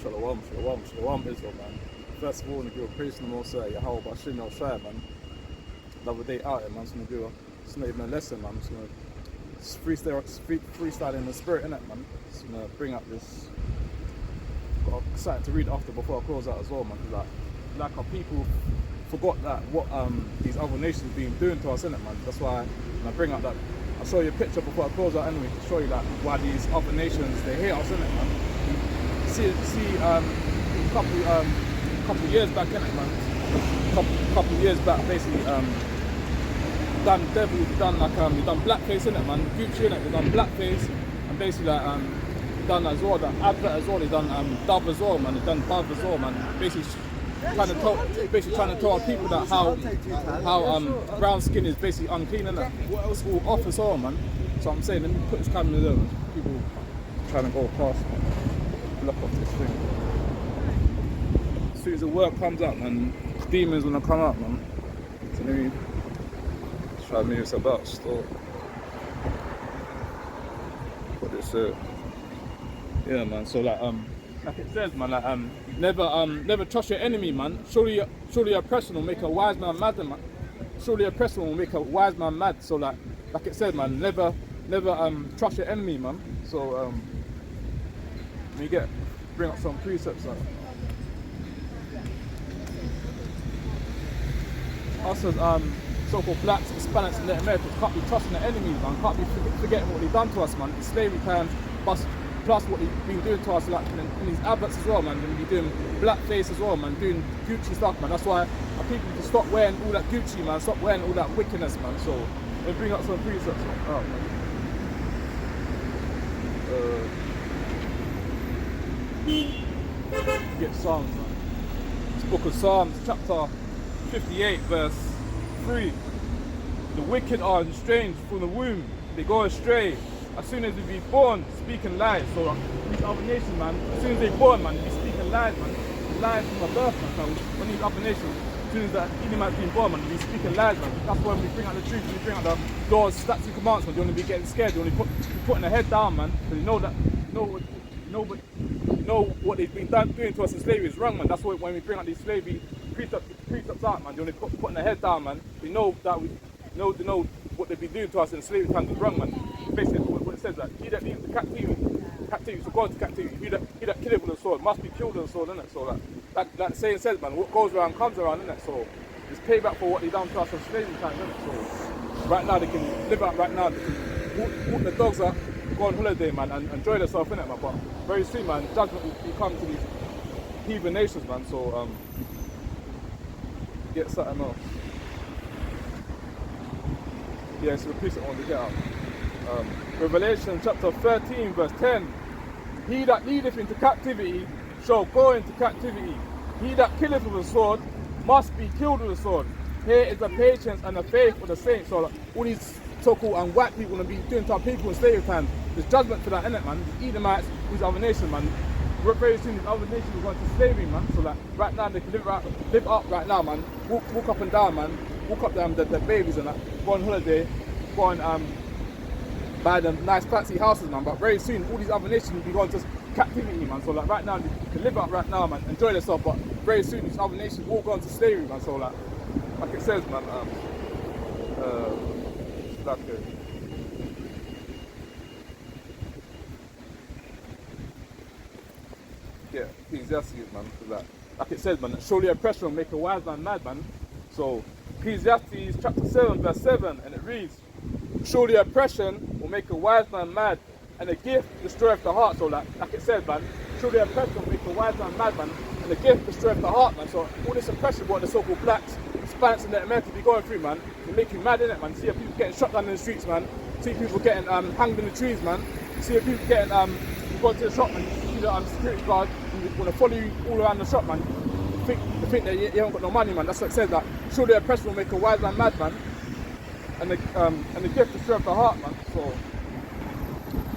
Shalom, shalom, shalom, Israel, man. First of all, I'm going to give a praise to the Most High, Yahweh Bashim El Shai, man. The other day out here, man, I'm just going to do it's not even a lesson, man. I'm just going to freestyle in the spirit, innit, man. Just going to bring up this. Got something to read after before I close out as well, man. Because like our people forgot that what these other nations been doing to us, innit, man. That's why when I bring up that, I'll show you a picture before I close out anyway, to show you that why these other nations, they hate us, innit, man. See a couple years back, innit, man. Couple years back, basically, done devil, done blackface, innit, man. Gucci, innit, they done blackface, and basically like done as well, the advert as well, they done Dove as well, man. They done Dove as well, man. Basically trying to tell people that how brown skin is basically unclean, innit. What else will off as well, man. So I'm saying, let me put this camera there, man. People trying to go past, man. Lock off this thing. As soon as the work comes up, man, demons wanna come up, man. So let me try to move this about still. What this yeah, man. So like it says, man, like never trust your enemy, man. Surely oppression will make a wise man mad, man. Surely oppression will make a wise man mad. So like it said, man, never trust your enemy, man. So let me bring up some precepts. Like. Us as so-called blacks, Hispanics, and Native Americans can't be trusting the enemies, man. Can't be forgetting what they've done to us, man. In slavery time, plus what they've been doing to us, like in these adverts as well, man. They're be doing blackface as well, man. Doing Gucci stuff, man. That's why our people need to stop wearing all that Gucci, man. Stop wearing all that wickedness, man. So let me bring up some precepts. Oh, man. Get Psalms, man. This book of Psalms, chapter 58, verse 3. The wicked are estranged from the womb, they go astray. As soon as they be born, speaking lies. So these other nations, man, as soon as they're born, man, they be speaking lies, man. Lies from a birth, man. So when these other nations, as soon as that Edomite being born, man, they be speaking lies, man. That's why when we bring out the truth, when we bring out the laws, statutes, and commands, man, they only be getting scared. They only putting their head down, man. Because they know that, know what they've been doing to us in slavery is wrong, man. That's why when we bring out these slavery precepts out, man, they only putting their head down, man. They know that they know what they've been doing to us in slavery times is wrong, man. Basically, what it says that he that leads the captivity, so go into captivity. He that killeth with a sword must be killed with a sword, innit? So that saying says, man, what goes around comes around, innit? So it's payback for what they done to us in slavery times, innit? So right now they can live out. Right now they can walk the dogs up, go on holiday, man, and enjoy themselves, innit, man. But very soon, man, judgment will come to these heathen nations, man. So get something else. Yeah, it's a piece I want to get out. Revelation chapter 13, verse 10. He that leadeth into captivity shall go into captivity. He that killeth with a sword must be killed with a sword. Here is the patience and the faith of the saints. So like, all these so-called white people will be doing to our people in slavery time. There's judgment for that, innit, man? The Edomites, these other nations, man. Very soon these other nations will go into slavery, man. So like right now they can live up right now, man. Walk up and down, man. Walk up the babies and that. Go on holiday. Go on buy them nice fancy houses, man. But very soon all these other nations will be going to captivity, man. So like right now they can live up right now, man. Enjoy themselves. But very soon these other nations will go into slavery, man. So like it says, man. Yeah, Ecclesiastes, man. Like it says, man, surely oppression will make a wise man mad, man. So Ecclesiastes chapter 7, verse 7, and it reads, surely oppression will make a wise man mad, and a gift destroyeth the heart. So like it says, man, surely oppression will make a wise man mad, man, and a gift destroyeth the heart, man. So all this oppression, what the so-called blacks, Hispanics, and Native Americans be going through, man, they make you mad, innit, man. See people getting shot down in the streets, man. See people getting hanged in the trees, man. See people getting you go to the shop, man. You see the security guard want to follow you all around the shop, man. They think that you haven't got no money, man. That's what it says, that surely oppression will make a wise man mad, man. And the gift destroyeth the heart, man. So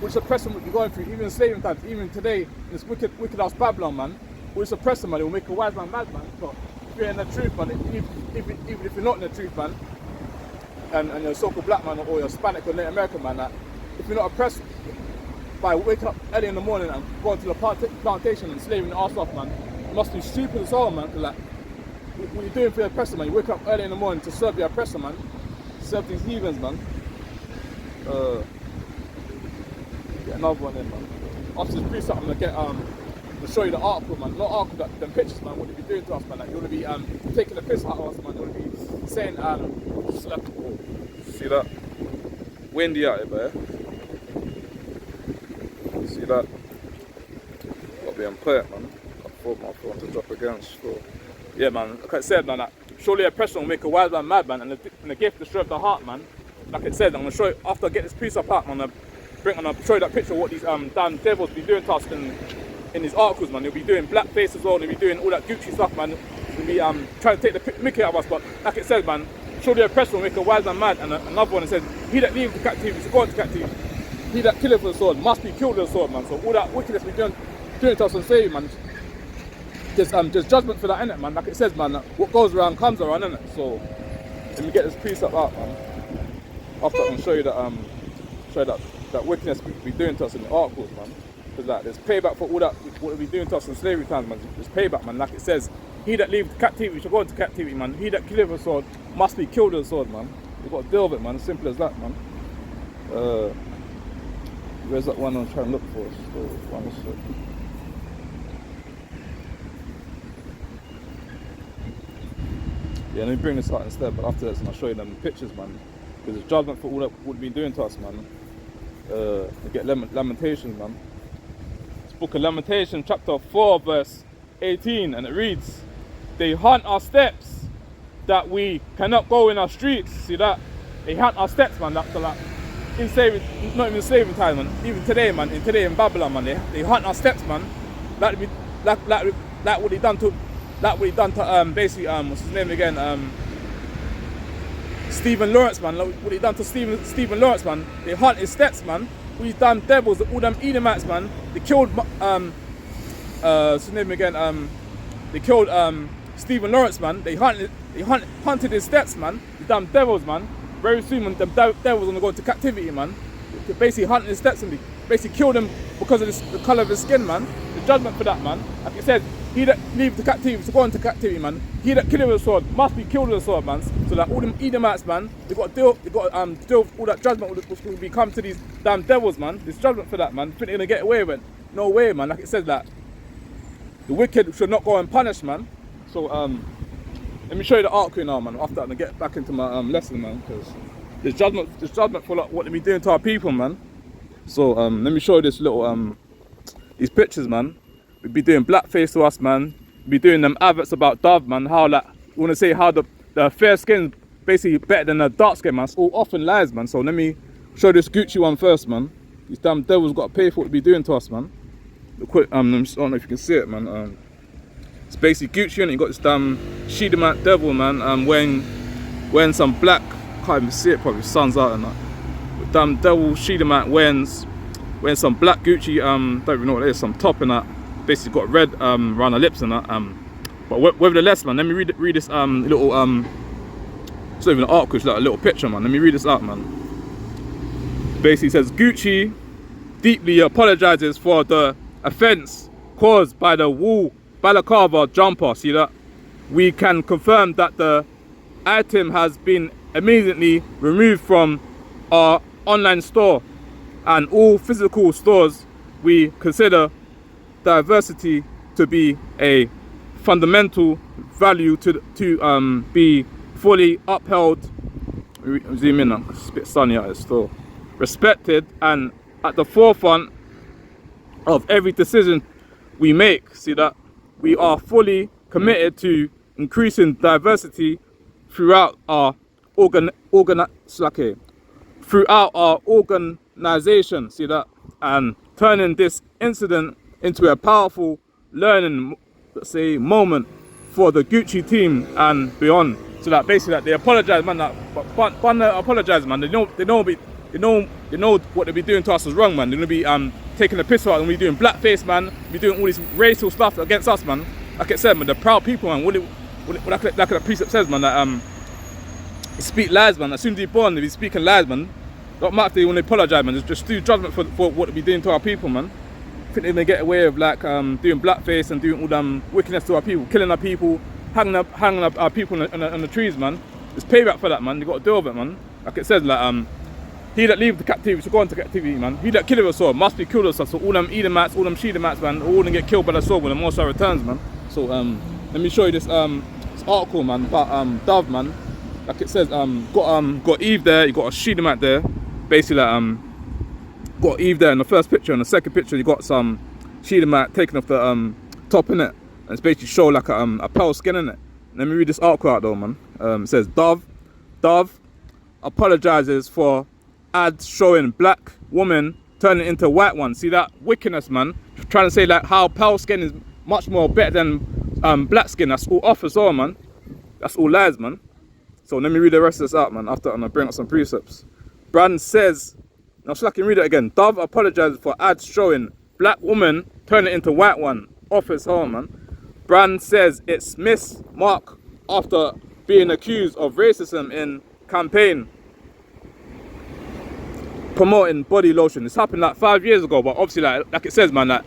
which oppression would be going through, even in slavery times, even today, in this wicked ass Babylon, man. Which oppression, man, it will make a wise man mad, man. So if you're in the truth, man, even if you're not in the truth, man, and you're a so-called black man or you're Hispanic or Native American, man, that if you're not oppressed by waking up early in the morning and going to the plantation and slaving the arse off, man. You must be stupid as well, man. Cause like, what you're doing for your oppressor, man. You wake up early in the morning to serve your oppressor, man. Serve these heathens, man. Get another one in, man. After this precept, I'm gonna get to show you the article, man. Not article, but them pictures, man. What they be doing to us, man. Like, you're gonna be taking the piss out of us, man. You're gonna be saying slap. See that? Windy out here, bro. See that? Gotta be on point, man. Got my phone to drop against. So. Yeah, man. Like I said, man, that surely oppression will make a wise man mad, man, and the gift destroyeth the heart, man. Like I said, I'm gonna show you after I get this piece up out, man. I'm gonna show you that picture of what these damn devils be doing to us in these articles, man. They'll be doing blackface as well. They'll be doing all that Gucci stuff, man. They'll be trying to take the mickey out of us, but like it says, man, surely oppression will make a wise man mad. And another one, it says, he that leaveth the captivity shall go into captivity. He that killeth with the sword must be killed with the sword, man. So all that wickedness we doing to us and say, man, there's judgment for that, innit, man. Like it says, man, what goes around comes around, innit. So let me get this piece up out, man. After I can show you that wickedness we doing to us in the articles, man. Because like, there's payback for all that what we doing to us in slavery times, man. There's payback, man. Like it says, he that leaveth captivity shall go into captivity, man. He that killeth with a sword must be killed with a sword, man. You've got to deal with it, man. As simple as that, man. Where's that one I'm trying to look for? Yeah, let me bring this out instead, but after this, and I'll show you them pictures, man. Because there's judgment for all that what we've been doing to us, man. We get Lamentations, man. It's book of Lamentations, chapter 4, verse 18, and it reads, they hunt our steps that we cannot go in our streets. See that? They hunt our steps, man. That's like in slaving, not even slaving time, man. Even today, man. Today in Babylon, man. They hunt our steps, man. Like what they done to, basically what's his name again? Stephen Lawrence, man. Like what they done to Stephen Lawrence, man. They hunt his steps, man. All these damn devils, all them Edomites, man. They killed what's his name again? They killed Stephen Lawrence, man. They hunted his steps, man. The damn devils, man. Very soon, man, the devils gonna go into captivity, man. They basically hunting his steps and they basically killed him because of the colour of his skin, man. The judgment for that, man. Like it said, he that leaveth the captivity to go into captivity, man. He that killeth with a sword must be killed with a sword, man. So like all them Edomites, man, they got to deal with all that judgment which will be come to these damn devils, man. There's judgment for that, man. Think they're gonna get away with it? No way, man. Like it says that the wicked should not go unpunished, man. So let me show you the article now, man. After that, I'm gonna get back into my lesson, man, because there's judgment for like, what they be doing to our people, man. So let me show you this little these pictures, man. We be doing blackface to us, man. We be doing them adverts about Dove, man. How like you wanna say how the fair skin basically better than the dark skin, man. It's all often lies, man. So let me show this Gucci one first, man. These damn devils got to pay for what they be doing to us, man. Quick, I don't know if you can see it, man. It's basically Gucci, and you got this damn Shedemite devil, man. When some black, can't even see it, probably sun's out and that. But damn devil Shedemite wearing some black Gucci, don't even know what it is, some top and that. Basically got red around the lips and that. But nevertheless, man, let me read this little it's not even an article, it's like a little picture, man. Let me read this out, man. Basically says Gucci deeply apologizes for the offense caused by the wool balaclava jumper. See that? We can confirm that the item has been immediately removed from our online store and all physical stores. We consider diversity to be a fundamental value to be fully upheld. Zoom in now, it's a bit sunny out here still. Respected and at the forefront of every decision we make. See that? We are fully committed to increasing diversity throughout our organization. See that? And turning this incident into a powerful learning, let's say, moment for the Gucci team and beyond. So that basically that they apologize, man. But apologize, man. They know what they be doing to us is wrong, man. They're gonna be taking the piss out and we doing blackface, man. We doing all this racial stuff against us, man. Like I said, man, the proud people, man. Like the precept says, man, that speak lies, man. As soon as you're born, they be speaking lies, man. Don't matter if they when they apologise, man. Just do judgment for what they be doing to our people, man. I think they may get away with like doing blackface and doing all them wickedness to our people, killing our people, hanging up our people on the trees, man. There's payback for that, man. You got to deal with it, man. Like it says, like he that leave the captivity should go into captivity, man. He that killeth a sword must be killed with a sword. So all them Edomites, all them Shedemites, man, all them get killed by the sword when the Most High returns, man. So let me show you this article, man, about Dove, man. Like it says, got Eve there, you got a Shedemite there. Basically, like, got Eve there in the first picture. In the second picture, you got some Shedemite taking off the top in it, and it's basically show like a pale skin in it. Let me read this article out though, man. It says Dove apologizes for ads showing black woman turning into white one. See that wickedness, man? Trying to say like how pale skin is much more better than black skin. That's all off as well, man. That's all lies, man. So let me read the rest of this out, man. After I'm gonna bring up some precepts. Brand says, now so I can read it again. Dove apologizes for ads showing black woman turning into white one. Off his home, man. Brand says it's Miss Mark after being accused of racism in campaign promoting body lotion. This happened like 5 years ago, but obviously like it says, man, that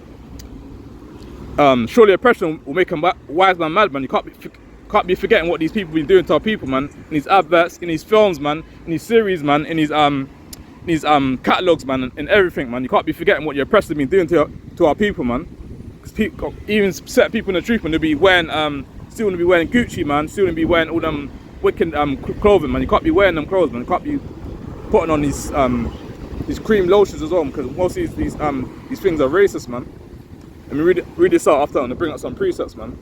surely oppression will make a wise man mad, man. You can't be forgetting what these people been doing to our people, man. In these adverts, in these films, man, in these series, man, in these catalogs, man, and everything, man. You can't be forgetting what your oppressors been doing to our people, man. Because people, even certain people in the truth, man, they'll be wearing still gonna be wearing Gucci, man. Still gonna be wearing all them wicked clothing, man. You can't be wearing them clothes, man. You can't be putting on these cream lotions as well, because most of these things are racist, man. Let me read this out after, and bring up some precepts, man.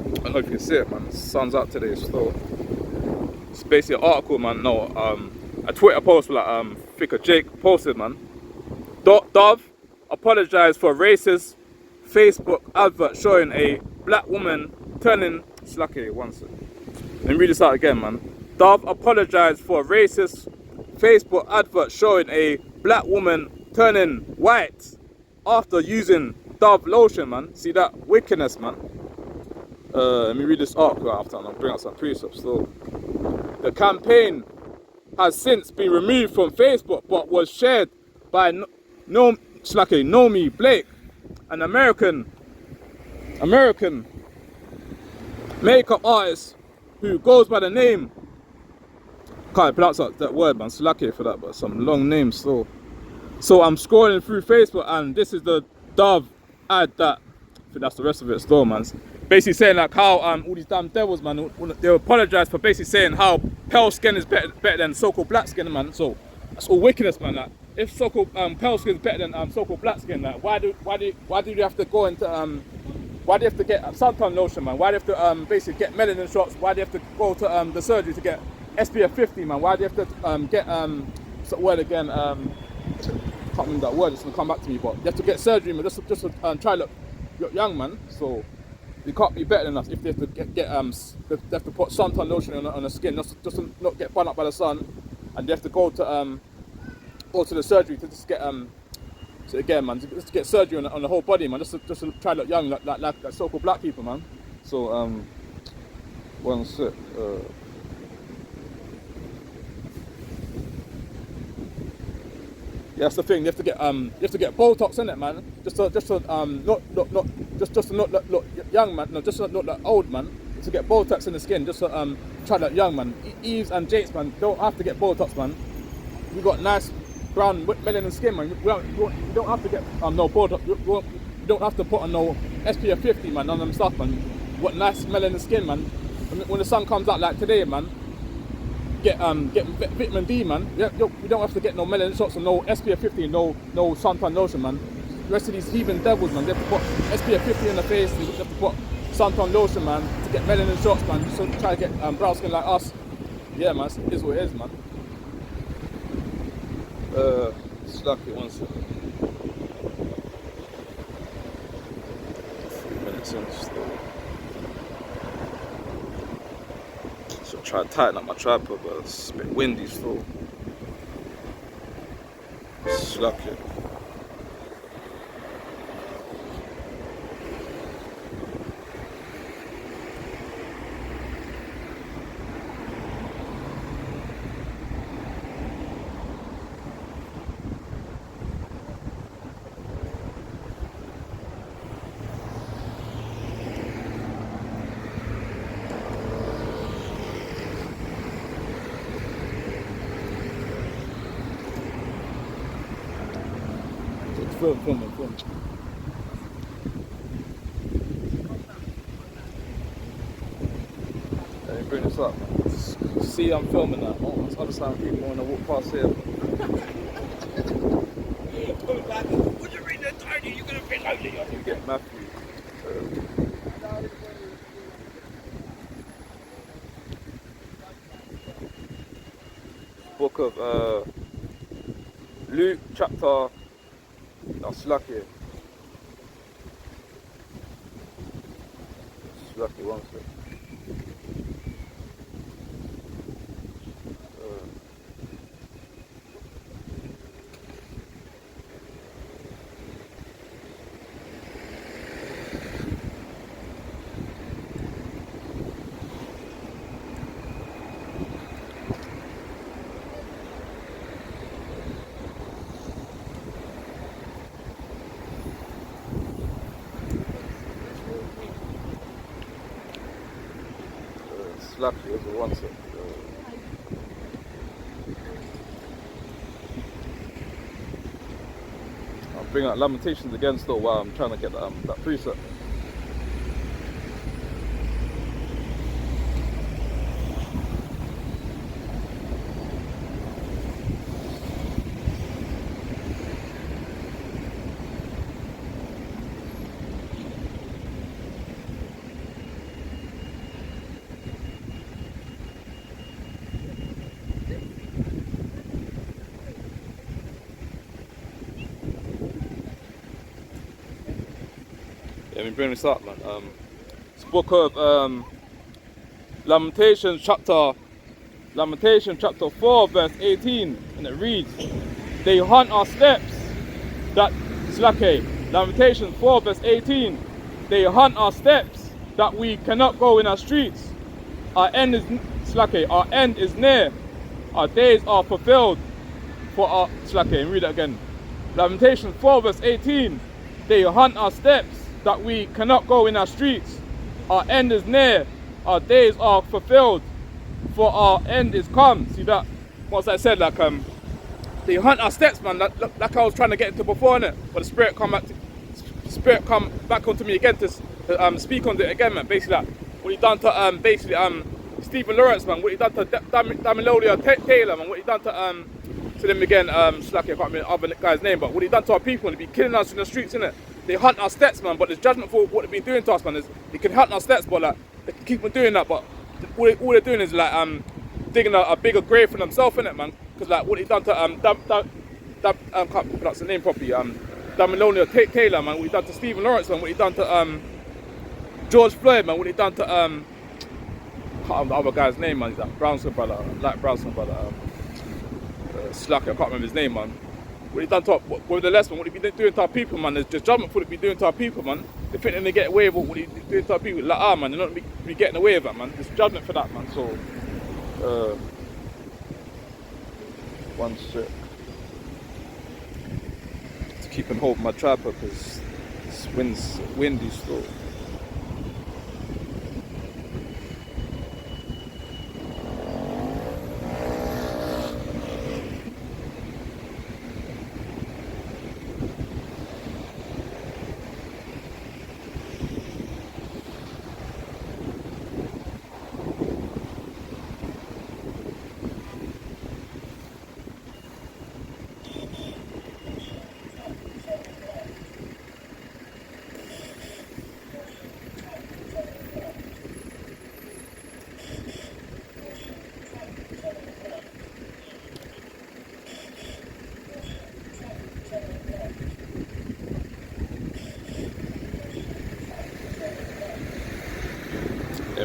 I don't know if you can see it, man. The sun's out today, so it's basically an article, man. No, a Twitter post like Thicker Jake posted, man. Dove apologized for racist Facebook advert showing a black woman turning slacky. One second. Let me read this out again, man. Dove apologized for racist Facebook advert showing a black woman turning white after using Dove lotion, man. See that wickedness, man. Let me read this article after and I'll bring out some precepts. So, the campaign has since been removed from Facebook, but was shared by Nomi Blake, an American makeup artist who goes by the name, can't pronounce that word, man. Slacky for that, but some long names. So I'm scrolling through Facebook, and this is the Dove ad that, I think that's the rest of it still, man. Basically saying like how all these damn devils, man, they apologize for basically saying how pale skin is better than so-called black skin, man. So that's all wickedness, man. Like, if so-called pale skin is better than so-called black skin, like why do you have to go into why do you have to get suntan lotion, man? Why do you have to basically get melanin shots? Why do you have to go to the surgery to get SPF 50, man? Why do you have to get what's that word again? Can't remember that word. It's gonna come back to me, but you have to get surgery, man, just to try to look young, man. So you can't be better than us if they have to they have to put suntan lotion on the skin just to not get burned up by the sun, and they have to go to the surgery to just get so again, man, just to get surgery on the whole body, man, just to try to look young like so-called black people, man. So one sec. Yeah, that's the thing. You have to get Botox in it, man. Just to not look young, man. No, just to not look old, man. To get Botox in the skin, just to try to look young, man. Eves and Jakes, man, don't have to get Botox, man. We got nice brown melanin skin, man. You don't have to get no Botox. You don't have to put on no SPF 50, man. None of them stuff, man. You got nice melanin skin, man. When the sun comes out like today, man. Get vitamin D, man. You don't have to get no melanin shots or no SPF 50, no suntan lotion, man. The rest of these heathen devils, man, they have to put SPF 50 in the face, they have to put suntan lotion, man, to get melanin shots, man, just to try to get brown skin like us. Yeah, man, it is what it is, man. Slacky, one second. 3 minutes in still. So try to tighten up my tripod, but it's a bit windy still. Slacky. Film. Let me bring this up, man. See, I'm filming that. Oh, that's other side of people want to walk past here. Would you read that tiny? You're going to be lonely. You get Matthew. Book of Luke chapter. No, Slacky. Slacky, one sec. Slacky is a one sec. I'll bring out Lamentations again still while I'm trying to get that preset. Let me bring this up, man. It's book of Lamentations chapter 4 verse 18, and it reads, they hunt our steps that Slacky. Lamentations 4 verse 18, they hunt our steps that we cannot go in our streets. Our end is Slacky. Our end is near. Our days are fulfilled for our Slacky. And read it again. Lamentations 4 verse 18, they hunt our steps that we cannot go in our streets. Our end is near, our days are fulfilled, for our end is come. See that? Once I said, like, they hunt our steps, man. Like I was trying to get into before, innit? But the Spirit come back onto me again to speak on it again, man. Basically, like, what he done to Stephen Lawrence, man. What he done to Damilonia Taylor, man. What he done to them again, Slacky, I can't remember the other guy's name, but what he done to our people, they be killing us in the streets, innit? They hunt our steps, man, but there's judgment for what they've been doing to us, man. They can hunt our steps, but like, they can keep on doing that, but all they're doing is like digging a bigger grave for themselves, innit, man? Because like what he done to can't pronounce the name properly, Damilonia Taylor, man. What he done to Stephen Lawrence, man. What he done to George Floyd, man. What he done to can't remember the other guy's name, man. He's that Brownson brother, Slacky, I can't remember his name, man. What he done to with the less, man, what he been doing to our people, man. There's just judgment for what he been doing to our people, man. They think they get away with what he doing to our people. Like, man, they're not be getting away with that, man. There's judgment for that, man. So, one sec. To keep and hold my tripod because it's windy still.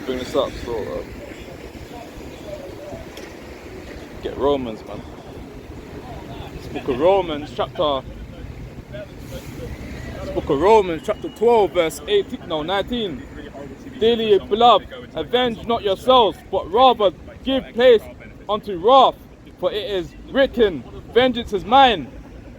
Bring this up, so get Romans, man. This book of Romans chapter 12 verse 19. Dearly beloved, avenge not yourselves, but rather give place unto wrath, for it is written, vengeance is mine,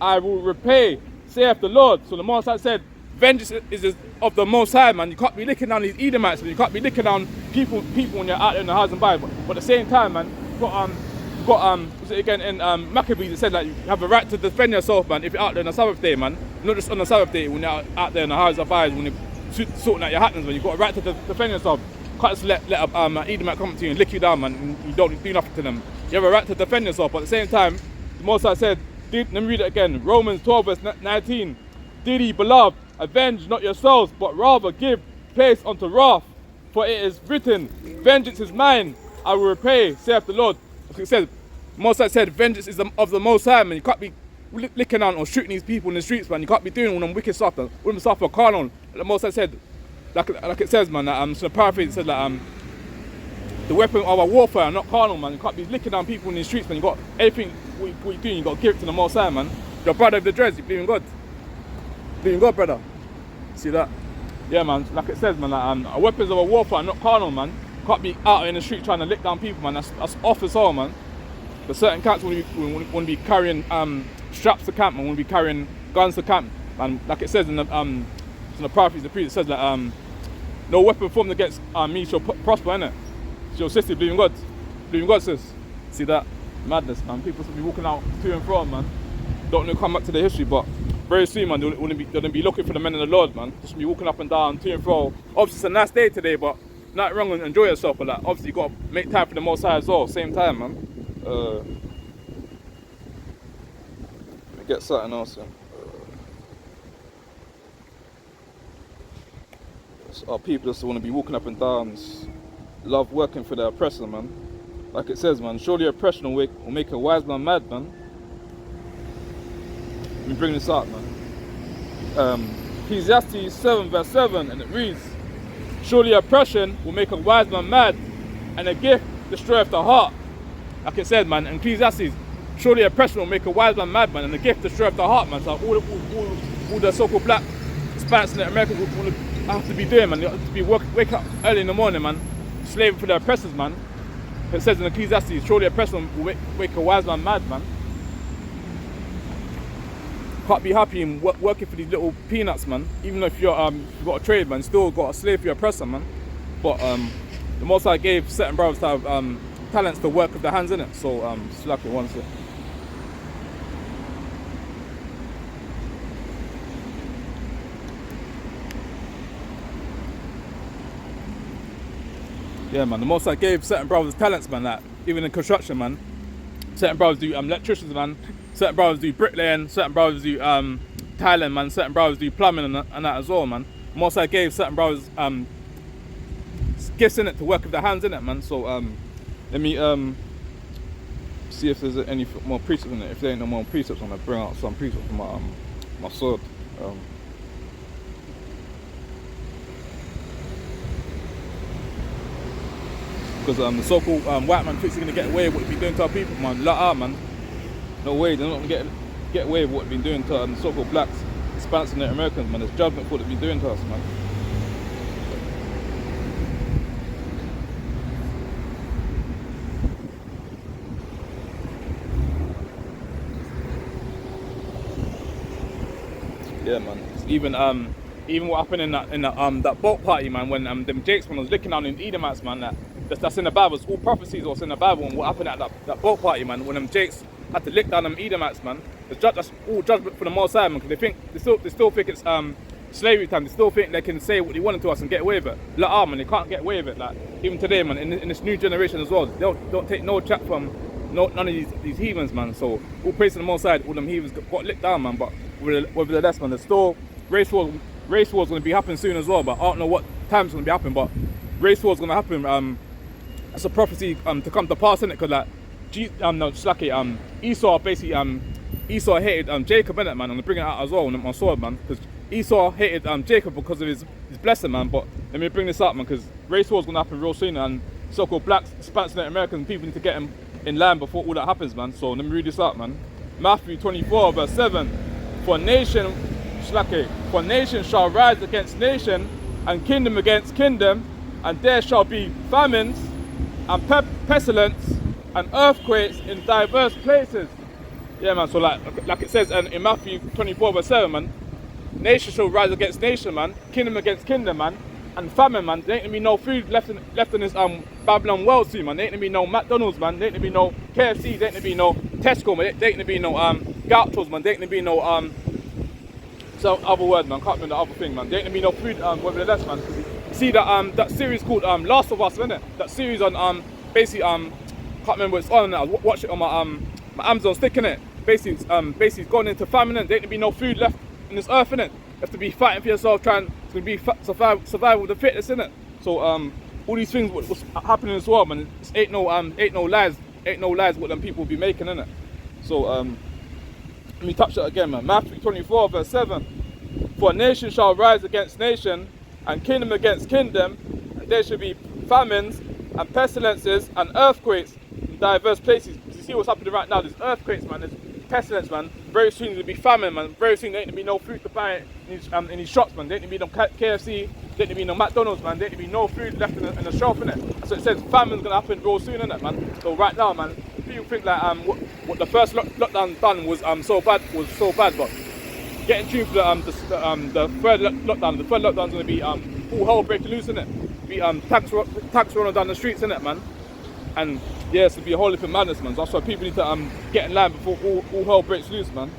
I will repay, saith the Lord. So the Most High said, vengeance is of the Most High, man. You can't be licking down these Edomites, man. You can't be licking down people when you're out there in the house and by. But at the same time, man, was it again in Maccabees? It said like you have a right to defend yourself, man. If you're out there on the Sabbath day, man. not just on the Sabbath day when you're out there in the highs of eyes, when you're sorting out your happenings, man. You've got a right to defend yourself. Can't just let an Edomite come to you and lick you down, man, and you don't do nothing to them. You have a right to defend yourself, but at the same time, the Most High said, let me read it again, Romans 12 verse 19, Dearly beloved, avenge not yourselves, but rather give place unto wrath, for it is written, vengeance is mine, I will repay, saith the Lord. As it says, Most High said, vengeance is of the Most High, man. You can't be licking down or shooting these people in the streets, man. You can't be doing all them wicked stuff, all them stuff for carnal. The Most High said, like it says, man, that, so paraphrase, it says that the weapon of our warfare are not carnal, man. You can't be licking down people in the streets, man. You got anything what you're doing, you got to give it to the Most High, man. Your brother of the dreads, you believe in God. Believe in God, brother. See that? Yeah, man. Like it says, man, that our weapons of our warfare are not carnal, man. You can't be out in the street trying to lick down people, man. That's off as all, man. But certain camps want to be carrying straps to camp, man. Want to be carrying guns to camp, and like it says in the paraphrase, the priest, it says that no weapon formed against me shall prosper, innit? So your sister, believe in God. Believe in God, sis. See that? Madness, man. People should be walking out to and fro, man. Don't want to come back to the history, but very soon, man, they're going to be looking for the men of the Lord, man. Just be walking up and down, to and fro. Obviously, it's a nice day today, but nothing wrong and enjoy yourself, but like, obviously, you got to make time for the Most High as well, same time, man. Let me get something else, yeah. Our people just want to be walking up and down, love working for the oppressor, man. Like it says, man, surely oppression will make a wise man mad, man. Let me bring this up, man. Ecclesiastes 7 verse 7, and it reads, surely oppression will make a wise man mad, and a gift destroyeth the heart. Like it said, man, in Ecclesiastes, surely oppression will make a wise man mad, man, and a gift destroyeth the heart, man. So all the so-called black Hispanics and Americans will have to be doing, man. You have to be wake up early in the morning, man, slaving for the oppressors, man. It says in Ecclesiastes, surely oppression will make a wise man mad, man. Can't be happy in working for these little peanuts, man. Even if you've got a trade, man, still got a slave for your oppressor, man. But the Most High gave certain brothers to have talents to work with their hands in it. So slap it once. Yeah, man, the Most High gave certain brothers talents, man, that even in construction, man. Certain brothers do electricians, man. Certain brothers do bricklaying. Certain brothers do tiling, man. Certain brothers do plumbing and that as well, man. The Most High gave certain brothers gifts in it to work with their hands in it, man. So let me see if there's any more precepts in it. If there ain't no more precepts, I'm gonna bring out some precepts from my sword. Because the so-called white man thinks he's going to get away with what he's been doing to our people, man. Man. No way, they're not going to get away with what they've been doing to the so-called blacks, Hispanics and Americans, man. There's judgment for what they've been doing to us, man. Yeah, man. Even what happened in that boat party, man, when them Jakes man was licking down in Edomites, man, that's in the Bible. It's all prophecies what's in the Bible, and what happened at that boat party, man, when them Jakes had to lick down them Edomites, man. That's all judgment for the Most High, man, because they still think it's slavery time. They still think they can say what they want to us and get away with it. Man, they can't get away with it. Like even today, man, in this new generation as well, they don't take no chat from none of these heathens, man. So all praise to the Most High, all them heathens got licked down, man. But nevertheless, man, there's still race wars going to be happening soon as well. But I don't know what time it's going to be happening. But race wars going to happen. It's a prophecy to come to pass, innit? Because like, Esau basically Esau hated Jacob, innit, man? I'm gonna bring it out as well on my sword, man. Because Esau hated Jacob because of his blessing, man. But let me bring this up, man, because race war is gonna happen real soon, and so-called blacks, Hispanics, and Americans, people need to get them in line before all that happens, man. So let me read this up, man. Matthew 24 verse 7. For nation shall rise against nation, and kingdom against kingdom, and there shall be famines and pestilence and earthquakes in diverse places. Yeah, man, so like it says in Matthew 24 verse 7, man, nation shall rise against nation, man, kingdom against kingdom, man, and famine, man. There ain't gonna be no food left in this Babylon world soon, man. There ain't gonna be no McDonald's, man. There ain't gonna be no KFC, there ain't gonna be no Tesco, man. There ain't gonna be no Gauchos, man. There ain't gonna be no some other word, man. Can't remember the other thing, man. There ain't gonna be no food, whether less, man. See that that series called Last of Us, innit? That series on basically can't remember what it's on. I watched it on my Amazon stick, innit? Basically it's going into famine, and there ain't gonna be no food left in this earth, innit? You have to be fighting for yourself, it's gonna be survival of the fittest, innit? So all these things what's happening as well, man. Ain't no lies what them people be making, innit? So let me touch that again, man. Matthew 24 verse 7. For a nation shall rise against nation, and kingdom against kingdom, and there shall be famines and pestilences and earthquakes in diverse places. You see what's happening right now? There's earthquakes, man. There's pestilence, man. Very soon there'll be famine, man. Very soon there ain't gonna be no food to buy in these shops, man. There ain't gonna be no KFC. There ain't gonna be no McDonald's, man. There ain't gonna be no food left in the shelf, innit? So it says famine's gonna happen real soon, innit, man? So right now, man, people think like what the first lockdown done was so bad, but getting tuned for the third lockdown. The third lockdown's gonna be all hell breaking loose, innit? Be tax running down the streets, innit, man? And yeah, it's gonna be a whole different madness, man. So that's why people need to get in line before all hell breaks loose, man.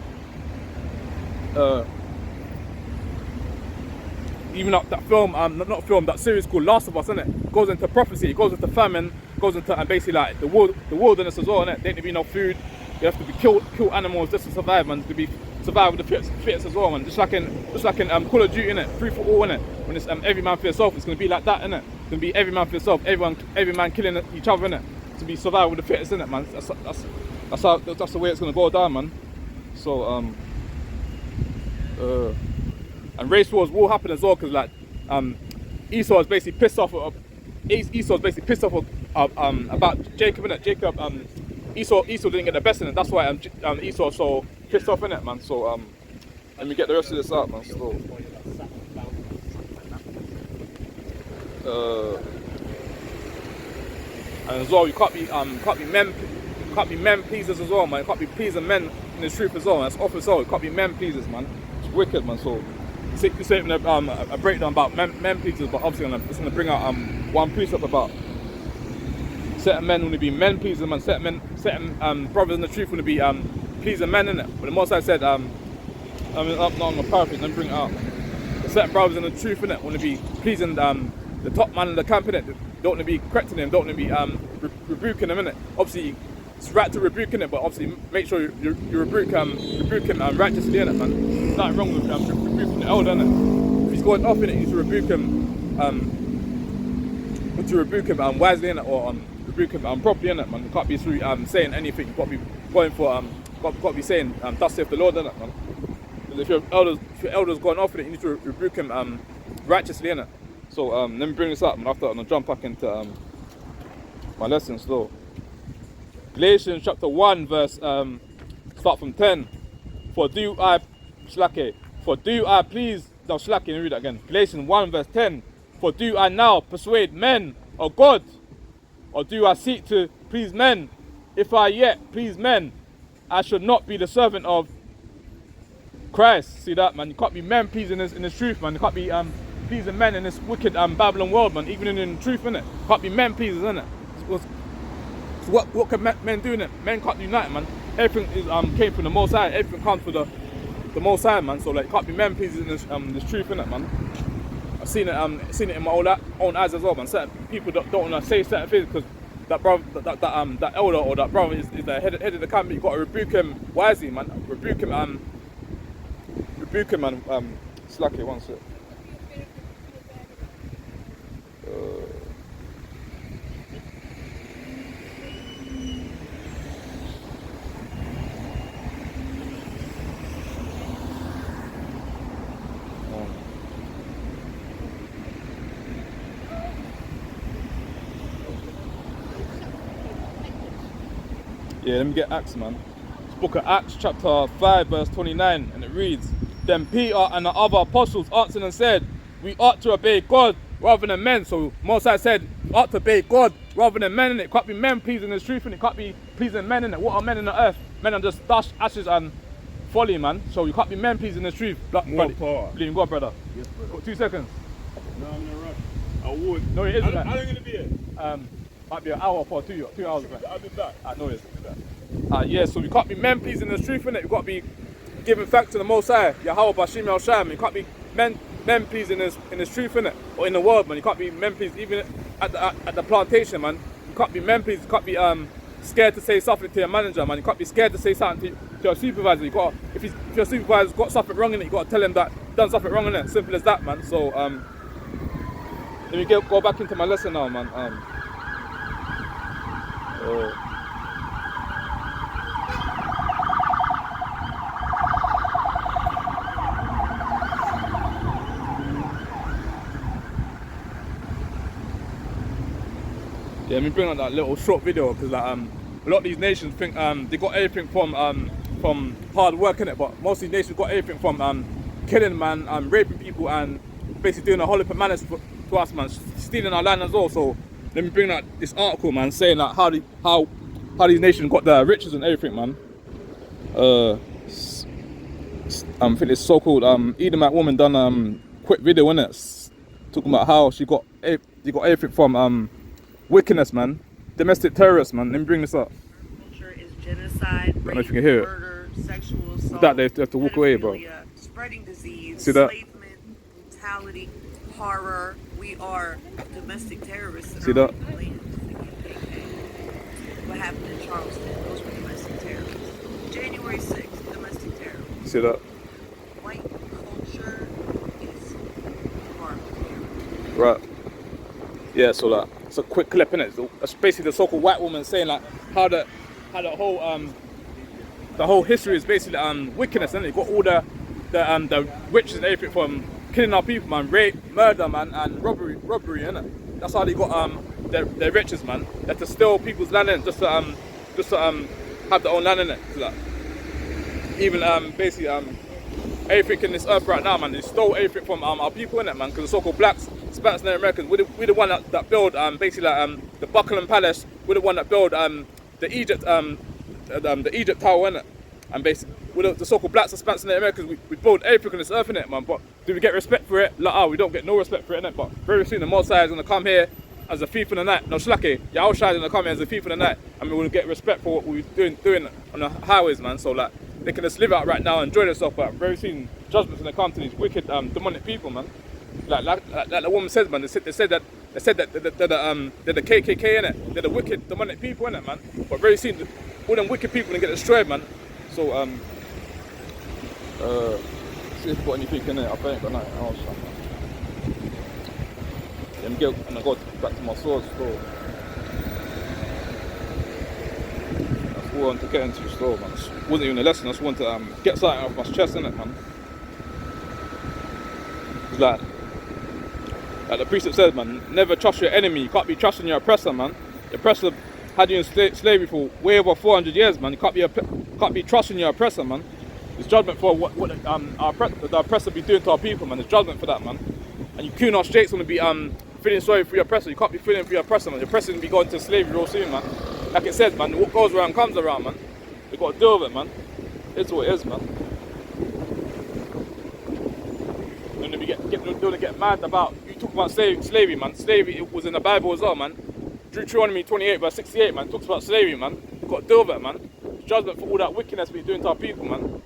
Even that film, not film, that series called Last of Us, innit? Goes into prophecy, goes into famine, goes into basically like the wilderness as well, innit? There ain't gonna be no food. You have to be kill animals just to survive, man. To be survive with the fittest as well, man. Just like in Call of Duty, innit? Free for all, innit? When it's every man for yourself, it's gonna be like that, innit? It's gonna be every man for yourself, every man killing each other, innit? To be survival with the fittest, innit, man? That's the way it's gonna go down, man. So and race wars will happen as well, because like Esau is basically pissed off about Jacob, innit? Esau didn't get the best in it. That's why Esau so pissed off, innit, man. So let me get the rest of this out, man. So, and as well, you can't be men pleasers as well, man. You can't be pleasing men in the truth as well. That's off as well. You can't be men pleasers, man. It's wicked, man. So it's a breakdown about men pleasers, but obviously it's gonna bring out one precept about certain men want to be men pleasers, man. Certain brothers in the truth want to be pleasing men, innit? But the Most High said, I'm gonna paraphrase and bring it out. The certain brothers in the truth, innit, want to be pleasing the top man in the camp, innit? Don't want to be correcting him, don't want to be rebuking him, innit? Obviously, it's right to rebuke, innit, but obviously make sure you rebuke him righteously, innit, man. Nothing wrong with rebuking the elder, innit? If he's going off, innit, you need to rebuke him wisely, innit, or rebuke him properly, innit, man. You can't be through saying anything. You've got to be going for got to be saying thus saith the Lord, innit, man. Because if your elders going off in it, you need to rebuke him righteously, innit. So let me bring this up, and after I'm gonna jump back into my lessons though. Galatians chapter 1 verse start from 10. For do I please, no, let me read that again. Galatians 1 verse 10. For do I now persuade men of God, or do I seek to please men? If I yet please men, I should not be the servant of Christ. See that, man? You can't be men pleasing in this truth, man. You can't be pleasing men in this wicked Babylon world, man. Even in the truth, innit? Can't be men pleasers, innit? So what can men do, innit? Men can't unite, man. Everything is came from the Most High. Everything comes from the Most High, man. So like, can't be men pleasers in this truth, innit, man? I've seen it in my own eyes as well, man. Certain people don't want to say certain things because that brother, that elder or that brother is the head of the camp. You got to rebuke him wisely, man. Rebuke him, man. Slacky, one sec. Yeah, let me get Acts, man. It's book of Acts chapter 5 verse 29, and it reads, Then Peter and the other apostles answered and said, We ought to obey God rather than men. So Moses said, we ought to obey God rather than men, and it can't be men pleasing the truth, and it can't be pleasing men, in it. What are men in the earth? Men are just dust, ashes and folly, man. So you can't be men pleasing the truth. More power. Believe in God, brother. Yes, brother. Got 2 seconds. No, I'm in a rush. I would. No, it isn't. How long are you going to be here? Might be an hour or 2 hours. I'll be back. I know it. Yeah, so we can't be men pleasing the truth, innit? We've got to be giving thanks to the Most High, Yahweh Bashim El Shai, man. You can't be men pleased in this truth, innit? Or in the world, man. You can't be men pleased even at the plantation, man. You can't be men pleased. You can't be scared to say something to your manager, man. You can't be scared to say something to your supervisor. You got if your supervisor's got something wrong in it, you got to tell him that you've done something wrong in it. Simple as that, man. So let me go back into my lesson now, man. Yeah, let me bring out that little short video because like, a lot of these nations think they got everything from hard work in it, but most of these nations got everything from killing, man, raping people, and basically doing a whole heap of manners to us, man, stealing our land as well. So let me bring out this article, man, saying that how these nations got their riches and everything, man. I think this so-called Edomite woman done quick video in it, talking about how she got everything from wickedness, man. Domestic terrorists, man. Let me bring this up. Culture is genocide, I don't know if rape, you can hear it. murder, sexual assault, With that, they have to walk away, bro. spreading disease, See that? enslavement, brutality, horror. We are domestic terrorists in See our that? own land. What happened in Charleston? Those were domestic terrorists. January 6th, domestic terrorists. See that? White culture is barbaric. Right. Yeah, so that it's a quick clip in it. It's basically the so-called white woman saying like how the whole history is basically wickedness, and you got all the riches and everything from killing our people, man, rape, murder, man, and robbery, innit? That's how they got their riches, man. They have to steal people's land in just to have their own land in it. So that even basically everything in this earth right now, man, they stole everything from our people in it, man, because the so-called blacks, Hispanics and Americans, we're the one that build basically like, the Buckingham Palace. We're the one that build the Egypt Tower in it, and basically we're the so-called blacks, Hispanics and Americans. We build everything on this earth in it, man. But do we get respect for it? Like, we don't get no respect for it in it. But very soon the Most High is gonna come here as a thief in the night. No, Shlaki, Yahweh is gonna come here as a thief in the night, and we're gonna get respect for what we're doing on the highways, man. So like they can just live out right now and enjoy themselves, but very soon judgment's gonna come to these wicked demonic people, man. Like the woman says, man. They said that they're the KKK in it. They're the wicked demonic people in it, man. But very soon all them wicked people gonna get destroyed, man. So see if I've got anything in it. I ain't got nothing else. Let me go and I go back to my sword store. That's all I want to get into the store, man. It wasn't even a lesson. I just wanted to get something off my chest, innit, man. It's like the precept says, man, never trust your enemy. You can't be trusting your oppressor, man. The oppressor had you in slavery for way over 400 years, man. You can't be trusting your oppressor, man. There's judgment for what the oppressor be doing to our people, man. There's judgment for that, man. And you Kunar Straight's gonna be feeling sorry for your oppressor. You can't be feeling for your oppressor, man. Your oppressor gonna be going to slavery real soon, man. Like it says, man, what goes around comes around, man. You gotta deal with it, man. It's what it is, man. And then we get mad about you talk about slavery, man. Slavery, it was in the Bible as well, man. Deuteronomy 28 verse 68, man, talks about slavery, man. You got to deal with it, man. Judgment for all that wickedness we're doing to our people, man.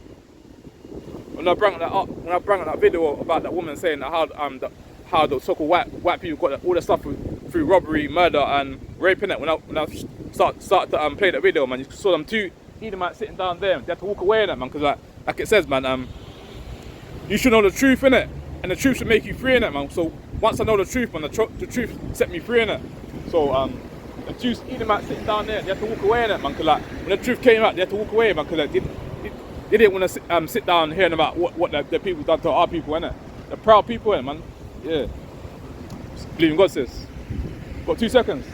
When I brought that video about that woman saying that how the so-called white people got all the stuff through robbery, murder, and rape in it. When I started to play that video, man, you saw them two Edomites sitting down there. They had to walk away in it, man, because like it says, man, you should know the truth in it, and the truth should make you free in it, man. So once I know the truth, man, the truth set me free in it. So the two Edomites sitting down there, they had to walk away in it, man, because like when the truth came out, they had to walk away, man, because like, they didn't want to sit down hearing about what the people done to our people, innit? The proud people, innit, man? Yeah. Just believe in God, sis. Got 2 seconds.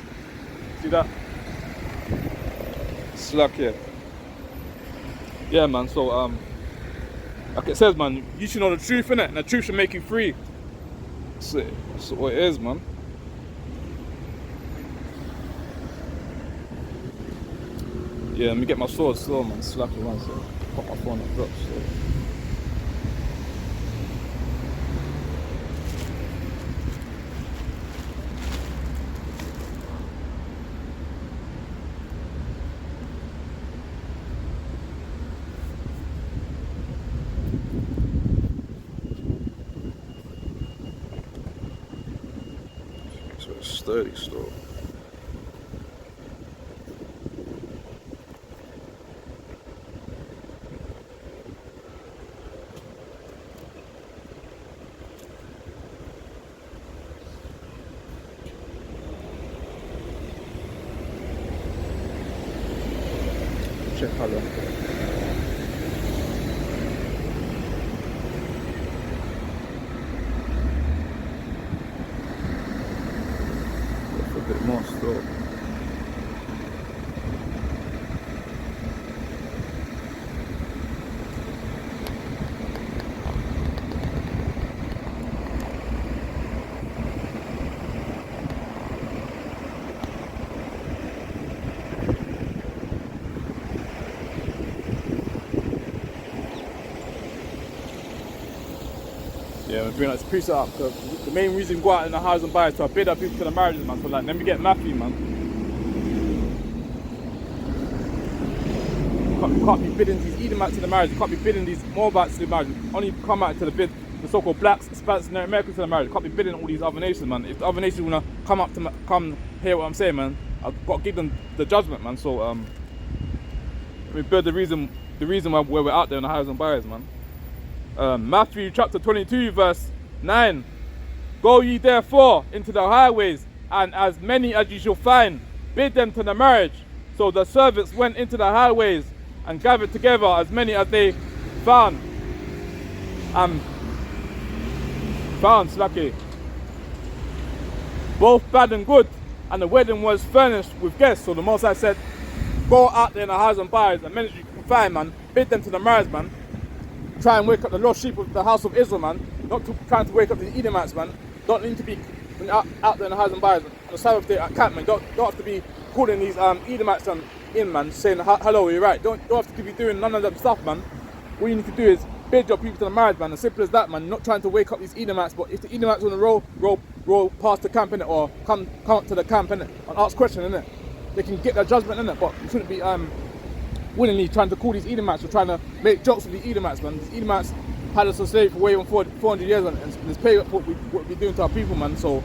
See that? Slack, yeah. Yeah, man, so, like it says, man, you should know the truth, innit? And the truth should make you free. That's what it is, man. Yeah, let me get my sword still, man. Slack it, man. So put my phone up, drop, so. sturdy still. Check how long. A bit more still. Yeah, we're bringing this piece up. So the main reason we go out in the house and buy is to bid up people to the marriages, man. So like, then we get Matthew, man. Can't be bidding these Edomites to the marriage. You can't be bidding these Moabites to the marriage. Only come out to the bid the so-called blacks, Hispanics, and Americans to the marriage. You can't be bidding all these other nations, man. If the other nations wanna come hear what I'm saying, man, I've got to give them the judgment, man. So we build the reason why we're out there in the highways and byways, man. Matthew chapter 22 verse 9. Go ye therefore into the highways, and as many as ye shall find, bid them to the marriage. So the servants went into the highways and gathered together as many as they found. Found Slacky, both bad and good, and the wedding was furnished with guests. So the Most High said, go out there in the highways and byways, as many as you can find, man, bid them to the marriage, man. Try and wake up the lost sheep of the house of Israel, man. Not trying to wake up the Edomites, man. Don't need to be out there in the highways and byways on the Sabbath day at camp, man. Don't have to be calling these Edomites in, man, saying hello, you're right. Don't have to be doing none of that stuff, man. All you need to do is bid your people to the marriage, man. As simple as that, man. You're not trying to wake up these Edomites, but if the Edomites want to roll past the camp, innit, or come up to the camp, innit, and ask questions, innit, they can get their judgment, innit. But you shouldn't be willingly trying to call these Edomites or trying to make jokes with the Edomites, man. These Edomites had us enslaved for way over 400 years, and it's pay up what we're doing to our people, man. So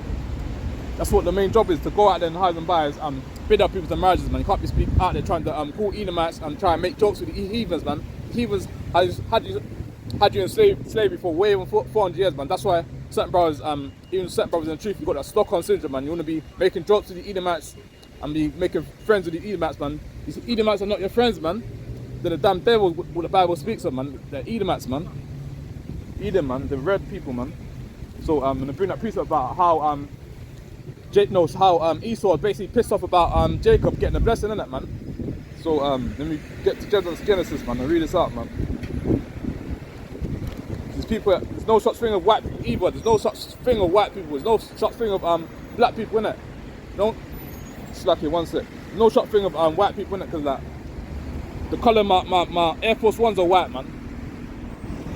that's what the main job is, to go out there in the highways and byways and bid up people to marriages, man. You can't be out there trying to call Edomites and try and make jokes with the heathens, man. Heathens had you in slavery for way over 400 years, man. That's why certain brothers, even certain brothers in the truth, you've got that Stockholm syndrome, man. You want to be making jokes with the Edomites and be making friends with the Edomites, man. These Edomites are not your friends, man. They're the damn devils, what the Bible speaks of, man. They're Edomites, man. Edom, man, the red people, man. So I'm gonna bring that piece up about how Esau basically pissed off about Jacob getting a blessing in it, man. So let me get to Genesis, man, and read this out, man. These people, there's no such thing of white people either. There's no such thing of white people. There's no such thing of black people in it. Don't slack here, one sec. No such thing of white people in it, because like the colour my Air Force Ones are white, man.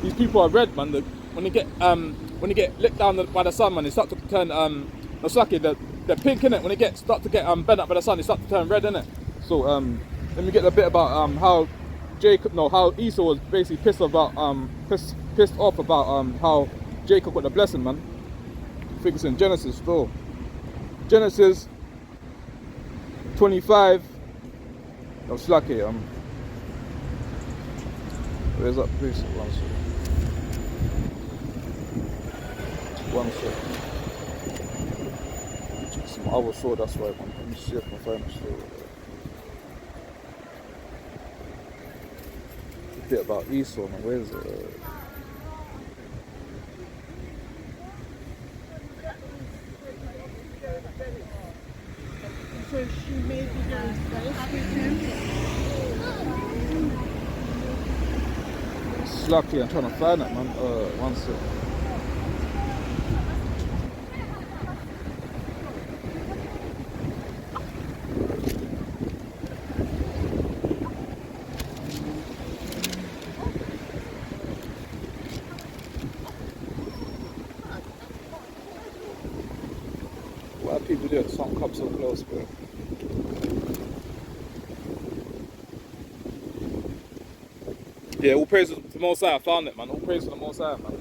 These people are red, man. When they get lit down by the sun, man, they start to turn no slack here. They're pink in it. When they start to get bent up by the sun, they start to turn red in it. So let me get a bit about how Esau was basically pissed off about how Jacob got the blessing, man. I think it's in Genesis still. Genesis 25. No slack here. Where's that piece? One sec. Some other sword, that's right, man. Let me see if I can find the sword. A bit about Esau, man. Where is it? So she made you guys nice with him? Lucky, I'm trying to find it, man. One sec. Why people do it? Something comes so close, bro. Yeah, all praise to the Most High. I found it, man. All praise to the Most High, man.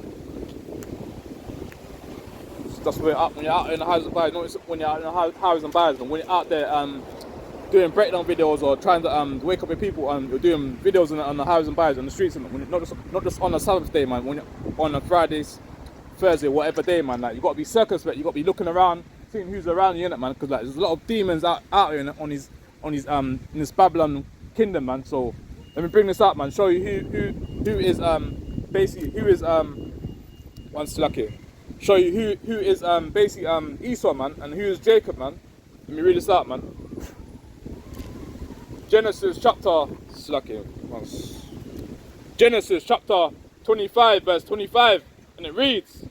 That's where when you're out in the houses and buys, not when you're out in the houses and buys, and when you're out there doing breakdown videos or trying to wake up your people, you're doing videos on the houses and buys on the streets, and when not just on a Sabbath day, man. When you're on a Fridays, Thursday, whatever day, man. Like you got to be circumspect. You got to be looking around, seeing who's around you, innit, man. Because like there's a lot of demons out here in this Babylon kingdom, man. So let me bring this up, man. Show you who is basically who is one slacky. Show you who is basically Esau, man, and who is Jacob, man. Let me read this out, man. Genesis chapter 25, verse 25, and it reads,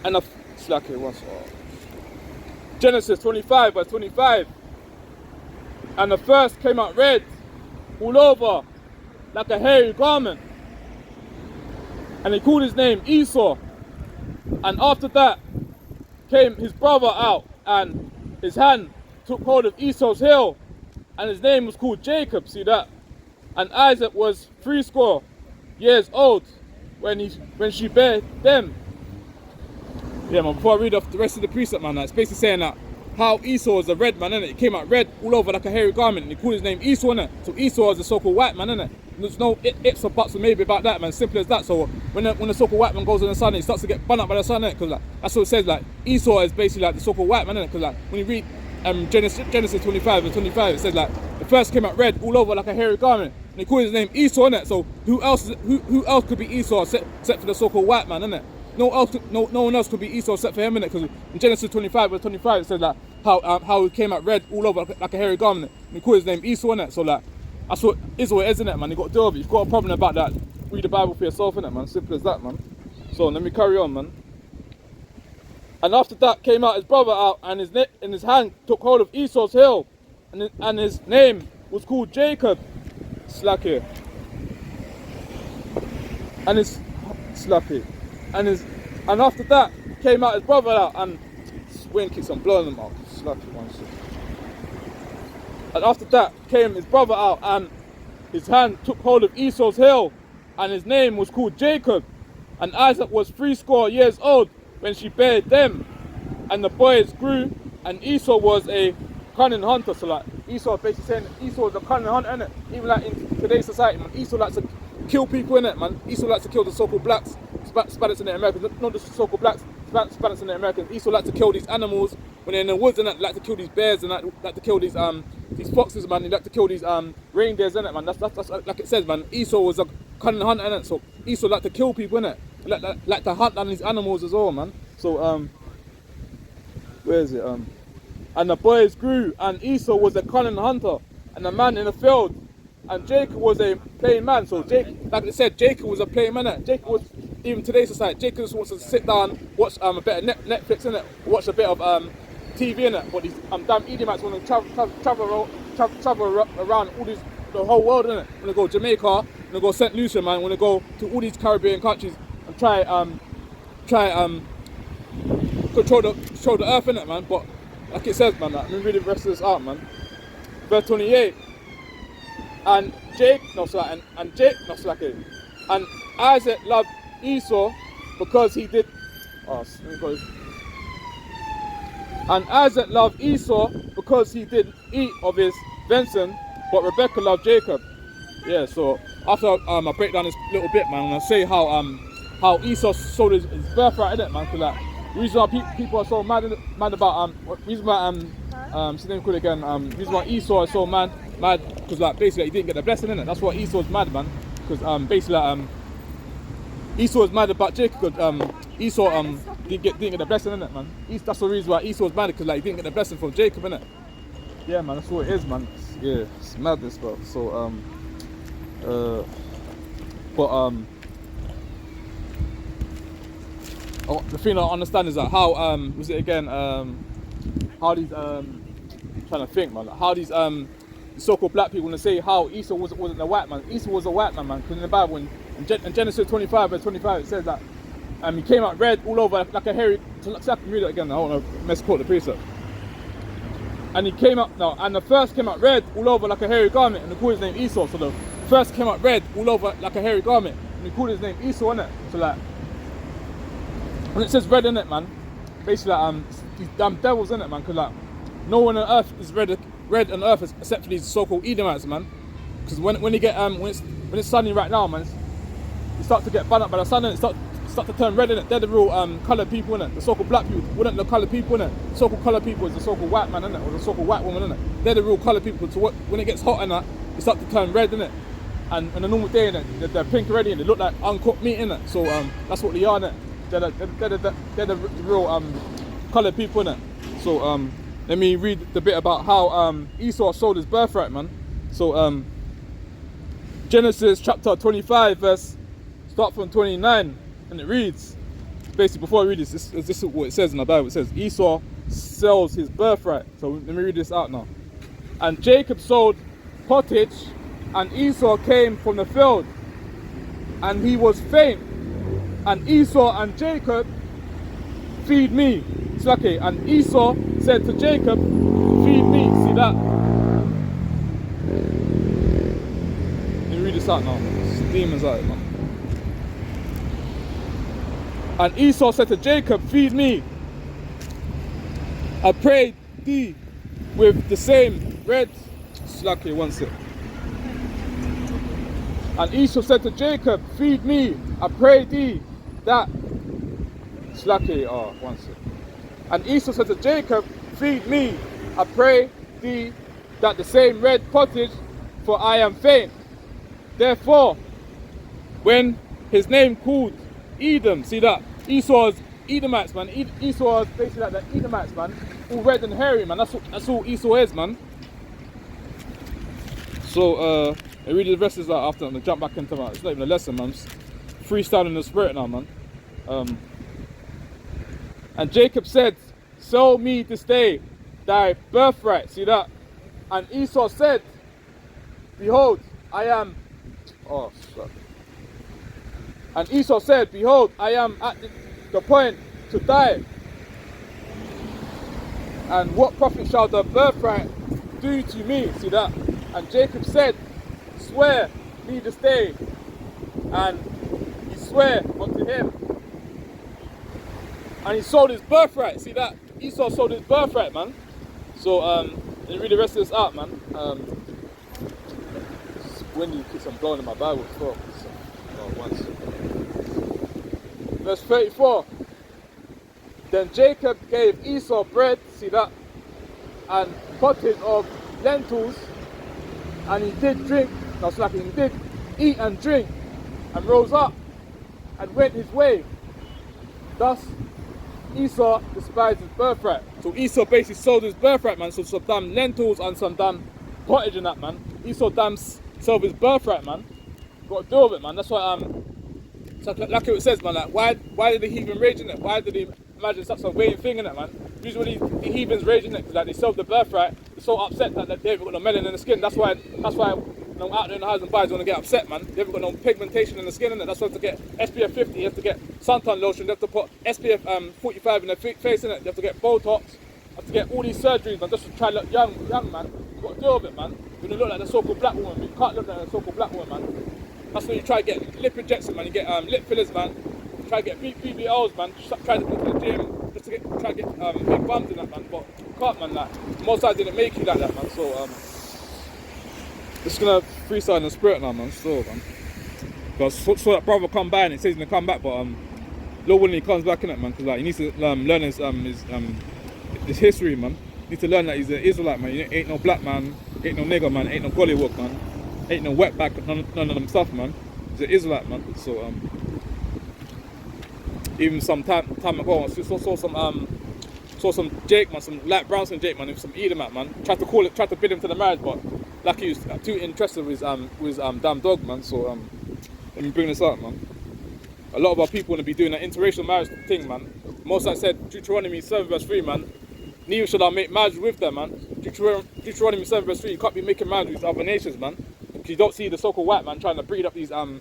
and the Genesis 25, verse 25, and the first came out red all over like a hairy garment, and he called his name Esau. And after that came his brother out, and his hand took hold of Esau's heel, and his name was called Jacob. See that? And Isaac was 80 years old when she bare them. Yeah, man. Before I read off the rest of the precept, man, it's basically saying that how Esau is a red man, innit? It came out red all over like a hairy garment, and he called his name Esau, innit? So Esau is a so-called white man, innit? There's no ifs or buts or maybe about that, man. Simple as that. So when the so-called white man goes in the sun, he starts to get burned up by the sun, innit? Because like, that's what it says. Like Esau is basically like the so-called white man, innit? Because like when you read Genesis 25 and 25, it says like the first came out red all over like a hairy garment, and he called his name Esau, innit? So who else could be Esau except for the so-called white man, innit? No one else could be Esau except for him, innit? Because in Genesis 25 verse 25 it says like how he came out red all over like a hairy garment, and he called his name Esau, innit? So like that's what Israel is, innit, man? You got to deal with it. If you've got a problem about that, read the Bible for yourself, innit, man? Simple as that, man. So let me carry on, man. And after that came out his brother out, and in his hand took hold of Esau's heel, and his name was called Jacob. Slacky. And his slacky. And after that came out his brother out, and wind keeps on blowing them out. Slacky one second. And after that came his brother out, and his hand took hold of Esau's heel, and his name was called Jacob. And Isaac was 80 years old when she bare them, and the boys grew, and Esau was a cunning hunter. So like Esau basically saying Esau is a cunning hunter, innit? Even like in today's society, man, Esau likes to kill people, innit, man? Esau likes to kill the so-called blacks, Spanish and the Americans, not just the so-called blacks, Spanish and the Americans. Esau likes to kill these animals when they're in the woods, and like to kill these bears, and like to kill these foxes, man. They like to kill these reindeers, innit, man? That's like it says, man. Esau was a cunning hunter, innit? So Esau like to kill people, innit? Like to hunt down these animals as well, man. So where is it? And the boys grew, and Esau was a cunning hunter and a man in the field, and Jacob was a plain man. So like I said, Jacob was a plain man, innit? Jacob was, even today's society, Jacob just wants to sit down, watch a bit of Netflix, innit? Watch a bit of TV, innit? But these damn Edomites want to travel around all these, the whole world, innit? Want to go Jamaica, want to go St. Lucia, man. Want to go to all these Caribbean countries and try control the earth, innit, man? But like it says, man, let me read the rest of this out, man. Verse 28. And Isaac loved Esau because he did. And Isaac loved Esau because he did eat of his venison, but Rebekah loved Jacob. Yeah. So after I break down this little bit, man, I'm gonna say how Esau sold his birthright, innit, man? Because like, the reason why people are so mad about reason why what's his name called again? Reason why Esau is so mad because like basically he didn't get the blessing, innit? That's why Esau's mad, man. Because basically Esau is mad about Jacob because Esau didn't get the blessing, innit, man? That's the reason why Esau was mad, because like he didn't get the blessing from Jacob, innit? Yeah, man, that's what it is, man. It's madness, bro. So the thing I understand is that how was it again? How these trying to think, man. Like how these so-called black people want to say how Esau wasn't a white man. Esau was a white man, man. Because in the Bible, in Genesis 25 verse 25, it says that he came out red all over like a hairy. So I can read it again. I don't want to misquote the precept. And he came out now, and the first came out red all over like a hairy garment, and he called his name Esau. So the first came out red all over like a hairy garment, and he called his name Esau, innit? So like. when it says red in it, man, basically like, these damn devils in it, man, because like no one on earth is red on earth except for these so-called Edomites, man. Because when you get when it's sunny right now, man, you start to get burned up by the sun and it start to turn red in it. They're the real coloured people in it. The so-called black people wouldn't the coloured people in it. The so-called coloured people is the so-called white man in it, or the so-called white woman in it. They're the real coloured people. So when it gets hot in it, you start to turn red in it. And on a normal day in it, they're pink already and they look like uncooked meat in it. So that's what they are in it. They're the real coloured people in it. So let me read the bit about how Esau sold his birthright, man. So Genesis chapter 25 verse start from 29 and it reads, basically before I read this is what it says in the Bible. It says Esau sells his birthright. So let me read this out now. And Jacob sold pottage, and Esau came from the field, and he was faint. And Esau and Jacob, feed me. It's okay. And Esau said to Jacob, feed me. See that? Let me read this out now. It's demons out, man. And Esau said to Jacob, feed me. I pray thee with the same red. Slacky, one sec. And Esau said to Jacob, feed me. I pray thee that. Slacky, one sec. And Esau said to Jacob, feed me. I pray thee that the same red pottage, for I am faint. Therefore, when his name called Edom, see that? Esau's Edomites, man. Esau is basically like the Edomites, man. All red and hairy, man. That's all Esau is, man. So, I read the rest of this out after. I'm gonna jump back into my. It's not even a lesson, man. I'm just freestyling the spirit now, man. And Jacob said, sell me this day thy birthright. See that? And Esau said, behold, I am. Oh, sorry. And Esau said, behold, I am at the point to die. And what profit shall the birthright do to me? See that? And Jacob said, swear me this day. And he sware unto him. And he sold his birthright. See that? Esau sold his birthright, man. So, let me read the rest of this out, man. It's windy, keeps on blowing in my Bible as well. Once. Verse 34. Then Jacob gave Esau bread, see that, and pottage of lentils, and he did drink, no slacking, he did eat and drink, and rose up, and went his way. Thus Esau despised his birthright. So Esau basically sold his birthright, man, so some damn lentils and some damn pottage in that, man. Esau damn sold his birthright, man. Got to deal with it, man. That's why so like it says, man, like why did the heathen rage in it? Why did he imagine such a weighing thing in it, man? Usually the heathens rage in it because like they sold the birthright, they're so upset that they haven't got no melanin in the skin. That's why you know, out there in the house and buys want to get upset, man. They haven't got no pigmentation in the skin in it. That's why to get SPF 50, you have to get suntan lotion, you have to put SPF 45 in their face in it, you have to get Botox, you have to get all these surgeries, man, just to try to look young, man. You've got to deal with it, man. When you look like the so-called black woman, you can't look like the so-called black woman, man. That's when you try to get lip injections, man. You get lip fillers, man. You try to get BBLs, man. Try to go to the gym just to try to get big bums in that, man. But you can't, man. Like most sides didn't make you like that, man. So just gonna freestyle in the spirit now, man. So, man. Because so that brother come by and it says he's gonna come back, but Lord willing he comes back in it, man. Because like he needs to learn his history, man. He needs to learn that he's an Israelite, man. You ain't no black man, ain't no nigger, man, ain't no gollywog, man. Ain't no wetback, none of them stuff, man. He's an Israelite, man. So even some time ago, I saw some Jake, man, some light brown skin Jake, man, with some Edomite, man. Tried to bid him to the marriage, but like he was too interested with his damn dog, man. So let me bring this up, man. A lot of our people want to be doing that interracial marriage thing, man. Moses said, Deuteronomy 7 verse 3, man. Neither should I make marriage with them, man. Deuteronomy 7 verse 3, you can't be making marriage with other nations, man. You don't see the so-called white man trying to breed up these damn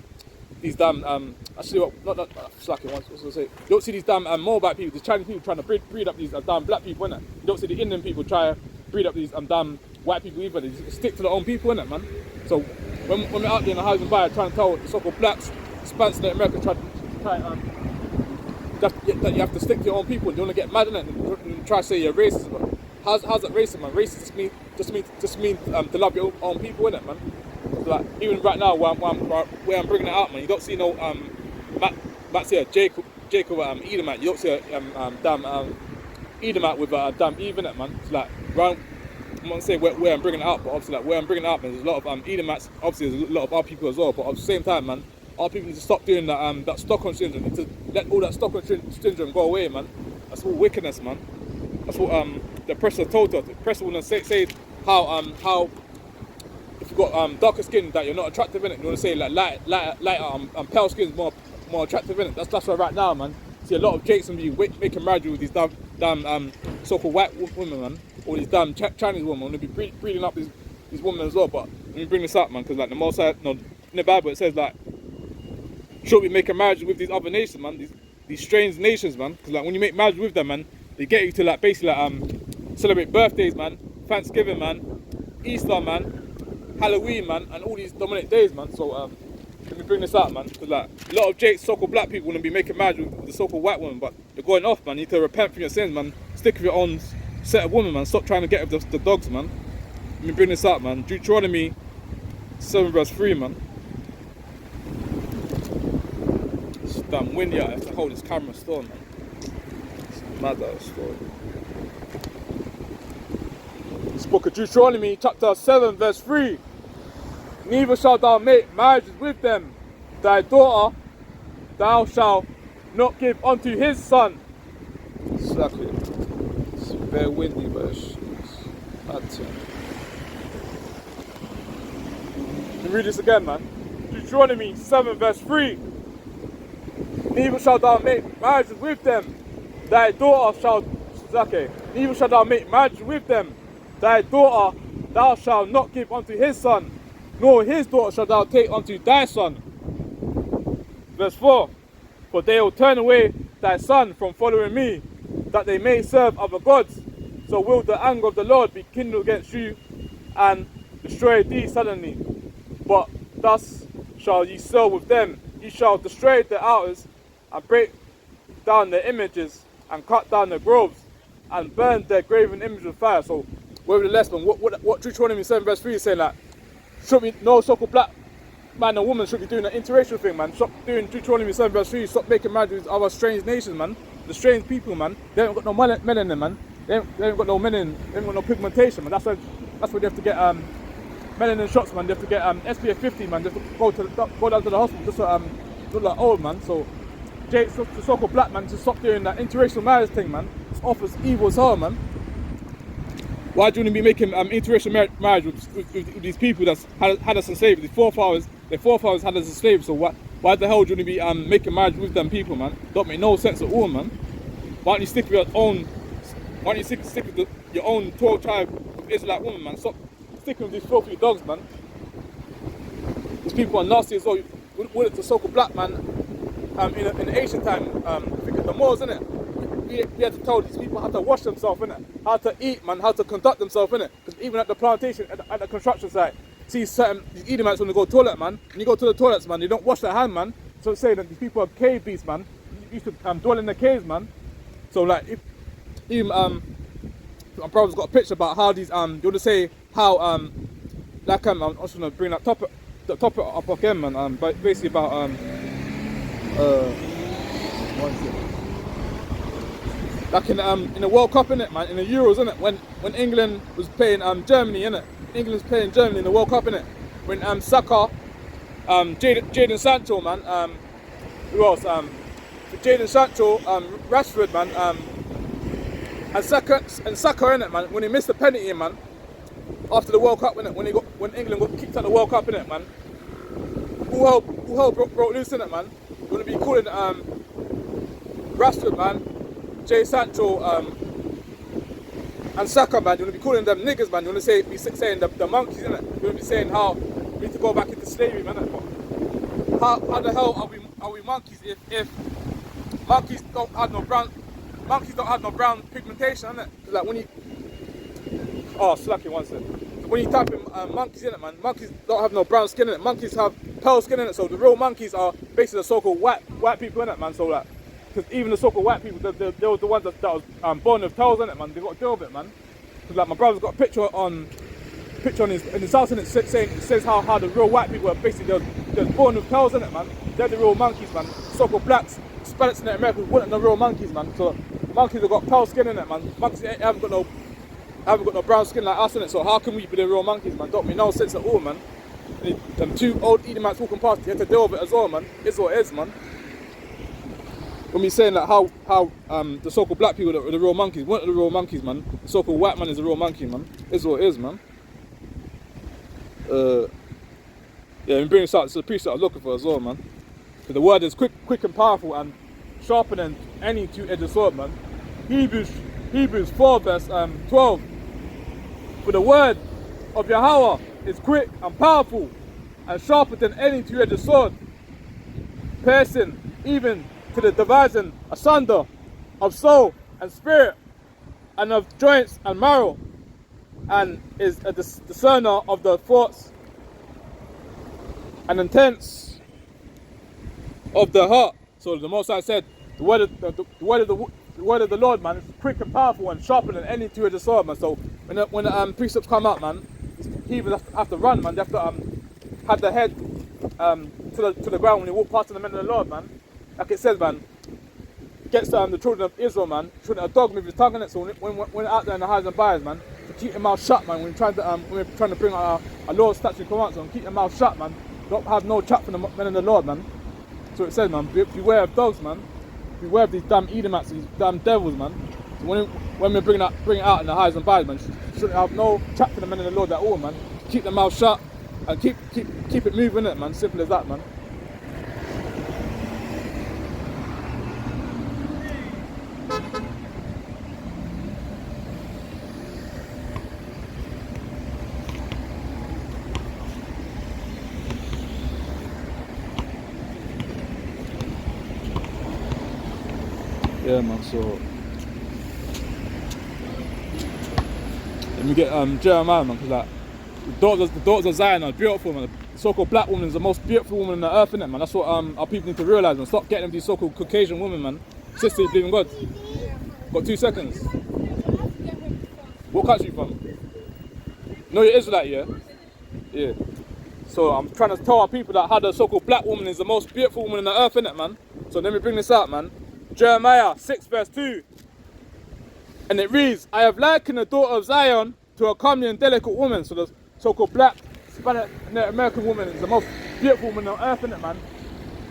actually not slacking what's I say. You don't see these damn Moabite people, the Chinese people trying to breed up these damn black people, innit? You don't see the Indian people try to breed up these damn white people either. They just stick to their own people, innit, man? So when we're out there in the house and buyer trying to tell the so-called blacks, Spanish in America try that you have to stick to your own people and you want to get mad in it and try to say you're racist. But how's that racist, man? Racist just mean to love your own people, innit, man? So like even right now where I'm bringing it out, man, you don't see no Matt's here, Jacob Edomite. You don't see damn Edomite with damn Eve in it, man. So like round, I'm not gonna say where I'm bringing it out, but obviously like where I'm bringing it out, man, there's a lot of Edomites. Obviously there's a lot of our people as well, but at the same time, man, our people need to stop doing that Stockholm syndrome. Need to let all that Stockholm syndrome go away, man. That's all wickedness, man. That's what the oppressor told us. The oppressor wanna say how if you've got darker skin that you're not attractive in it. You wanna say like lighter pale skin is more attractive in it. That's why right now, man. See a lot of Jakes and be making marriage with these damn so-called white women, man, or these damn Chinese women. Want to be breeding up these women as well. But let me bring this up, man, because like the Most High, in the Bible it says like, should we make a marriage with these other nations, man? These strange nations, man. Because like when you make marriage with them, man, they get you to like basically like celebrate birthdays, man, Thanksgiving, man, Easter, man, Halloween, man, and all these dominant days, man. So let me bring this up, man, because like a lot of Jake's so-called black people want to be making marriage with the so-called white woman, but you're going off, man. You need to repent from your sins, man. Stick with your own set of women, man. Stop trying to get with the dogs, man. Let me bring this up, man. Deuteronomy 7 verse 3, man. It's damn windy. I have to hold this camera still, man. It's mad that story. This book of Deuteronomy, chapter 7 verse 3. Neither shalt thou make marriages with them. Thy daughter thou shalt not give unto his son. Exactly. It's very windy, but it's mad. Let me read this again, man. Deuteronomy 7 verse 3. Neither shalt thou make marriages with them. Thy daughter shalt... Okay. Neither shalt thou make marriages with them. Thy daughter thou shalt not give unto his son, nor his daughter shalt thou take unto thy son. Verse 4. For they will turn away thy son from following me, that they may serve other gods. So will the anger of the Lord be kindled against you, and destroy thee suddenly. But thus shall ye serve with them. Ye shall destroy their altars, and break down their images, and cut down their groves, and burn their graven images with fire. So, nevertheless, man, what Deuteronomy 7 verse 3 is saying, like, should be no so-called black man and woman should be doing an interracial thing, man. Stop doing Deuteronomy 7 verse 3. Stop making marriage with other strange nations, man. The strange people, man. They ain't got no melanin, man. They ain't got no melanin. They ain't got no pigmentation, man. That's why they have to get melanin shots, man. They have to get SPF 50, man. They have to go down to the hospital just to look like old, man. So the so-called black man to stop doing that interracial marriage thing, man. It's offers evil as hell, man. Why do you want to be making interracial marriage with these people that's had us enslaved? Their forefathers had us enslaved. So why the hell do you want to be making marriage with them people, man? Don't make no sense at all, man. Why don't you stick with your own? Why don't you stick with your own 12 tribe of Israelite woman, man? Stop sticking with these filthy dogs, man. These people are nasty as well. With it to so-called black man in the ancient time, I think it's the Moors, innit? We had to tell these people how to wash themselves, innit? How to eat, man, how to conduct themselves, innit? Because even at the plantation, at the construction site, see certain these Edomites when they go to the toilet, man. When you go to the toilets, man, they don't wash their hand, man. So it's saying that these people are cave beasts, man. They used to dwell in the caves, man. So like, if even my brother's got a picture about how these you want to say how like I'm just gonna bring that topic up again, man. But basically about what is it? Like in the World Cup, innit, man, in the Euros, innit, when England was playing Germany, innit, England's playing Germany in the World Cup, innit, when Saka, Jadon Sancho, man, who else, Jadon Sancho, Rashford, man, and Saka, innit, man, when he missed the penalty, man, after the World Cup, innit, when England got kicked out of the World Cup, innit, man, who hell broke loose, innit, man, you're gonna be calling Rashford, man, Jay Sancho and Saka, man, you want to be calling them niggas, man. You want to be saying the monkeys, innit? You want to be saying how we need to go back into slavery, man. How the hell are we monkeys if monkeys don't have no brown pigmentation, innit? Like when you slacking one second. When you type in monkeys, innit, man, monkeys don't have no brown skin, innit? Monkeys have pale skin, innit? So the real monkeys are basically the so-called white people, innit, man. So like because even the so-called white people, they were the ones that was born with tails on it, man. They got to deal with it, man. Because like my brother's got a picture on his house, and it says how the real white people are basically they're born with tails in it, man. They're the real monkeys, man. So-called blacks, Hispanics in America weren't the real monkeys, man. So monkeys have got pale skin in it, man. Monkeys haven't got no brown skin like us in it. So how can we be the real monkeys, man? Don't make no sense at all, man. Them two old Edomites walking past, you have to deal with it as well, man. It's what it is, man. When we saying that how the so-called black people are the real monkeys, weren't the real monkeys, man. The so-called white man is the real monkey, man. It's what it is, man. Yeah, and bring this out, it's a piece that I was looking for as well, man. Because the word is quick and powerful and sharper than any two-edged sword, man. Hebrews 4 verse 12. For the word of Yahweh is quick and powerful and sharper than any two-edged sword, piercing even to the dividing asunder of soul and spirit and of joints and marrow, and is a discerner of the thoughts and intents of the heart. So the Most High said, the word of the Lord, man, is quick and powerful and sharper than any two-edged sword, man. So when the precepts come out, man, people have to run, man. They have to have their head to the ground when they walk past the men of the Lord, man. Like it says, man, against the children of Israel, man, shouldn't a dog move his tongue in it. So when out there in the highs and byes, man, to keep your mouth shut, man. When we're trying to bring our Lord's statute and commands on, keep your mouth shut, man. Don't have no chat from the men of the Lord, man. So it says, man, beware of dogs, man. Beware of these damn Edomites, these damn devils, man. So when we bring it out in the highs and byes, man, shouldn't have no chat for the men of the Lord at all, man. Keep the mouth shut and keep it moving, it, man. Simple as that, man. Yeah, man, so let me get Jeremiah, man, because like the daughters of Zion are beautiful, man. The so-called black woman is the most beautiful woman on the earth, innit, man. That's what our people need to realise, man. Stop getting them these so-called Caucasian women, man. Sister, you believe in God? Got 2 seconds. What country you from? No, you're Israelite, yeah? Yeah. So I'm trying to tell our people that how the so-called black woman is the most beautiful woman on the earth, innit, man. So let me bring this out, man. Jeremiah 6 verse 2, and it reads, I have likened the daughter of Zion to a comely and delicate woman. So the so-called black, Hispanic, American woman is the most beautiful woman on earth, innit, man.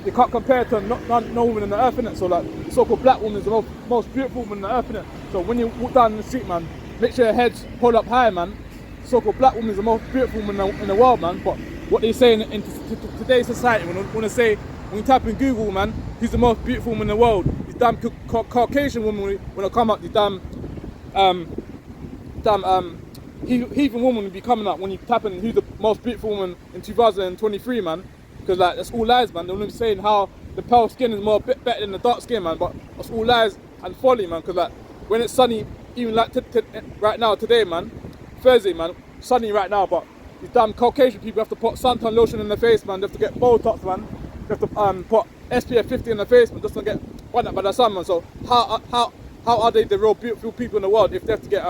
They can't compare to no woman on the earth, innit. So like the so-called black woman is the most beautiful woman on the earth, innit. So when you walk down the street, man, make sure your head's hold up high, man. The so-called black woman is the most beautiful woman in the world, man. But what they say in today's society, when you type in Google, man, who's the most beautiful woman in the world, these damn Caucasian women, when I come up, these damn heathen woman will be coming up when you type in who's the most beautiful woman in 2023, man. Because like that's all lies, man. They're only saying how the pale skin is more better than the dark skin, man. But that's all lies and folly, man. Because like when it's sunny, even like right now today, man, Thursday, man, sunny right now, but these damn Caucasian people have to put suntan lotion in their face, man. They have to get Botox, man. They have to put SPF 50 in their face, man, just to get one up by the sun, man. So how are they the real beautiful people in the world if they have to get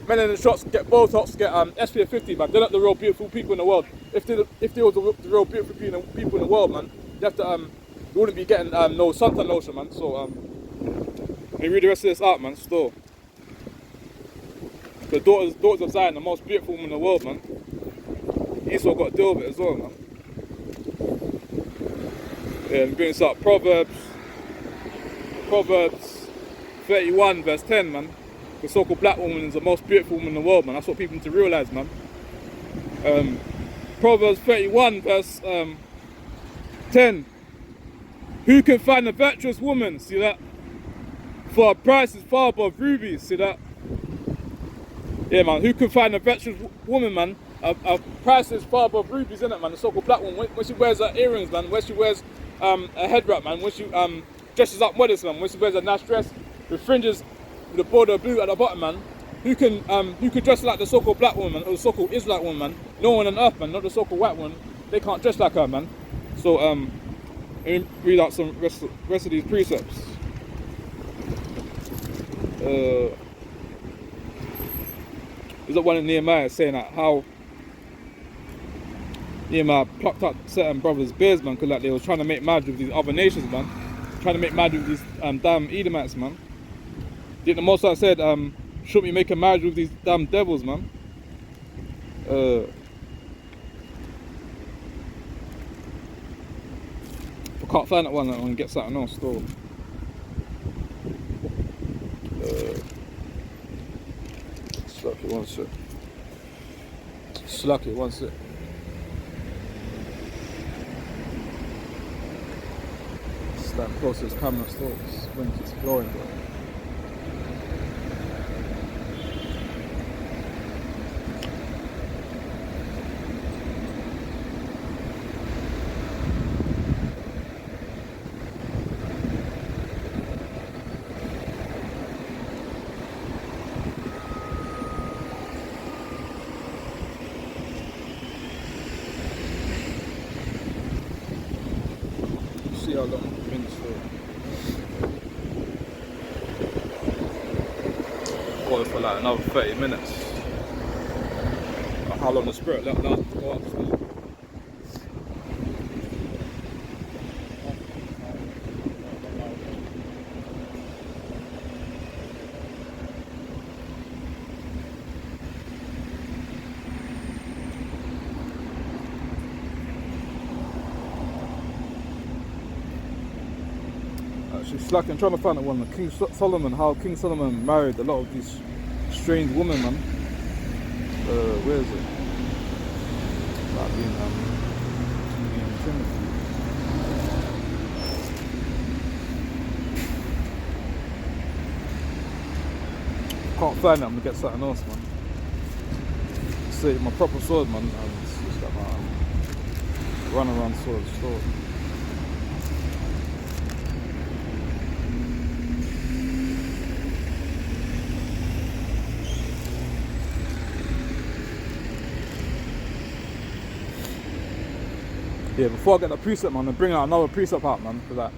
melanin shots, get Botox, get SPF 50, man? They're not the real beautiful people in the world. If they were the real beautiful people in the world, man, they have to they wouldn't be getting no suntan lotion, man. So let me read the rest of this out, man. Still, the daughters of Zion, the most beautiful woman in the world, man. Esau got to deal with it as well, man. Yeah, I'm bringing this up. Proverbs 31 verse 10, man. The so-called black woman is the most beautiful woman in the world, man. That's what people need to realise, man. Proverbs 31 verse 10. Who can find a virtuous woman? See that? For her price is far above rubies. See that? Yeah, man. Who can find a virtuous woman, man? Her price is far above rubies, isn't it, man? The so-called black woman, when she wears her earrings, man, when she wears a head wrap, man, when she dresses up modest, man, when she wears a nice dress with fringes with a border of blue at the bottom, man, who can dress like the so-called black woman, man, or the so-called Israelite woman, man? No one on earth, man, not the so-called white one. They can't dress like her, man. So let me read out some rest of these precepts. There's that one in Nehemiah saying that how Nehemiah plucked up certain brothers' beards, man, because like they was trying to make marriage with these other nations, man. Trying to make marriage with these damn Edomites, man. The Most High said, shouldn't we make a marriage with these damn devils, man? I can't find that one. I want to get something else still. Slack it, one sec. Slack it, one sec. Stand close to this camera still. This wind keeps blowing, bro. See how long the wind's for. Go for like another 30 minutes. How long the spirit let us go up still. She's slacking, trying to find that one. King Solomon, how King Solomon married a lot of these strange women, man. Where is it? That being Timothy. Can't find it. I'm gonna get something else, man. See my proper sword, man. It's just like my run around sword. Yeah, before I get the precept, man, I'm bringing out another precept out, man, for that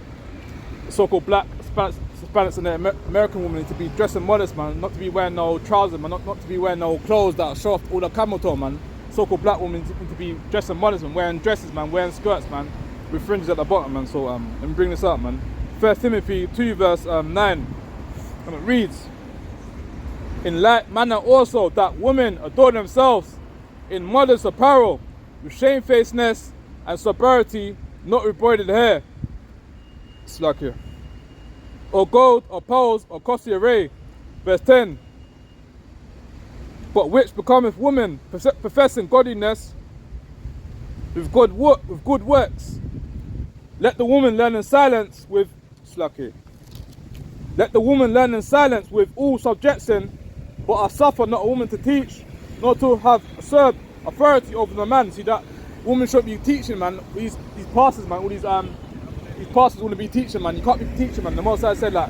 so-called black Hispanics and the American women need to be dressing modest, man, not to be wearing no trousers, man, not to be wearing no clothes that show off all the camel toe, man. So-called black women need to be dressing modest, man, wearing dresses, man, wearing skirts, man, with fringes at the bottom, man. So let me bring this up, man. 1 Timothy 2 verse 9, and it reads, "In like manner also that women adorn themselves in modest apparel, with shamefacedness and sobriety, not with broidered hair." It's like here. Or gold, or pearls, or costly array. Verse 10. "But which becometh woman, professing godliness with good works. Let the woman learn in silence with slacky. Let the woman learn in silence with all subjection, but I suffer not a woman to teach, nor to have served authority over the man." See that women should be teaching, man. These pastors, man, all these pastors want to be teaching, man. You can't be teaching, man. The Most High said, like,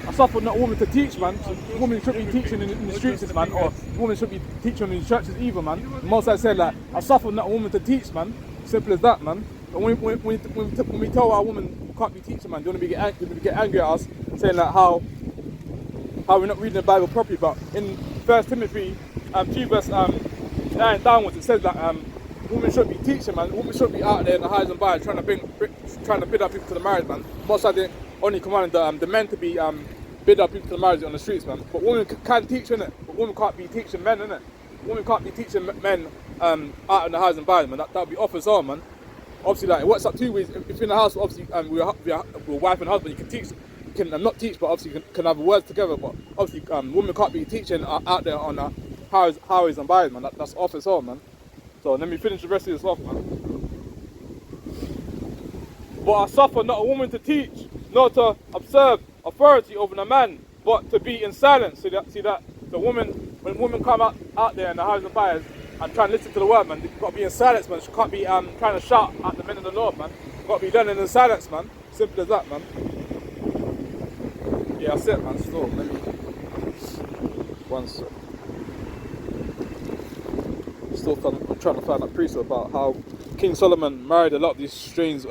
I suffer not a woman to teach, man. So women shouldn't be teaching in the streets, man, or women should be teaching in the churches either, man. The Most High said, like, I suffer not a woman to teach, man. Simple as that, man. And when we tell our woman can't be teaching, man, they want to get angry at us, saying like how we're not reading the Bible properly. But in 1 Timothy 2 verse 9 downwards, it says that women should be teaching, man. Women should be out there in the highs and byes trying to bid up people to the marriage, man. Most of the only commanding the men to be bid up people to the marriage on the streets, man. But women can teach, innit? But women can't be teaching men, innit? Women can't be teaching men out in the highs and byes, man. That would be off as well, man. Obviously, like, it works out two ways. If you're in the house, obviously, we're wife and husband, you can teach. You can not teach, but obviously you can have words together. But obviously, women can't be teaching out there on the highways and byes, man. That's off as well, man. So let me finish the rest of this off, man. "But I suffer not a woman to teach, nor to observe authority over the man, but to be in silence." See that the woman, when women come out there in the highs and byes and try and listen to the word, man, they've got to be in silence, man. She can't be trying to shout at the men of the Lord, man. You've got to be learning in silence, man. Simple as that, man. Yeah, that's it, man. Still, let me one sec. I'm trying to find that precept about how King Solomon married a lot of these strange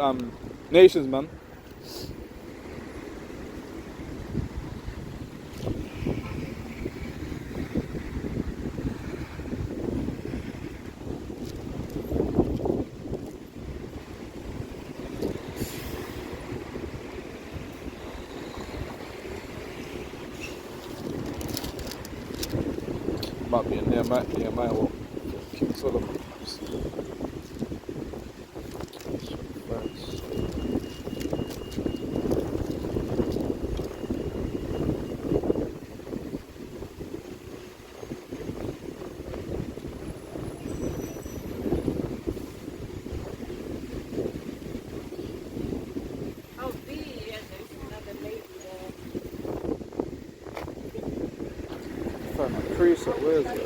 nations, man. might be in Nehemiah or King Solomon. Oh, B, yeah, there's another lady there. Find my preset, where's it?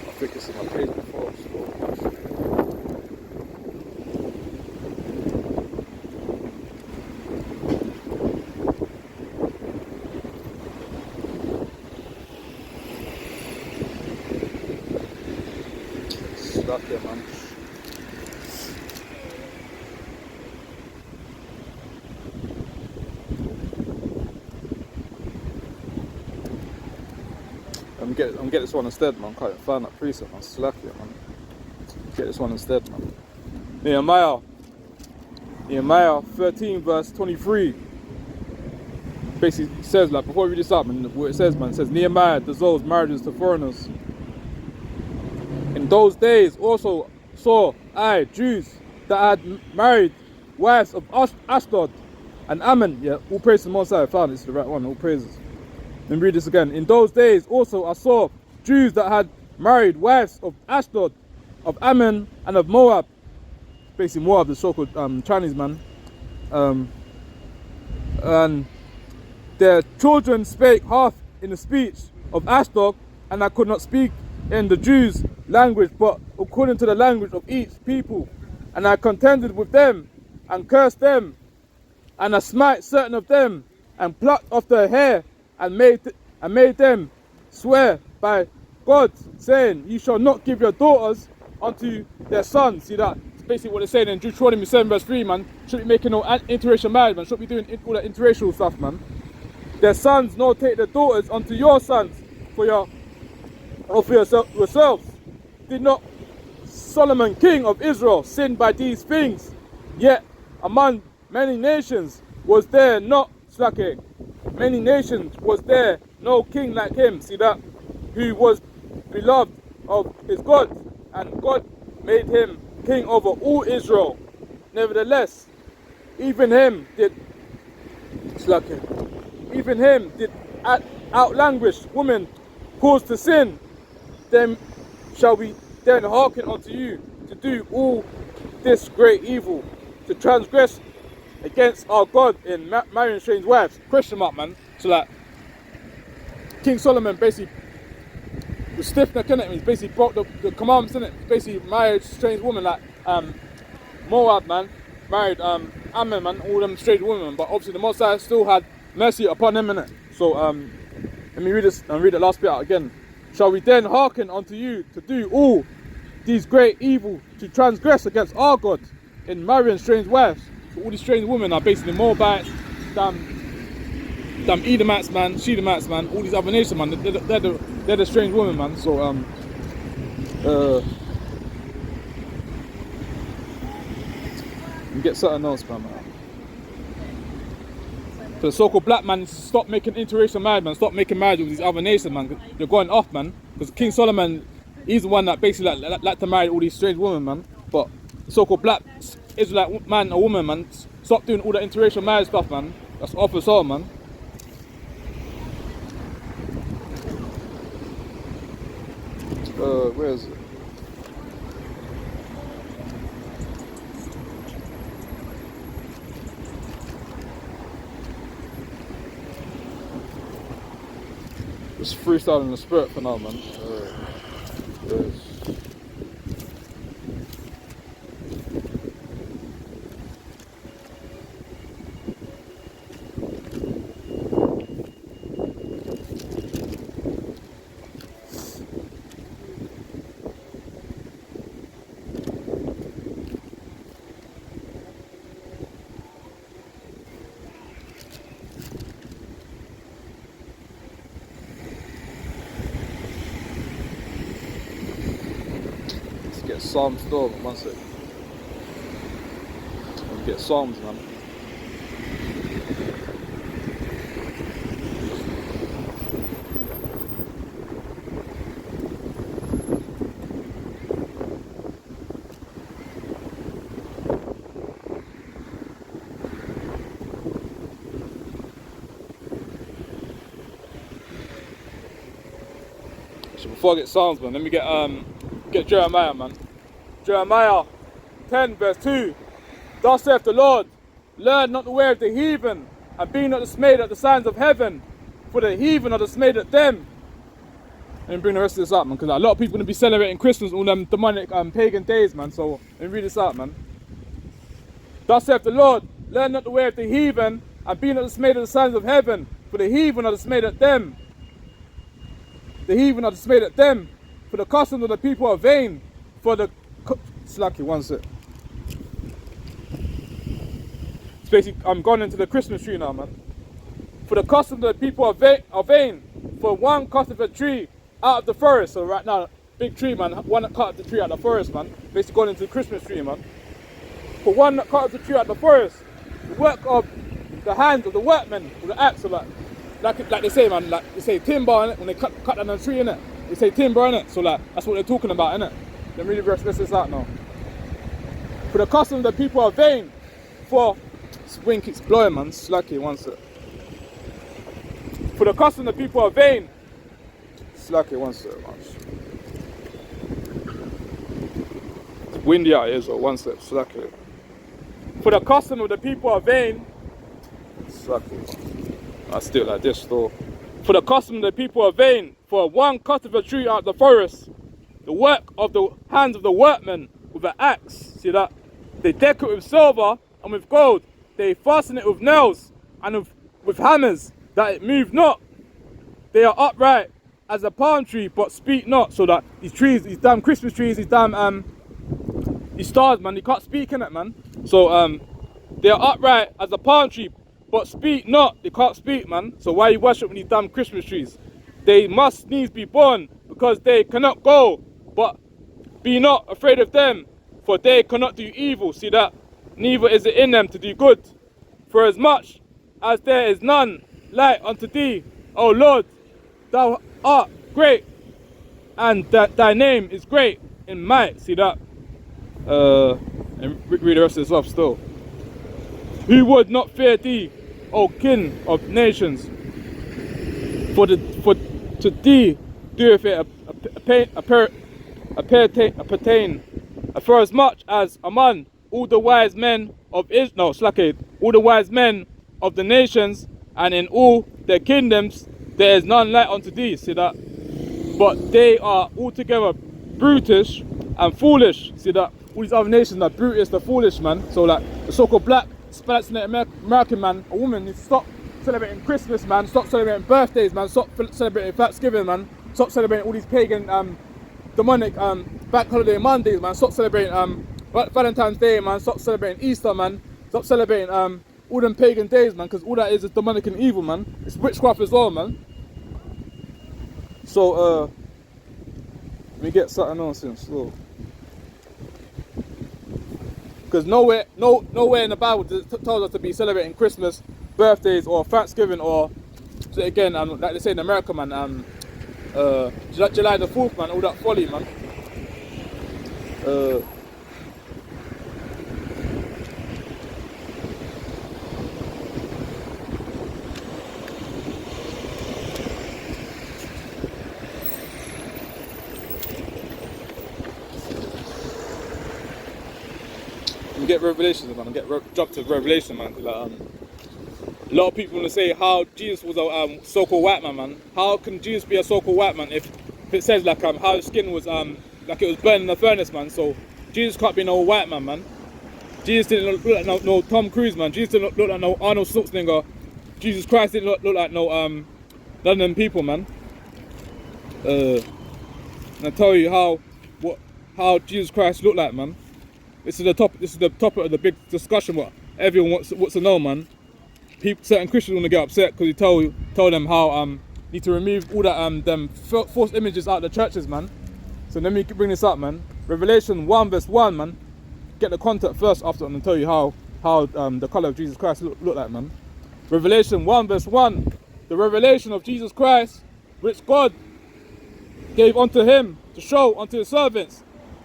I think it's in my page before. Stuck there, man. I'm get this one instead, man. Can't find that preset, man. Slack it, man. Get this one instead, man. Nehemiah 13 verse 23. Basically says, like, before we read this up, man, what it says, man, it says Nehemiah dissolves marriages to foreigners. In those days also saw I Jews that had married wives of Ashdod and Ammon. Yeah, all praise to the Most High. I found it's the right one. All praises. Then read this again. In those days also I saw Jews that had married wives of Ashdod, of Ammon, and of Moab. Basically Moab, the so-called Chinese man. And their children spake half in the speech of Ashdod, and I could not speak in the Jews' language, but according to the language of each people. And I contended with them, and cursed them, and I smite certain of them, and plucked off their hair, and made them swear by God, saying, "You shall not give your daughters unto their sons." See that? It's basically what they're saying in Deuteronomy 7 verse 3, man. Should be making no interracial marriage, man. Should be doing all that interracial stuff, man. Their sons nor take their daughters unto your sons for yourselves. Did not Solomon king of Israel sin by these things? Yet among many nations was there not slacking. Many nations was there no king like him. See that? Who was beloved of his God, and God made him king over all Israel. Nevertheless, even him did slacking. Even him did outlanguish women caused to sin. Then shall we then hearken unto you to do all this great evil, to transgress against our God in marrying strange wives. Question mark, man. So like, King Solomon basically was stiff-necked, innit? He basically broke the commandments, innit? Basically married strange women like Moab, man. Married Ammon, man. All them strange women, but obviously the Most High still had mercy upon him, innit? So let me read this and read the last bit out again. Shall we then hearken unto you to do all these great evil, to transgress against our God in marrying strange wives? So all these strange women are basically Moabites, damn Edomites, man, Shedemites, man, all these other nations, man. They're the strange women, man. So you get something else, man. So the so-called black man, stop making interracial marriage, man. Stop making marriage with these other nations, man. You're going off, man. Because King Solomon, he's the one that basically like to marry all these strange women, man. But the so-called black Israelite man or woman, man, stop doing all that interracial marriage stuff, man. That's off us all, man. Where is it? Just freestyling the spirit for now, man. Where is... Get Psalms still, 1 sec. Get Psalms, man. before I get Psalms, man, let me get Jeremiah, man. Jeremiah 10 verse 2. Thus saith the Lord, learn not the way of the heathen, and be not dismayed at the signs of heaven, for the heathen are dismayed at them. Let me bring the rest of this up, man, because a lot of people are going to be celebrating Christmas, all them demonic pagan days, man. So let me read this out, man. Thus saith the Lord, learn not the way of the heathen, and be not dismayed at the signs of heaven, for the heathen are dismayed at them. The heathen are dismayed at them, for the customs of the people are vain, for the... Slacky, one sec. It's basically, I'm gone into the Christmas tree now, man. For the customs of the people are vain, for one cutteth a tree out of the forest. So right now, big tree, man, one that cut the tree out of the forest, man. Basically going into the Christmas tree, man. For one that cut the tree out of the forest, the work of the hands of the workmen with the axe, so like they say, man, like they say timber in it when they cut down a tree in it. They say timber in it, so like that's what they're talking about, in it. Then really verse this out now. For the customs of the people are vain, for this wind keeps blowing, man. Slacky, one sec. For the customs of the people are vain. Slacky, one sec, man. It's windy out here, so one sec. Slacky. For the custom of the people are vain. Slacky. I still like this though. For the custom of the people are vain. For one cutteth a tree out of the forest, the work of the hands of the workmen with an axe. See that? They deck it with silver and with gold. They fasten it with nails and with hammers, that it move not. They are upright as a palm tree, but speak not. So that these trees, these damn Christmas trees, these damn these stars, man, they can't speak in it, man. So they are upright as a palm tree, but speak not. They can't speak, man. So why you worship these damn Christmas trees? They must needs be born, because they cannot go. But be not afraid of them, for they cannot do evil. See that? Neither is it in them to do good. For as much as there is none like unto thee, O Lord, thou art great, and that thy name is great in might. See that? And read the rest of this off still. Who would not fear thee, O King of nations? For to thee doeth it appertain. For as much as among all the wise men of Israel, all the wise men of the nations, and in all their kingdoms, there is none like unto thee. See that? But they are altogether brutish and foolish. See that? All these other nations are brutish, they're foolish, man. So like the so-called black Spanish American man, a woman needs to stop celebrating Christmas, man. Stop celebrating birthdays, man. Stop celebrating Thanksgiving, man. Stop celebrating all these pagan, demonic, bank holiday Mondays, man. Stop celebrating Valentine's Day, man. Stop celebrating Easter, man. Stop celebrating all them pagan days, man. Because all that is demonic and evil, man. It's witchcraft as well, man. So let me get something else in slow. Because nowhere in the Bible tells us to be celebrating Christmas, birthdays, or Thanksgiving, or so again, like they say in America, man, July the 4th, man, all that folly, man. Get Revelations, man. Get dropped to Revelation, man. Like, a lot of people want to say how Jesus was a so-called white man, man. How can Jesus be a so-called white man if it says like how his skin was like it was burning in the furnace, man? So Jesus can't be no white man, man. Jesus didn't look like no Tom Cruise, man. Jesus didn't look like no Arnold Schwarzenegger. Jesus Christ didn't look like no none of them people, man. And I tell you how Jesus Christ looked like, man. This is the topic of the big discussion. What everyone wants to know, man. Certain Christians want to get upset because you tell them how need to remove all that them false images out of the churches, man. So let me bring this up, man. Revelation 1 verse 1, man. Get the context first after, and I'll tell you how the color of Jesus Christ look like, man. Revelation 1 verse 1. The revelation of Jesus Christ, which God gave unto him to show unto his servants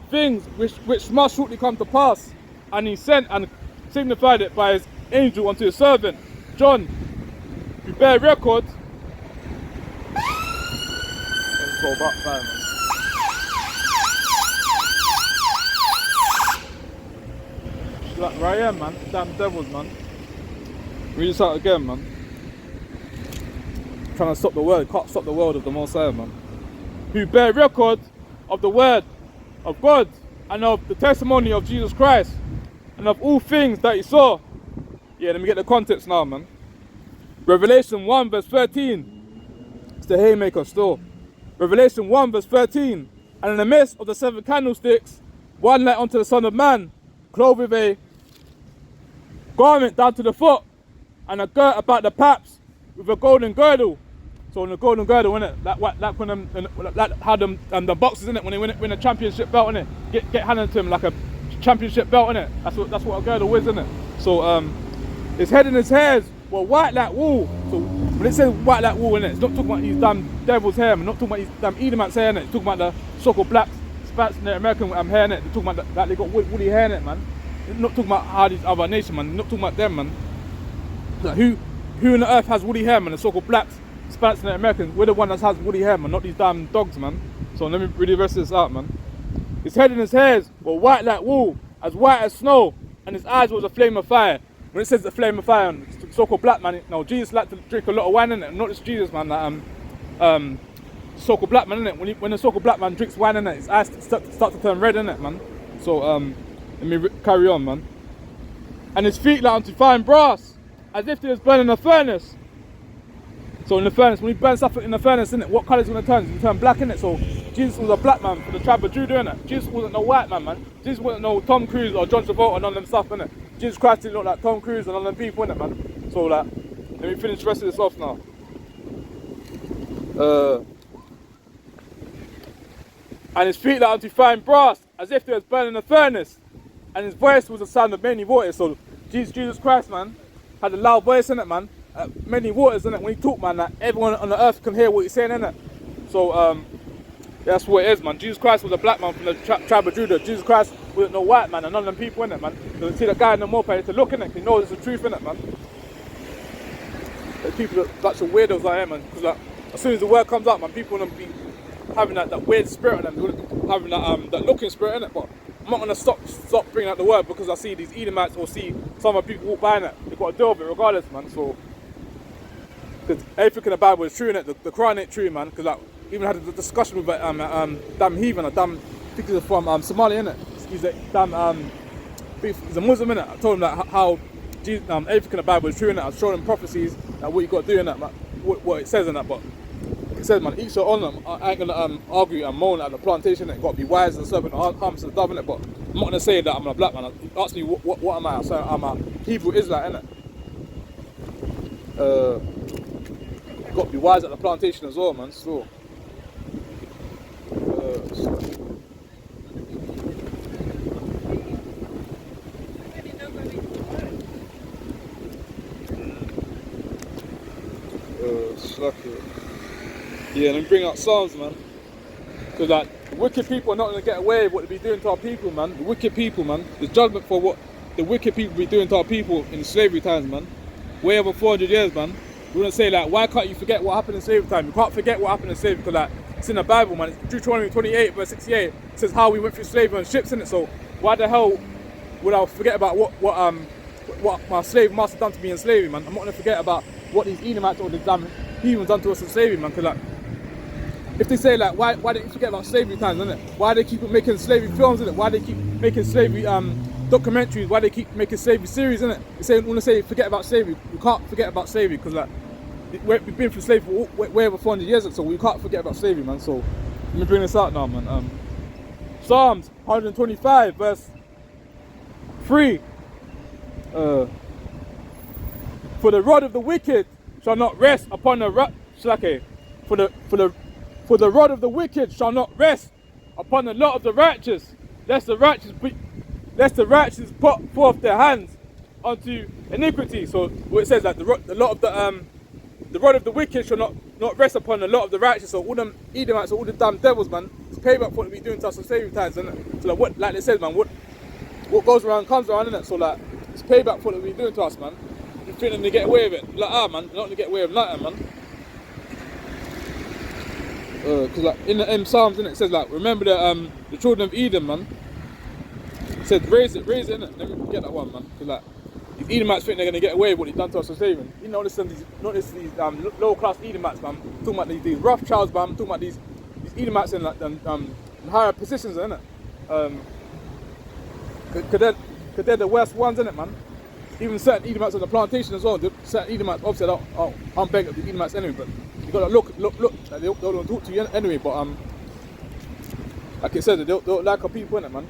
things which must shortly come to pass, and he sent and signified it by his angel unto his servant John, who bear record. Let's go back, man. like, right here, man. Damn devils, man. Read this out again, man. Trying to stop the word. Can't stop the word of the Most High, man. Who bear record of the word of God and of the testimony of Jesus Christ and of all things that he saw. Yeah, let me get the context now, man. Revelation 1 verse 13. It's the haymaker still. Revelation 1 verse 13. And in the midst of the 7 candlesticks, one like unto the Son of Man, clothed with a garment down to the foot, and a girt about the paps with a golden girdle. So in the golden girdle, innit? Like when like how the boxers, innit? When they win a championship belt, innit? Get handed to them like a championship belt, innit? That's what a girdle is, innit? So his head and his hairs were white like wool. So when it says white like wool, innit? It's not talking about these damn devil's hair, man. Not talking about these damn Edomites hair, innit? It's talking about the so-called black spats in the American hair, innit? They're talking about that they got woolly hair, innit, man? They're not talking about how these other nations, man. They're not talking about them, man. Like who in the earth has woolly hair, man? The so-called blacks, Spanish and Americans. We're the one that has woolly hair, man, not these damn dogs, man. So let me read the rest of this out, man. His head and his hairs were white like wool, as white as snow, and his eyes was a flame of fire. When it says the flame of fire, and so-called black man, no, Jesus liked to drink a lot of wine, innit? Not just Jesus, man. That so-called black man, innit? When the so-called black man drinks wine, innit, his eyes start to turn red, innit, man. So let me carry on, man. And his feet like unto fine brass, as if they was burning a furnace. So in the furnace, when you burn stuff in the furnace, innit, what colour is it going to turn? It's going to turn black, innit? So Jesus was a black man for the tribe of Judah, innit? Jesus wasn't no white man, man. Jesus wasn't no Tom Cruise or John Travolta and all them stuff, innit? Jesus Christ didn't look like Tom Cruise and all them people, innit, man? So like, let me finish the rest of this off now. And his feet like unto fine brass, as if they was burning a furnace. And his voice was the sound of many waters. So Jesus Christ, man, had a loud voice, innit, man? Many waters, innit? When he talked, man, that everyone on the earth can hear what he's saying, innit? So that's what it is, man. Jesus Christ was a black man from the tribe of Judah. Jesus Christ wasn't no white man and none of them people, innit, man? So see the guy in the moped to look, innit? He knows it's the truth, innit, man? There's people that bunch of weirdos like him, man. Because like, as soon as the word comes out, man, people want to be having that weird spirit in them, having that looking spirit, innit? But I'm not going to stop bringing out the word because I see these Edomites or see some of the people walk by, innit? They've got to deal with it regardless, man. So, because everything in the Bible is true, innit? The Quran ain't true, man. Because like, even had a discussion with damn heathen, I think he's from Somalia, innit? He's a damn he's a Muslim, innit? I told him that how Jesus, everything in the Bible is true, innit? I showed him prophecies that what you got to do in that, man. What it says in that, but it says, man, each their own. I ain't gonna argue and moan at the plantation. It got to be wise and servant harms to the dove, innit? But I'm not gonna say that I'm a black man. He asked me what am I? So I'm a Hebrew Israelite, innit? Got to be wise at the plantation as well, man. So. Yeah, let me bring out Psalms, man. Because like, the wicked people are not going to get away with what they be doing to our people, man. The wicked people, man. There's judgment for what the wicked people be doing to our people in slavery times, man. Way over 400 years, man. We want to say, like, why can't you forget what happened in slavery time? You can't forget what happened in slavery because, like, it's in the Bible, man. It's Deuteronomy 28, verse 68. It says how we went through slavery on ships, innit? So why the hell would I forget about what my slave master done to me in slavery, man? I'm not going to forget about what these Edomites or the damn heathens done to us in slavery, man. Because, like, if they say, like, why don't you forget about slavery times, innit? Why they keep making slavery films, innit? Why they keep making slavery documentaries? Why they keep making slavery series, innit? They say, want to say forget about slavery. We can't forget about slavery because, like, we've been through slavery for way over 400 years, so we can't forget about slavery, man. So let me bring this out now, man. Psalms 125, verse 3. For the rod of the wicked shall not rest upon the For the rod of the wicked shall not rest upon the lot of the righteous, lest the righteous put forth their hands unto iniquity. So what it says that the rod of the wicked shall not rest upon the lot of the righteous. So all them Edomites, all the damn devils, man, it's payback for what we doing to us in slavery times, isn't it? So like what, like they said, man, what goes around comes around, isn't it? So like it's payback for what we doing to us, man. You think them to get away with it? Like man, not to get away with nothing, man. Because like in the Psalms, innit, it says like remember the children of Eden, man. It said raise it, innit? Let me get that one, man. Cause like these Edomites think they're gonna get away with what they've done to us for saving. You know, listen, these low class Edomites, man. Talking about these Rothschilds, man. Talking about these Edomites in like in higher positions, innit? Cause they're the worst ones, innit, man? Even certain Edomites on the plantation as well. Certain Edomites, obviously, I'm begging the Edomites anyway, but you gotta look. Like, they don't talk to you anyway, but like it said, they don't like our people, innit, man?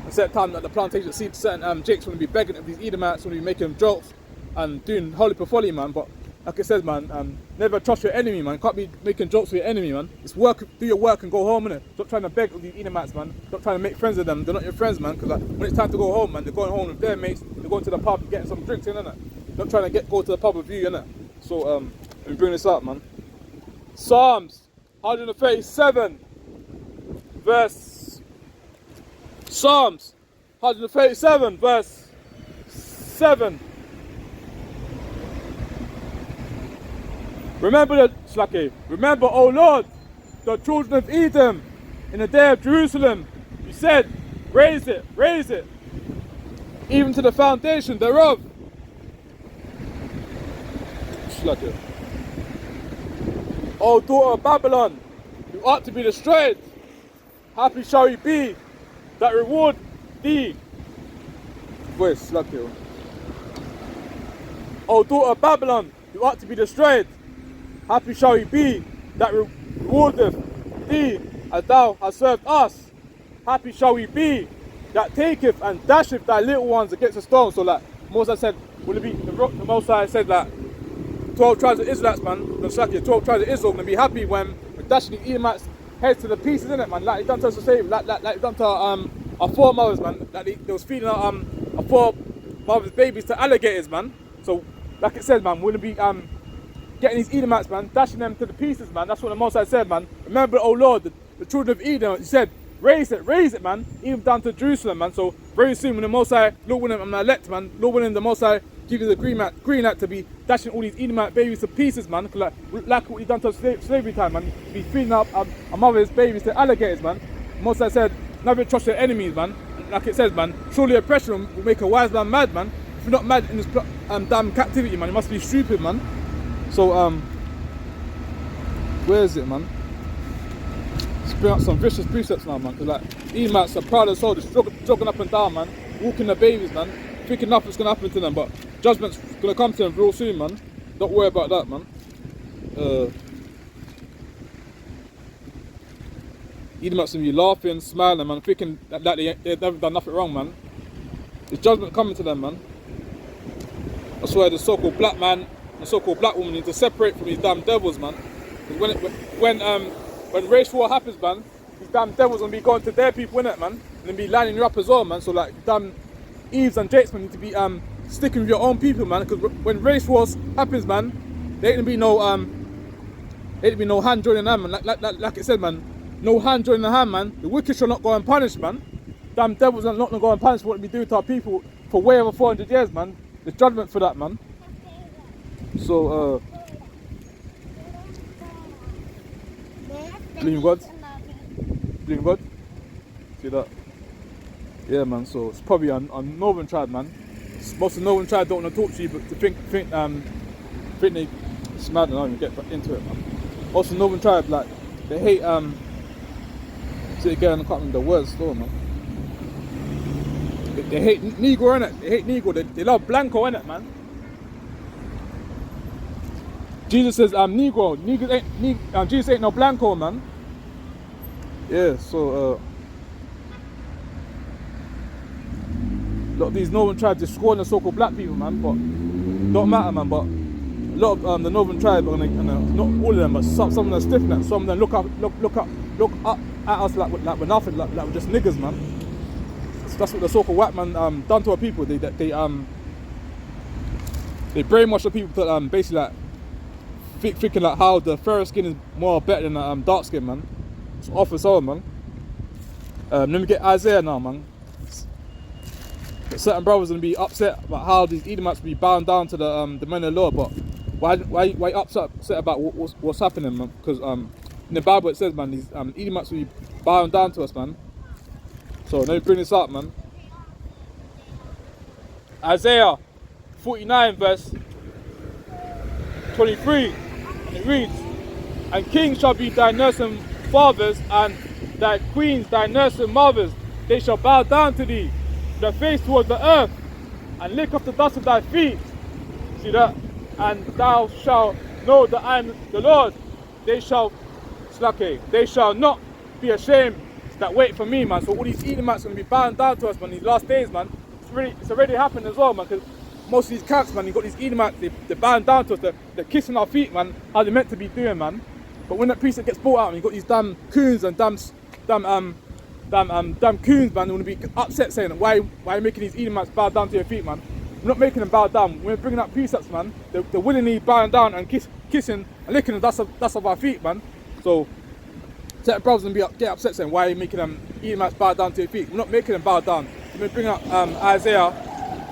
At certain time at the plantation, see certain Jakes want to be begging of these Edomites, want to be making them jokes and doing holy folly, man. But like it says, man, never trust your enemy, man. Can't be making jokes with your enemy, man. It's work, do your work and go home, innit? Stop trying to beg of these Edomites, man. Stop trying to make friends with them. They're not your friends, man. Because like, when it's time to go home, man, they're going home with their mates. They're going to the pub, getting some drinks in, innit? Not trying to go to the pub with you, innit? So let me bring this up, man. Psalms 137, verse 7. Remember, O Lord, the children of Edom in the day of Jerusalem. You said, raise it, even to the foundation thereof. Slacker. O daughter of Babylon, you ought to be destroyed. Happy shall you be that reward thee. Voice, slacker. O daughter of Babylon, you ought to be destroyed. Happy shall you be that rewardeth thee as thou hast served us. Happy shall we be that taketh and dasheth thy little ones against a stone. So like Moses said, will it be the Most High said that 12 tribes of Israelites, man, the 12 tribes of Israel gonna be happy when we're dashing the Edomites heads to the pieces, innit, man? Like he done to us the same, like he done to our foremothers, man. Like they was feeding our foremothers' babies to alligators, man. So like it says, man, we're gonna be getting these Edomites, man, dashing them to the pieces, man. That's what the Most High said, man. Remember, oh Lord, the children of Edom, he said, raise it, man, even down to Jerusalem, man. So very soon when the Most High, Lord willing, I'm elect, man, Lord willing, the Most High give you the green light to be dashing all these Edomite babies to pieces, man. Like what he done to slavery time, man. Be feeding up our mother's babies to alligators, man. The Most High said, never trust your enemies, man. Like it says, man, surely oppression will make a wise man mad, man. If you're not mad in this damn captivity, man, you must be stupid, man. So where is it, man? Let's bring up some vicious precepts now, man. Cause like Edomites are proud as soldiers, jogging up and down, man, walking their babies, man, thinking nothing's gonna happen to them, but judgment's gonna come to them real soon, man. Don't worry about that, man. Edomites gonna be laughing, smiling, man, thinking that they've never done nothing wrong, man. There's judgment coming to them, man. That's why the so-called black man, the so-called black woman need to separate from these damn devils, man. When race war happens, man, these damn devils gonna be going to their people, innit, man, and then be lining you up as well, man. So like damn Eves and Jakes, man, need to be sticking with your own people, man. Because when race wars happens, man, there ain't gonna be no hand joining the hand, man. Like it said, man, no hand joining the hand, man. The wicked shall not go unpunished, man. Damn devils are not gonna go unpunished for what we do to our people for way over 400 years, man. There's judgment for that, man. So believe in God. Believe in God. See that? Yeah, man. So it's probably a northern tribe, man. Most of the northern tribe don't want to talk to you, but to think they. It's mad. I don't even get into it, man. Most of the northern tribe, like they hate say again, I can't remember the words still, man. They hate Negro, innit? They hate Negro. They love Blanco, innit, man? Jesus says, Negro. Jesus ain't no Blanco, man. Yeah, so a lot of these northern tribes are scoring the so-called black people, man. But don't matter, man. But a lot of the northern tribes are gonna, not all of them, but some of them are stiff necked. Some of them look up at us like we're nothing, like we're just niggas, man. That's what the so-called white man done to our people. They brainwash the people to basically like thinking like how the fair skin is more better than the dark skin, man. It's awful, so man. Let me get Isaiah now, man. But certain brothers gonna be upset about how these Edomites will be bound down to the men of the law, but why upset about what's happening, man? Because in the Bible it says, man, these Edomites will be bound down to us, man. So let me bring this up, man. Isaiah 49 verse 23, and it reads, and kings shall be thy nursing fathers, and thy queens thy nursing mothers. They shall bow down to thee, their face towards the earth, and lick up the dust of thy feet. See that? And thou shalt know that I am the Lord. They shall not be ashamed that wait for me, man. So all these Edomites are going to be bowing down to us, man, these last days, man. It's already happened as well, man, because most of these camps, man, you've got these Edomites, they're bowing down to us, they're kissing our feet, man, how they're meant to be doing, man. But when that precept gets brought out, man, you've got these damn coons and damn coons, man, they want to be upset saying, why are you making these Edomites bow down to your feet, man? We're not making them bow down. We're bringing up precepts, man. They're willingly bowing down and kissing and licking the dust of our feet, man. So certain brothers and get upset saying, why are you making them Edomites bow down to your feet? We're not making them bow down. We're bringing up Isaiah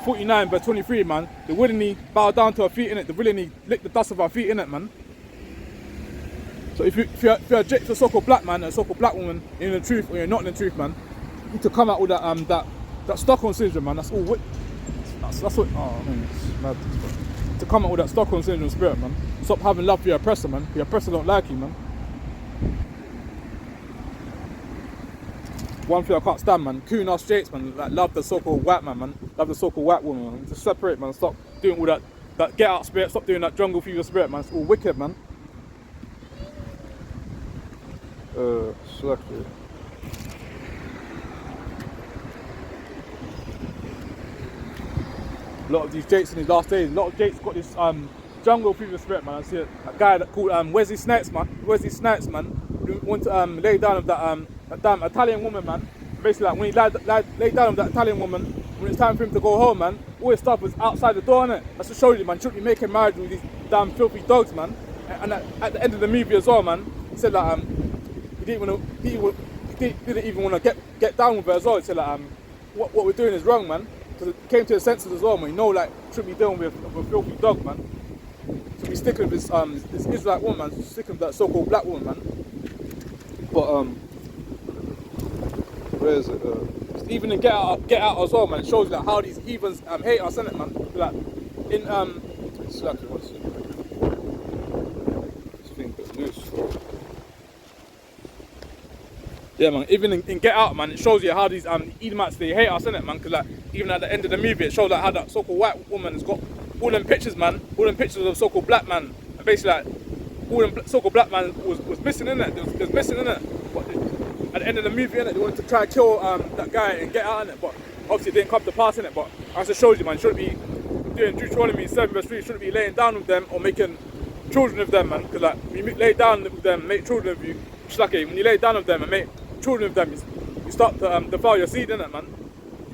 49 verse 23, man. They willingly bow down to our feet, innit? They willingly lick the dust of our feet, innit, man? So if you're a so-called black man and a so-called black woman in the truth, or you're not in the truth, man, you need to come out with that Stockholm syndrome, man. That's all. That's what. Oh man, it's mad. To come out with that Stockholm syndrome spirit, man. Stop having love for your oppressor, man. Your oppressor don't like you, man. One thing I can't stand, man. Coon ass Jakes, man. Like, love the so-called white man, man. Love the so-called white woman, man. Just separate, man. Stop doing all that get out spirit. Stop doing that jungle fever spirit, man. It's all wicked, man. Selected. A lot of these Jakes in these last days, a lot of Jakes got this jungle fever spirit, man. I see a guy that called Wesley Snipes, man. Wesley Snipes, man, went to lay down with that damn Italian woman, man. Basically, like when he laid down with that Italian woman, when it's time for him to go home, man, all his stuff was outside the door, innit? That's to show you, man, shouldn't be making marriage with these damn filthy dogs, man. And at the end of the movie as well, man, he said that he didn't even want to get down with her as well. He said like what we're doing is wrong, man. Because it came to his senses as well, man. You know, like, shouldn't be dealing with a filthy dog, man. So be sticking with this Israelite woman, man. Sticking with that so-called black woman, man. But where is it? Even in Get Out as well, man. It shows like how these heathens hate us, innit, man? Like in it's like what's it? This thing a bit loose. Yeah, man. Even in Get Out, man, it shows you how these Edomites, they hate us, innit, man? Because like even at the end of the movie, it shows like how that so-called white woman has got all them pictures, man. All them pictures of so-called black man, and basically like all them so-called black man was missing, innit? It was missing, innit? But at the end of the movie, innit, they wanted to try and kill that guy and Get Out, innit? But obviously it didn't come to pass, innit? But as it shows you, man, shouldn't be doing Deuteronomy 7 verse 3, shouldn't be laying down with them or making children of them, man. Because like when you lay down with them, make children of you, it's like when you lay down with them and make children of them, you start to defile your seed, innit, man?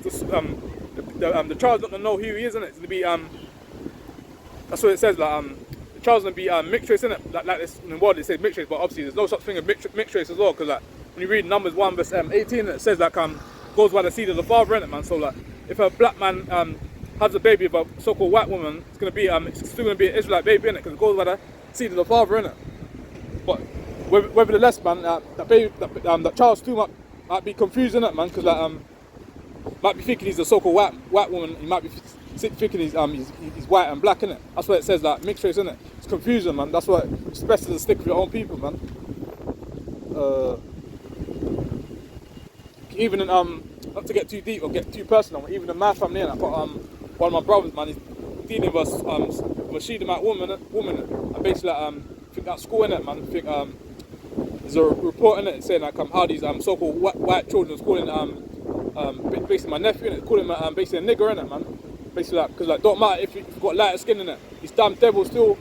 Just, the child's not gonna know who he is, innit? It's gonna be that's what it says, like the child's gonna be mixed race, innit? Like this in the world it says mixed race, but obviously there's no such thing as mixed race as well, because like when you read Numbers 1 verse 18, it says like goes by the seed of the father, innit, man? So like if a black man has a baby with a so-called white woman, it's gonna be it's still gonna be an Israelite baby, innit? Because it goes by the seed of the father, innit? But nevertheless, man, that child still might be confused, innit, man? Because like might be thinking he's a so-called white woman. He might be thinking he's white and black, innit? That's what it says, like mixed race, innit? It's confusion, man. That's why it's best to stick with your own people, man. Even in not to get too deep or get too personal, even in my family, I've got one of my brothers, man. He's dealing with a Shedemite woman, and basically I think at school, innit, man. I think there's a report in it saying like how these so-called white children was calling basically my nephew, innit, calling him basically a nigger, innit, man. Basically like, because like don't matter if you've got lighter skin, innit, these damn devils still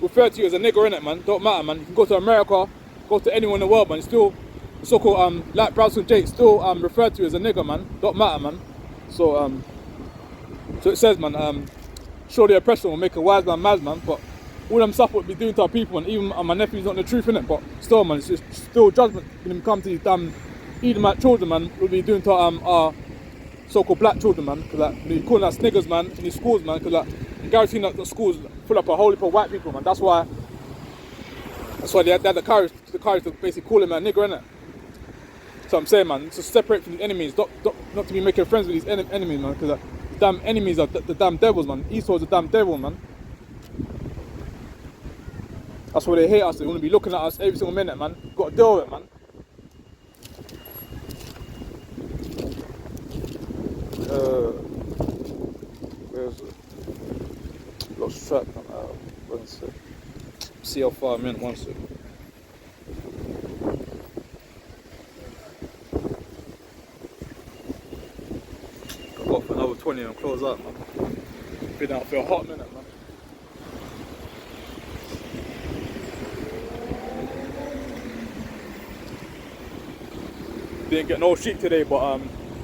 refer to you as a nigger, innit, man. Don't matter, man. You can go to America, go to anywhere in the world, man. It's still the so-called light brown skin Jake still referred to you as a nigger, man. Don't matter, man. So so it says, man, surely oppression will make a wise man mad, man. But all them stuff what we doing to our people, and even my nephew's not the truth, innit, but still, man, it's just still judgment when it comes to these damn Edomite children, man, what we doing to our so-called black children, man. Because like we calling us niggers, man, in these schools, man. Because like I'm guaranteeing that the schools full up a whole heap of white people, man. That's why they had the courage to basically call him a nigger, innit. So I'm saying, man, to separate from the enemies, not to be making friends with these enemies, man, because the damn enemies are the damn devils, man. Esau's the damn devil, man. That's why they hate us. They want to be looking at us every single minute, man. Got to deal with it, man. Where's it? Lost track. One sec. See how far I'm in. One sec. I've got for another 20 and close up, man. Been out for a hot minute, man. Didn't get no sheep today, but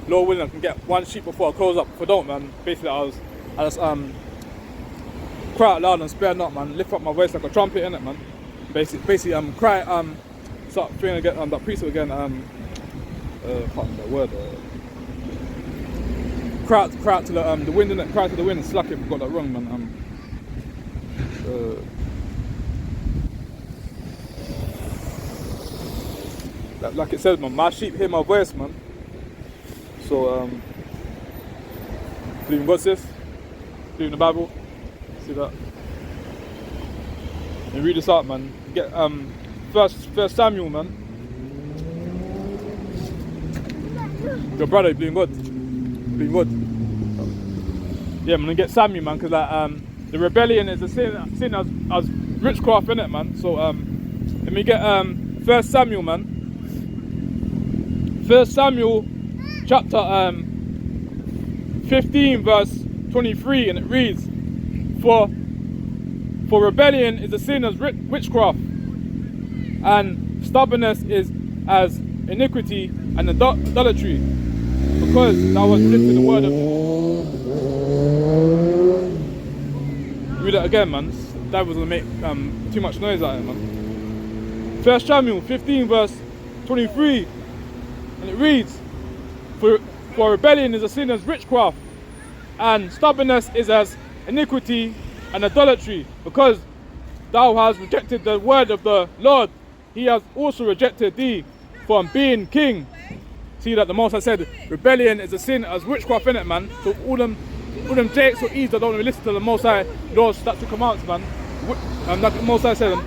Lord willing, I can get one sheep before I close up. If I don't, man, basically I just cry out loud and spare not, man. Lift up my voice like a trumpet, innit, man. Basically cry, start feeling again, that priest again. Can't remember the word. Cry out to the wind, innit? Cry to the wind and slack it. If I got that wrong, man. Like it says, man, my sheep hear my voice, man. So, believe in God, sis. Believe in the Bible. See that? And read this out, man. Get First Samuel, man. Your brother, believe in God. Believe in God. Yeah, man, get Samuel, man, because like the rebellion is a sin as witchcraft in it, man. So let me get First Samuel, man. First Samuel chapter 15 verse 23, and it reads, For rebellion is a sin as witchcraft, and stubbornness is as iniquity and idolatry, because thou hast lifted the word of... Read it again, man. That was going to make too much noise out of it, man. First Samuel 15 verse 23, and it reads, For rebellion is a sin as witchcraft, and stubbornness is as iniquity and idolatry, because thou hast rejected the word of the Lord, he has also rejected thee from being king. See that the Most High said rebellion is a sin as witchcraft, in it, man. So all them Jakes or Eves that don't really listen to the Most High laws, statutes, commands, man. Like the Most High said,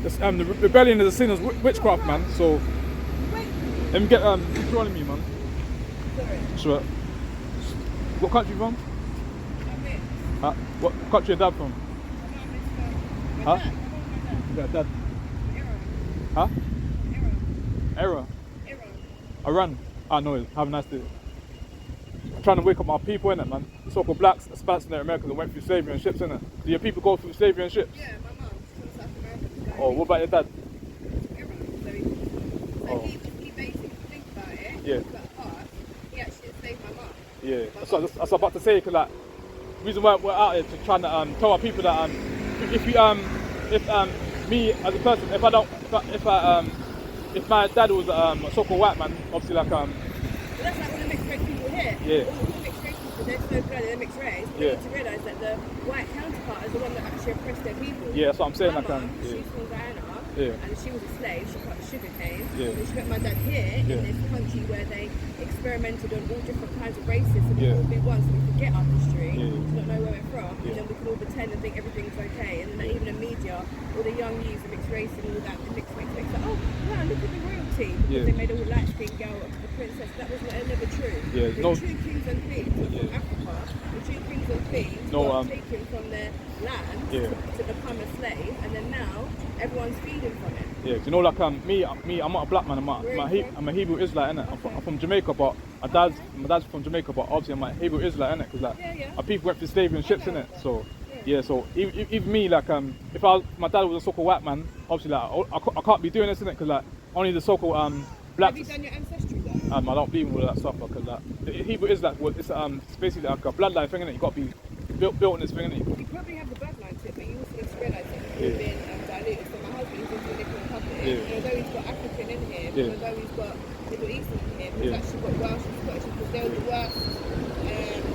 the rebellion is a sin as witchcraft, man. So let me get who's calling me, man. Sure. What country you from? What country your dad from? Huh? Dad. Huh? Era. Iran. I know it. Have a nice day. I'm trying to wake up my people, innit, man. The so-called blacks, Hispanics in America that went through slavery and ships, innit. Do your people go through slavery and ships? Yeah, my mum's from South America. Oh, what about your dad? So he basically, think about it, yeah. He actually saved my mum. Yeah, that's what I was about to say, because like, the reason why we're out here to trying to tell our people that if me as a person, if my dad was a so-called white man, obviously like But that's like all the mixed race people here. Yeah. All the mixed race people, they're so blood, they're mixed race. But Yeah. they need to realise that the white counterpart is the one that actually oppressed their people. Yeah, that's what I'm saying. My Like mum, yeah. she's from Guyana, Yeah. and she was a slave. She cut sugar cane. Yeah. And she met my dad here Yeah. in this country where they experimented on all different kinds of races. So we Yeah. all be one, so we forget our history, Yeah. to not know where we're from, Yeah. and then we can all pretend and think everything's okay. And then even the media, all the young youths, the mixed race and all that, the mixed race, like, oh wow, look at the royalty, because Yeah. they made a all light skinned girl the princess. That was never true. Yeah, The no- true kings and queens were Yeah. from Africa. The true kings and queens No, were taken from their land Yeah. to become a slave, and then now everyone's feeding from it. Yeah, you know, like me, I'm not a black man. Where are you from? I'm a Hebrew Israelite, innit? I'm from Jamaica, but my dad's from Jamaica, but obviously I'm a Hebrew Israelite, innit? Because like Yeah. our people went through slavery and ships, innit? So Yeah. so even me, like if my dad was a so-called white man, obviously like I can't be doing this, innit? Because like only the so-called blacks. Have you done your ancestry though? I don't believe in all that stuff, because like the Hebrew Israelite, it's basically like a bloodline thing, innit? You got to be built in this thing, innit? You probably have the bloodline to it, but you also need to realise that Yeah. you've been diluted. So my husband is into the Dominican Republic, Yeah. and although he's got African in him, Yeah. and although he's got Middle Eastern in him, he's Yeah. actually got Welsh and Scottish, because they're the worst.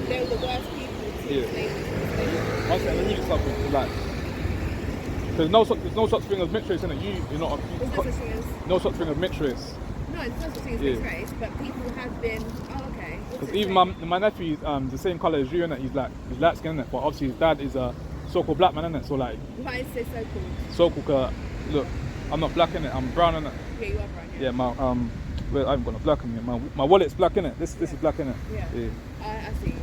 They're the worst people to Yeah. slave. Honestly, and the music stuff is like, there's no such thing as mixed race, innit? You're not What's the such thing as? no such thing as mixed race. No, it's not such thing as Yeah. mixed race, but people have been. Oh, okay. What's Because it even say? my nephew, the same colour as you, innit? He's light skinned, innit? But obviously his dad is a so-called black man, innit? So like, Why is it so cool? so-called, look, I'm not black, innit? I'm brown, innit? Yeah, you are brown. Yeah, well, I haven't got no black in me. My wallet's black, innit? This is black, innit? Yeah. I see.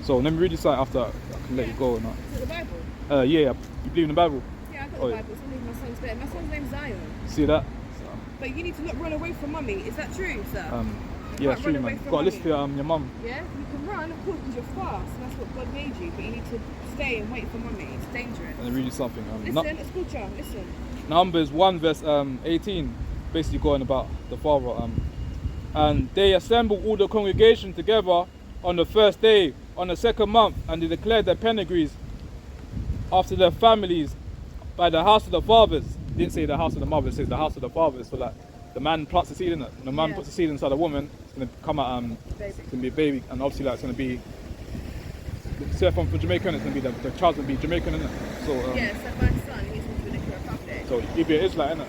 So let me read this out after I can let you go or not. Is it the Bible? Yeah, you believe in the Bible? Yeah, I got Oh, the yeah. Bible. It's only my son's bed. My son's name's Zion. See that? But you need to not run away from mummy. Is that true, sir? Yeah, can't true, run away man. from Got to listen mummy. to your mum. Yeah, you can run, of course, because you're fast, and that's what God made you. But you need to stay and wait for mummy. It's dangerous. And read you something. Listen, it's called John. Listen. Numbers 1 verse 18, basically going about the father. And they assembled all the congregation together on the first day, on the second month, and they declared their pedigrees after their families by the house of the fathers. Didn't say the house of the mother, it says the house of the fathers. So like the man plants the seed in it. The man Yeah. puts the seed inside the woman, it's gonna come out Baby. it's gonna be a baby, and obviously like it's gonna be say if I'm from Jamaica, it's gonna be the child's gonna be Jamaican, innit? So Yeah, so my son, he's from Dominican Republic. so he'd be an Israelite, innit?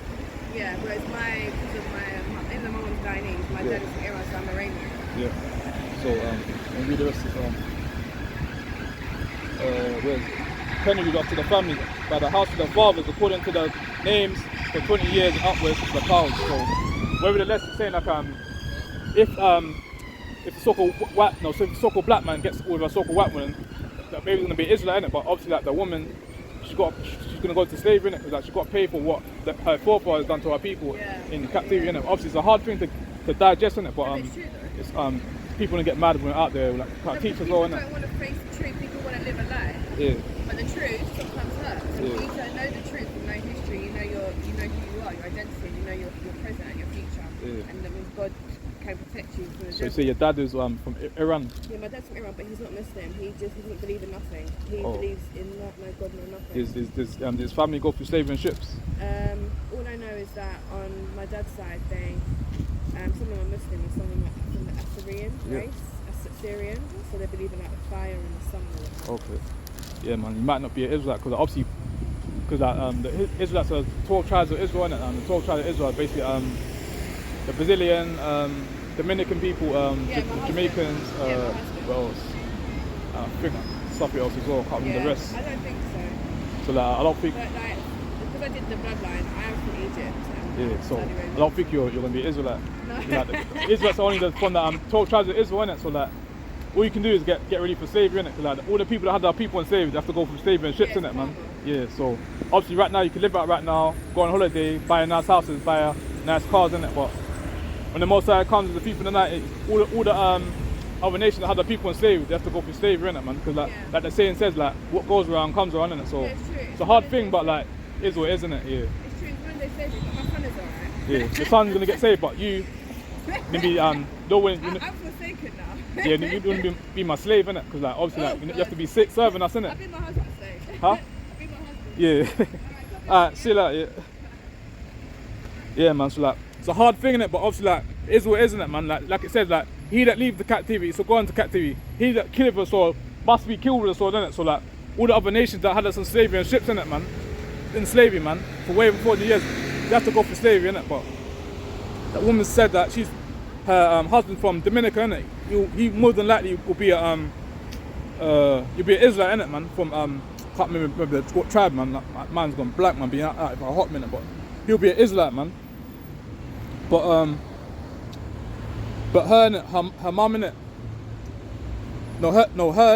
Yeah, whereas because of my, even though my mum's Guyanese, my Yeah. dad is from Iran, so I'm Iranian. Yeah. So and read the rest of where's it? Pedigrees up to the family by the house of the fathers according to the names for 20 years and upwards to the cows. So nevertheless it's saying like if the so-called if the so-called black man gets with a so-called white woman, that baby's gonna be Israel, innit? But obviously like the woman she's gonna go to slavery, innit? Because like she's got to pay for what her forefathers done to our people in captivity, innit? Obviously it's a hard thing to digest, innit? But It's true though. it's people gonna get mad when we're out there like can't No, teach us people all, don't innit? want to face the truth, people want to live a lie. Yeah. But the truth sometimes hurts. And Yeah. you need to know the truth, you know history, you know who you are, your identity, and you know your present and your future. Yeah. And that means God can protect you from the So you devil. say your dad is from Iran? Yeah, my dad's from Iran, but he's not Muslim. He doesn't believe in nothing. He Oh. believes in no God, no nothing. Does his family go through slavery and ships? All I know is that on my dad's side, some of them are Muslim and some of them are from the Assyrian race, Assyrian. So they believe in like the fire and the sun. Or whatever. Okay. Yeah, man, you might not be an Israelite because obviously, the Israelites are 12 tribes of Israel, innit? The 12 tribes of Israel are basically the Brazilian, Dominican people, Yeah, my husband. Jamaicans, Yeah, my husband. what else? I think something else as well, can't remember the rest. I don't think so. So like, I don't think, But like, because I did the bloodline, I am from Egypt. And yeah, so Saudi Arabia. I don't think you're going to be Israelite. No. Like, the Israelites are only from the 12 tribes of Israel, innit? So like, all you can do is get ready for slavery, innit? 'Cause like all the people that had their people enslaved, they have to go through slavery and ships, Yeah, innit, it's man? horrible. Yeah, so obviously right now you can live out right now, go on holiday, buy nice houses, buy nice cars, innit? But when the Most High comes as the people in the night, all the other nations that had their people enslaved, they have to go through slavery, innit, man? Because like the saying says, like what goes around comes around, innit? So Yeah, it's true. it's a hard thing, but like is what it is, innit? Yeah. It's true, it's when they say it, but my son is alright. Yeah, your son's gonna get saved, but you maybe don't win. I'm forsaken now. Yeah, you wouldn't be my slave, innit? Because like obviously like you have to be serving us, innit? I've been my husband's slave. Huh? I've been my husband's Yeah. Alright, see that, yeah. Yeah, man, so like it's a hard thing, innit? But obviously like it is what it is, innit, man? Like it says, like he that leaves the captivity, so go into captivity. He that killeth with a sword must be killed with a sword, innit? So like all the other nations that had us in slavery and ships, innit, man? In slavery, man, for way over 40 years, they have to go for slavery, innit? But that woman said that her husband from Dominica, innit? He more than likely will be you'll be an Israelite, innit, man? From can't remember the tribe, man. Like, man's gone black, man, being out for a hot minute, but he'll be an Israelite, man. But her, innit, her mum, innit? No, her,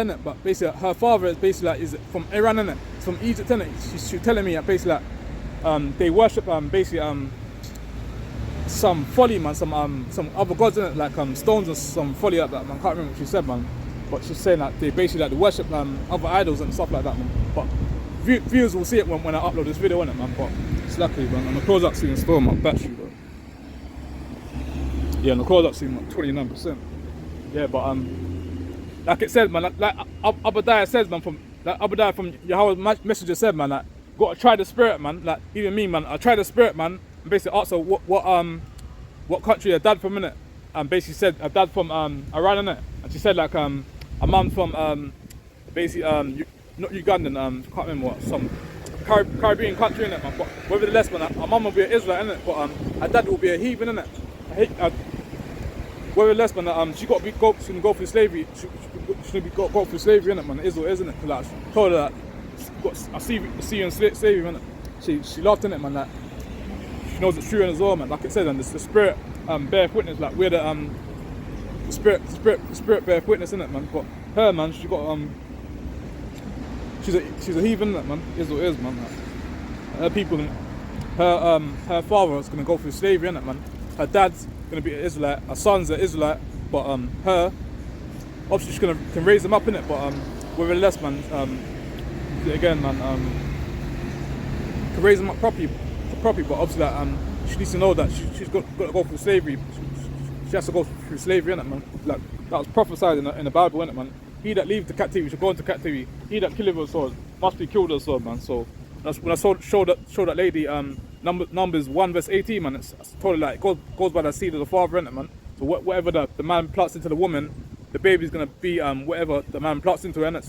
innit? But basically, her father is basically like, is from Iran, innit? It's from Egypt, innit? She's telling me that basically like they worship basically some folly, man, some other gods, innit? Like stones and some folly like that, man. Can't remember what she said, man. But she's saying that they basically like they worship other idols and stuff like that, man. But viewers will see it when I upload this video, innit, man. But it's lucky, man. I'm gonna close up soon and store my battery, bro. Yeah, I'm gonna close up soon, like 29%. Yeah, but like it says, man, like Abadiah says, man, Abadiah from Yahweh's messenger said, man, like gotta try the spirit, man. Like even me, man, I tried the spirit, man, and basically asked her what country her dad from, innit, and basically said her dad from Iran, innit, and she said like a mum from basically not Ugandan, can't remember what, some Caribbean country, innit, man. But nevertheless, man, her mum will be an Israelite, innit, but her dad will be a heathen, innit. Whether less man, she got to be she can go through slavery. She shouldn't be go through slavery, innit, man? It is what it is, innit? Like, she told her that I see you in slavery, man. She laughed in it, man. Like, she knows it's true as well, man. Like it said, and the spirit bear witness. Like we're the spirit bear witness, innit, man. But her, man, she got she's a heathen, innit, man. It is what it is, man. Like, her people, her father is gonna go through slavery, innit, man. Her dad's gonna be an Israelite, her son's an Israelite, but her obviously she can raise them up, innit, but whether less, man, again, man, can raise them up properly, but obviously that she needs to know that she's got to go through slavery. She has to go through slavery, innit, man. Like that was prophesied in the Bible, innit, man. He that leaves the captivity shall go into captivity. He that killeth with a sword must be killed with a sword, man. So when I showed that lady Numbers 1 verse 18, man, it's told her like it goes by the seed of the father, innit, man. So whatever the man plants into the woman, the baby's gonna be whatever the man plants into her, innit.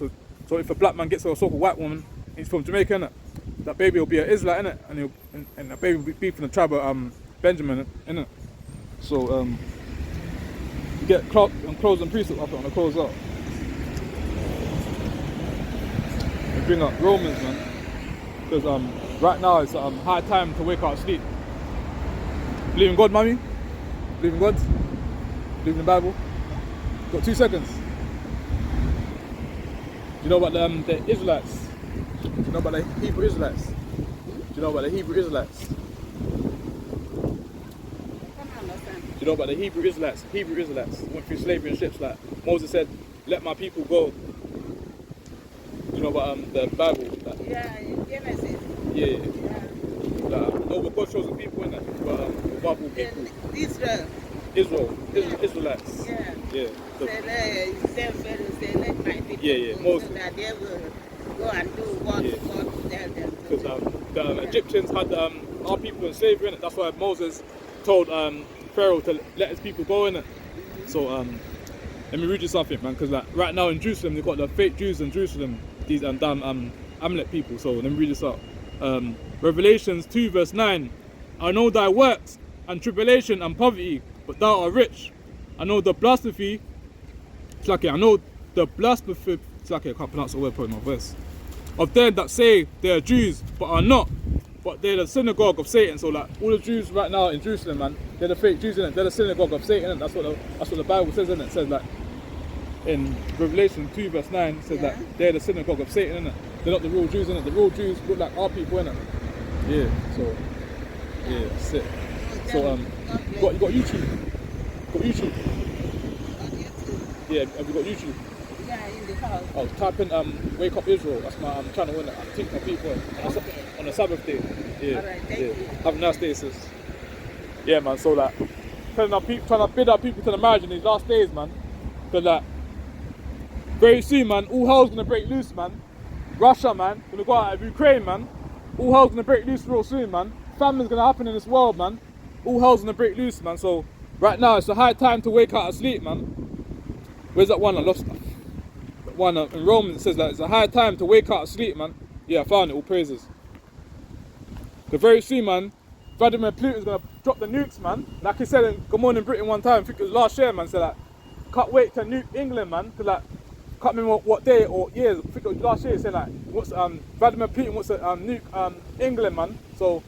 So if a black man gets a so-called white woman, he's from Jamaica, innit, that baby will be an Israelite, innit, and the baby will be from the tribe of Benjamin, innit. So you get clothes and precept up on the clothes up. And bring up Romans, man, because right now it's high time to wake out of sleep. Believe in God, mommy? Believe in God? Believe in the Bible? Got 2 seconds. Do you know about the Israelites? Do you know about the Hebrew Israelites? Do you know about the Hebrew Israelites? Do you know about the Hebrew Israelites? Hebrew Israelites went through slavery in ships. Like Moses said, "Let my people go." Do you know about the Bible? Like, Yeah, in Genesis. yeah. Like, no, but God chose the people in it. But the Bible people. Israelites. Yeah. Yeah. Say, let my people Yeah. go, Moses. so that they will go and do what God tell them to Because do. the Egyptians had our people in slavery, innit? That's why Moses told Pharaoh to let his people go, innit? So let me read you something, man, because like right now in Jerusalem they've got the fake Jews in Jerusalem, these damn Amalek people. So let me read this out. Revelations 2 verse 9. I know thy works and tribulation and poverty, but thou art rich. I know the blasphemy. It's like I know the blasphemy. It's like I can't pronounce the word probably in my verse. Of them that say they are Jews but are not, but they're the synagogue of Satan. So like all the Jews right now in Jerusalem, man, they're the fake Jews, innit? They're the synagogue of Satan, and that's what the Bible says, innit? It says like in Revelation 2 verse 9, it says that they're the synagogue of Satan, innit? They're not the real Jews, innit? The real Jews look like our people, innit? Yeah. So yeah, that's it. So you got YouTube. Got YouTube. Yeah, have you got YouTube? Yeah, in the house. Oh, type in Wake Up Israel. That's my channel, innit? I teach my people on a Sabbath day. Yeah. Alright, thank yeah. you. Have a nice day, sis. Yeah, man. So like, trying to bid our people to the marriage in these last days, man. Because like, very soon, man, all hell's gonna break loose, man. Russia, man, gonna go out of Ukraine, man. All hell's gonna break loose real soon, man. Famine's gonna happen in this world, man. All hell's gonna break loose, man. So right now, it's a high time to wake out of sleep, man. Where's that one I lost? That one in Romans, it says that it's a high time to wake out of sleep, man. Yeah, I found it. All praises. Because very soon, man, Vladimir Putin's gonna drop the nukes, man. Like he said in Good Morning Britain one time, I think it was last year, man. Said like, can't wait to nuke England, man. Cause like, can't remember what day or years. I think it was last year. He said like, what's Vladimir Putin wants to nuke England, man. So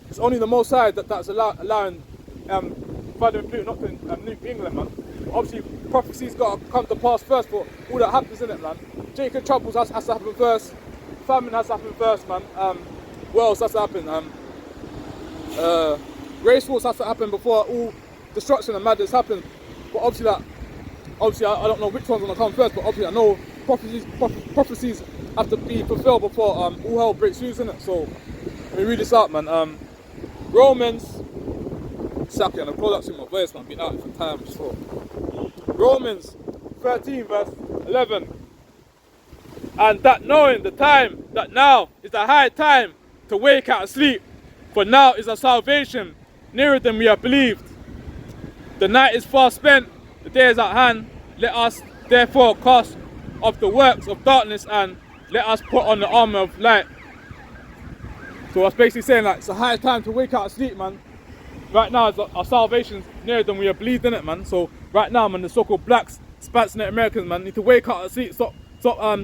it's only the Most High that's allowing Vladimir Putin not to nuke England, man. But obviously, prophecy's got to come to pass first for all that happens, innit, man. Jacob Troubles has to happen first. Famine has to happen first, man. What else has to happen? Race wars has to happen before all destruction and madness happens. But obviously, I don't know which one's gonna come first. But obviously, I know prophecies have to be fulfilled before all hell breaks loose, innit. So let me read this out, man. Romans. Exactly, and I've got that in my voice, man. I've been out for time, so. Romans 13 verse 11. And that knowing the time, that now is the high time to wake out of sleep, for now is our salvation nearer than we have believed. The night is far spent, the day is at hand. Let us therefore cast off the works of darkness and let us put on the armour of light. So I was basically saying like it's a high time to wake out of sleep, man. right now our salvation's nearer than we are believed in it, man. So right now, man, the so-called blacks, Spanish and Americans, man, need to wake up and see, stop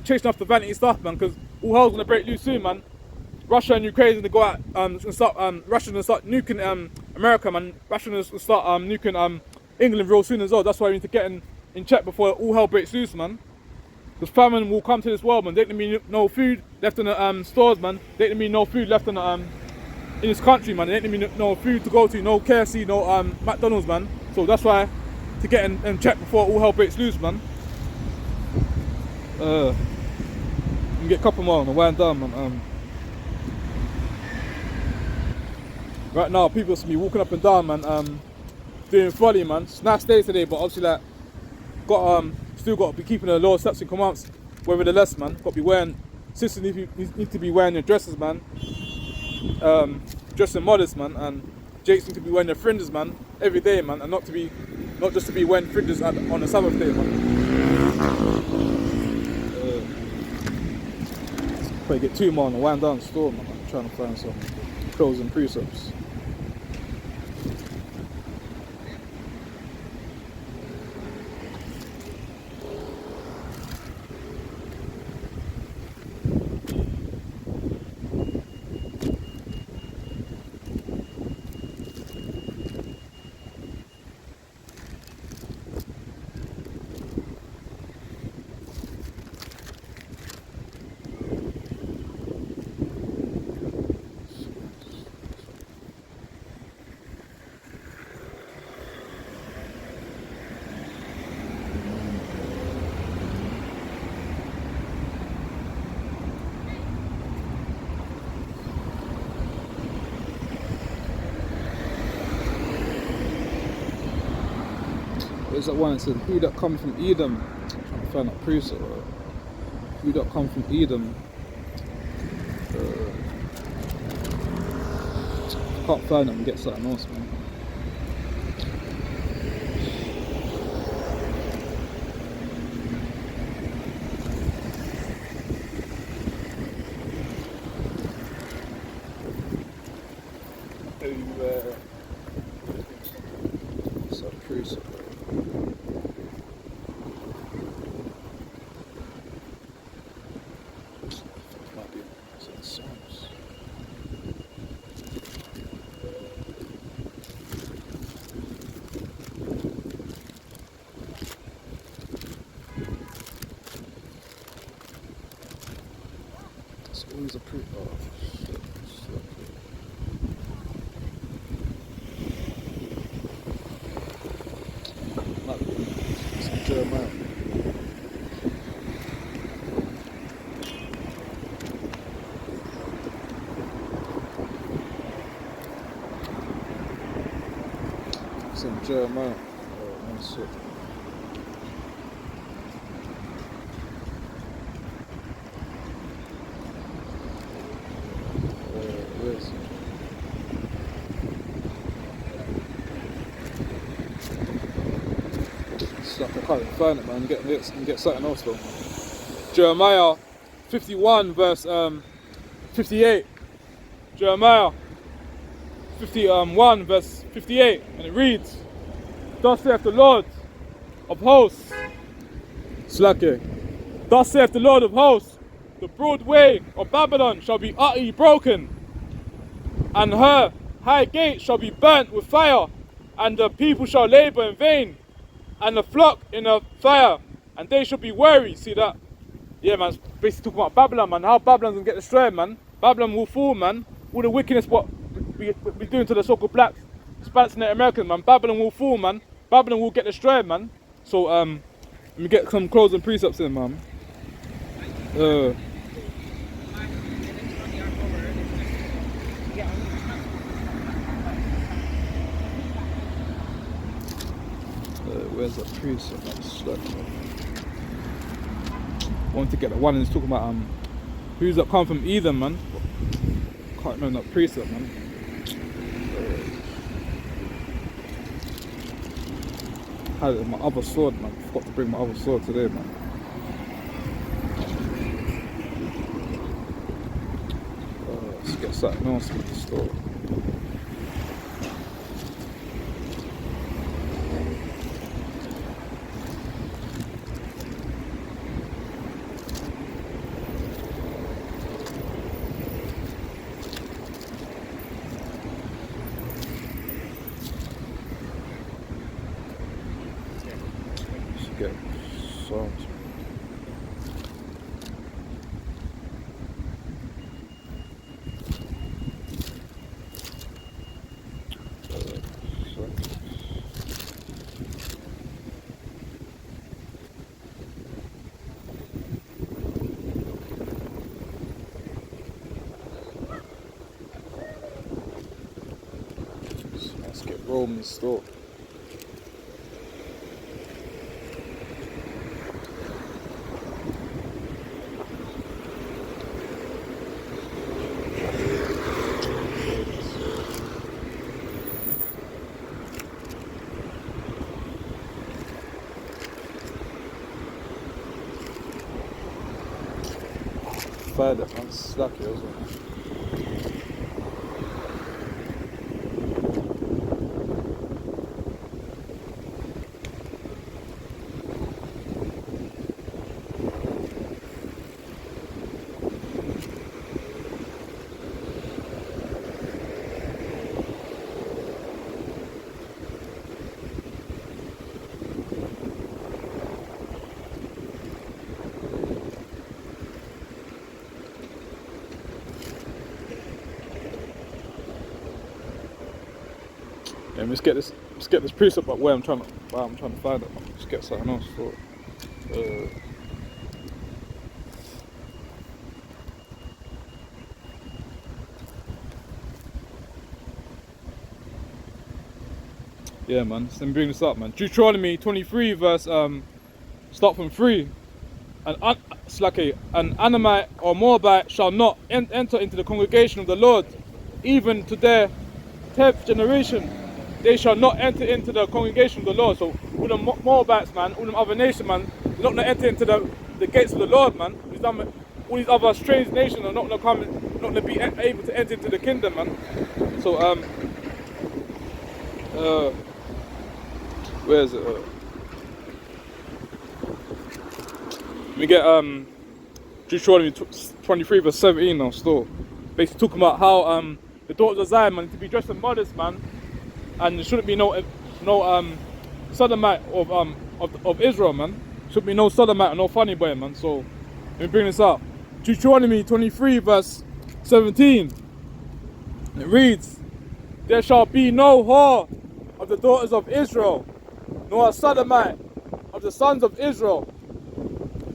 chasing after vanity stuff, man, because all hell's gonna break loose soon, man. Russia and Ukraine gonna go out and start Russia's gonna start nuking America, man. Russia's gonna start nuking England real soon as well. That's why we need to get in check before all hell breaks loose, man. Because famine will come to this world, man. There ain't gonna be no food left in the stores, man. There ain't gonna be no food left in this country, man. There ain't gonna be no food to go to, no KFC, no McDonald's, man. So that's why to get in check before all hell breaks loose, man. You can get a couple more on the wind down, man. Right now, people seem to be walking up and down, man. Doing folly, man. It's a nice day today, but obviously, like, still got to be keeping the law, steps and commands. Nevertheless, man, got to be wearing. Sisters need to be wearing their dresses, man. Dressing modest, man, and Jakes need to be wearing their fringes, man, every day, man, and not just to be wearing fringes on a Sabbath day, man. Probably get 2 more on the wind down store, man. I'm trying to find some clothes and precepts. There's that one that said, who that come from Edom? I'm trying to find that precept. Who that come from Edom? Can't find it and get something else, man. What's that precept? Always a pretty. Oh, shit. It's Jeremiah. It's in Jeremiah. Oh, one sec. I can't even find it, man. Get something else though. Jeremiah 51 verse 58. Jeremiah 51 verse 58, and it reads, "Thus saith the Lord of hosts." Slacker. "Thus saith the Lord of hosts, the broad way of Babylon shall be utterly broken, and her high gates shall be burnt with fire, and the people shall labour in vain, and the flock in a fire, and they shall be weary." See that? Yeah, man, it's basically talking about Babylon, man. How Babylon's gonna get destroyed, man. Babylon will fall, man. All the wickedness what we doing to the so-called blacks, Spanish and Americans, man. Babylon will fall, man. Babylon will get destroyed, man. So, let me get some clothes and precepts in, man. Where's that precept? I want to get the one that's talking about who's that come from Edom, man. Can't remember that precept, man. Had it in my other sword, man. Forgot to bring my other sword today, man. Let's get something else from the store. Get sounds. Let's get Romans store. Fire that man, slack it as well. Yeah, let's get this precept up where I'm trying to find it. Let's get something else for it. Yeah, man. Let me bring this up, man. Deuteronomy 23, verse start from 3. It's like an Anamite or Moabite shall not enter into the congregation of the Lord, even to their 10th generation. They shall not enter into the congregation of the Lord. So all the Moabites, man, all them other nations, man, they're not gonna enter into the gates of the Lord, man. All these other strange nations are not gonna be able to enter into the kingdom, man. So where is it? Let me get Deuteronomy 23 verse 17 now still. Basically talking about how the daughters of Zion, man, to be dressed in modest, man, and there shouldn't be no sodomite of Israel, man. Shouldn't be no sodomite or no funny boy, man. So let me bring this up. Deuteronomy 23 verse 17. It reads, there shall be no whore of the daughters of Israel, nor a sodomite of the sons of Israel.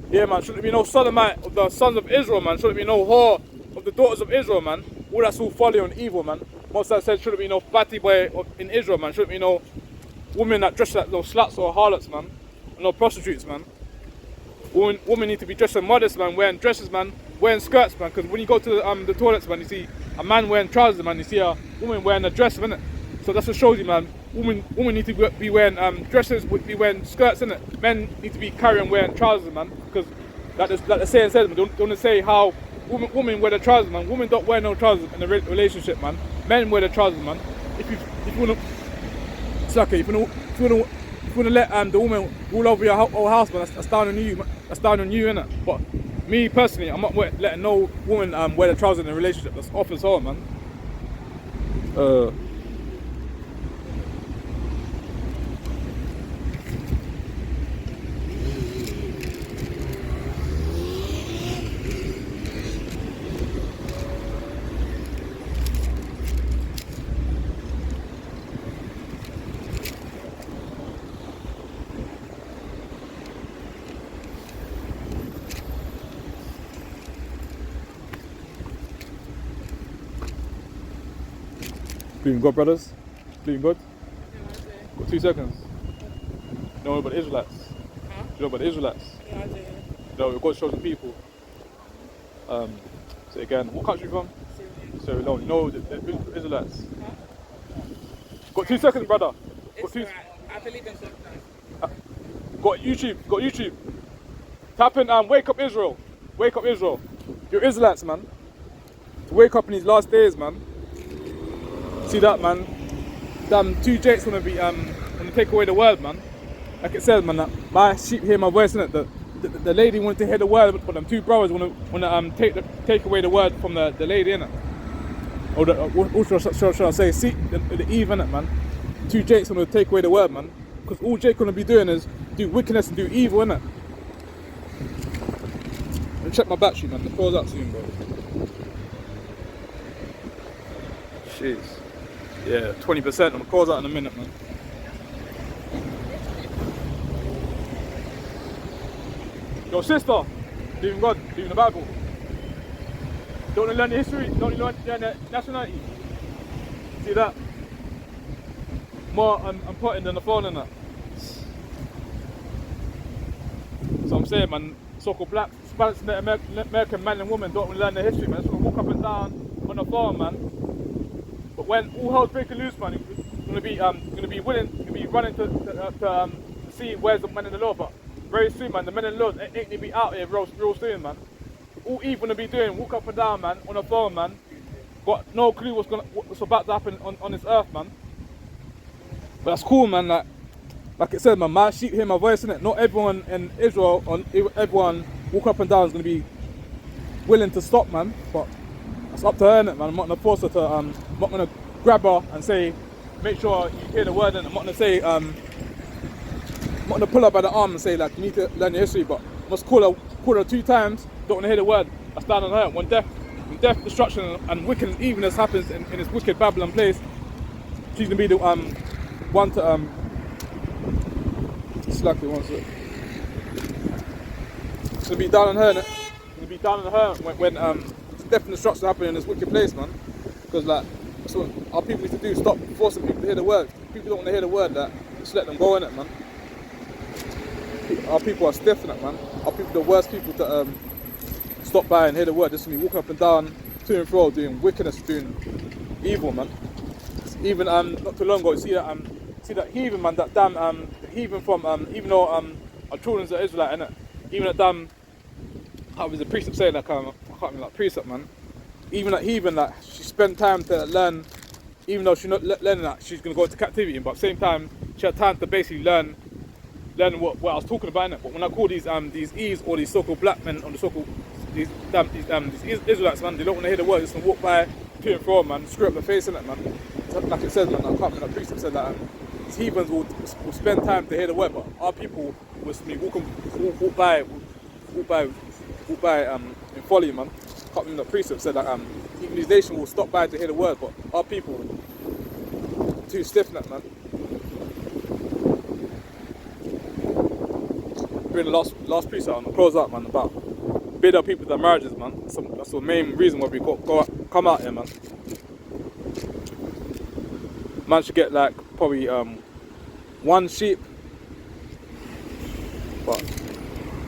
Yeah, man, shouldn't be no sodomite of the sons of Israel, man. Shouldn't be no whore of the daughters of Israel, man. All that's all folly and evil, man. Most that said, shouldn't be no batty boy in Israel, man. Shouldn't be no women that dress like no sluts or harlots, man. No prostitutes, man. Women need to be dressed modest, man. Wearing dresses, man. Wearing skirts, man. Because when you go to the toilets, man, you see a man wearing trousers, man. You see a woman wearing a dress, innit? So that's what shows you, man. Women need to be wearing dresses, be wearing skirts, innit? Men need to be carrying wearing trousers, man. Because like the saying says, man, don't want to say how women wear the trousers, man. Women don't wear no trousers in a relationship, man. Men wear the trousers, man. If you wanna, it's okay. If you wanna let the woman rule over your whole house, man, that's down on you, man. That's down on you, innit? But me personally, I'm not letting no woman wear the trousers in a relationship. That's off as hell, man. Bleeding God, brothers? Bleeding God? Yeah, Got 2 seconds. You know about the Israelites? Huh? You know about the Israelites? Yeah, I do. No, God shows the people. So again, what country are you from? Sierra Leone. No, the Israelites. Huh? Got 2 seconds, brother. It's alright. I believe in something. Got YouTube. Tap in wake up Israel. Wake up Israel. You're Israelites, man. Wake up in these last days, man. See that, man? Them 2 jakes wanna take away the word, man. Like it says, man, that my sheep hear my voice, innit? The lady wanted to hear the word, but them 2 brothers wanna take away the word from the lady, innit? Or should I say, see the Eve, innit, man? 2 jakes wanna take away the word, man. Because all Jake gonna be doing is do wickedness and do evil, innit? Let me check my battery, man. The close out soon, bro. Jeez. Yeah, 20%. I'm gonna close out in a minute, man. Yo, sister, believe in God, believe in the Bible. Don't you learn the history? Don't you learn the nationality? See that? More important than the phone and that. So I'm saying, man, so-called black, Spanish, American man and woman don't learn the history, man. Just gonna walk up and down on the farm, man. But when all hell's breaking loose, man, you're gonna be running to see where's the man in the law. But very soon, man, the men in the law ain't gonna be out here real soon, man. All Eve gonna be doing, walk up and down, man, on the farm, man. Got no clue what's about to happen on this earth, man. But that's cool, man. Like it said, man, my sheep hear my voice, innit? Not everyone in Israel, everyone walk up and down is gonna be willing to stop, man. But it's up to her, innit, man. I'm not gonna force her to. I'm not gonna grab her and say, make sure you hear the word, and I'm not gonna say, I'm not gonna pull her by the arm and say like you need to learn your history. But I must call her 2 times. Don't wanna hear the word. That's down on her. When death, destruction, and wicked and evilness happens in this wicked Babylon place, she's gonna be the one to slack it once. It's gonna be down on her, innit? It's gonna be down on her when death and destruction happen in this wicked place, man. Because like that's what our people need to do. Stop forcing people to hear the word. People don't want to hear the word. That just let them go in it, man. Our people are stiff in it, man. Our people are the worst people to stop by and hear the word. Just me walking up and down, to and fro, doing wickedness, doing evil, man. Even not too long ago, you see that heathen, man, that damn heathen from even though our children's are Israelite, innit? Even that damn, how was the precept saying, like I can't remember that precept, man. Even that heathen, like she spent time to learn, even though she's not learning that she's gonna go into captivity, but at the same time she had time to basically learn what I was talking about, innit? But when I call these Eves or these so-called black men or the so-called these Israelites, man, they don't want to hear the word. They just want to walk by to and fro, man, screw up their face, innit, man. Like it says, man, I can't remember that precept said that these heathens will spend time to hear the word, but our people will walk by in folly, man. I can't remember that precept said that even these nations will stop by to hear the word, but our people too stiff, man. Bring the last precept on, close out, man, about bid our people to their marriages, man. That's the main reason why we come out here, man. Man should get like probably 1 sheep, but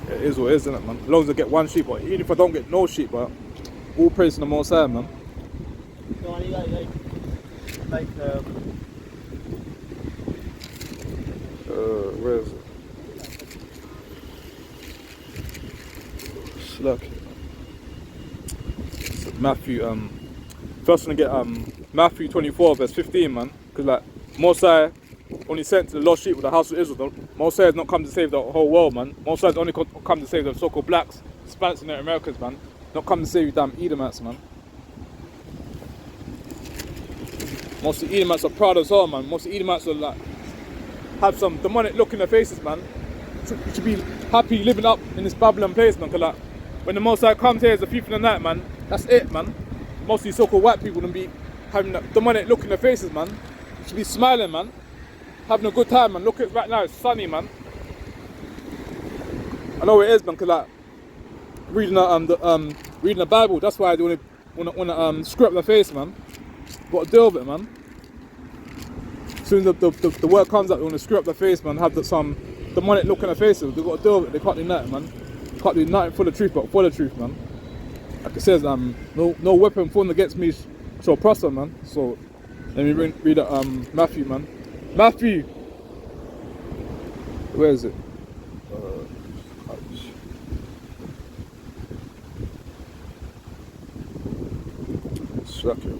it is what it is, isn't it, man? As long as I get 1 sheep, but even if I don't get no sheep, but all praise to the Most High, man. Where is it? Look, so Matthew, first one to get Matthew 24 verse 15, man, because like Mosai only sent to the lost sheep of the house of Israel. Mosai has not come to save the whole world, man. Mosai has only come to save the so-called blacks, Hispanics, and the Americans, man. Not come to save you damn Edomites, man. Most of the Edomites are proud as hell, man. Most of the Edomites are like have some demonic look in their faces, man. You should be happy living up in this Babylon place, man. Cause like when the Most High comes here as a thief in the night, man, that's it, man. Most of these so-called white people don't be having that demonic look in their faces, man. You should be smiling, man. Having a good time, man. Look at it right now, it's sunny, man. I know it is, man, cause like reading the Bible, that's why they wanna screw up their face, man. Got to deal with it, man. As soon as the word comes out, they wanna screw up their face, man. Have some demonic look in their faces. They got to deal with it. They can't do nothing, man. Can't do nothing for the truth, but for the truth, man. Like it says, no weapon formed against me shall prosper, man. So let me read Matthew, man. Matthew, where is it? Suck it.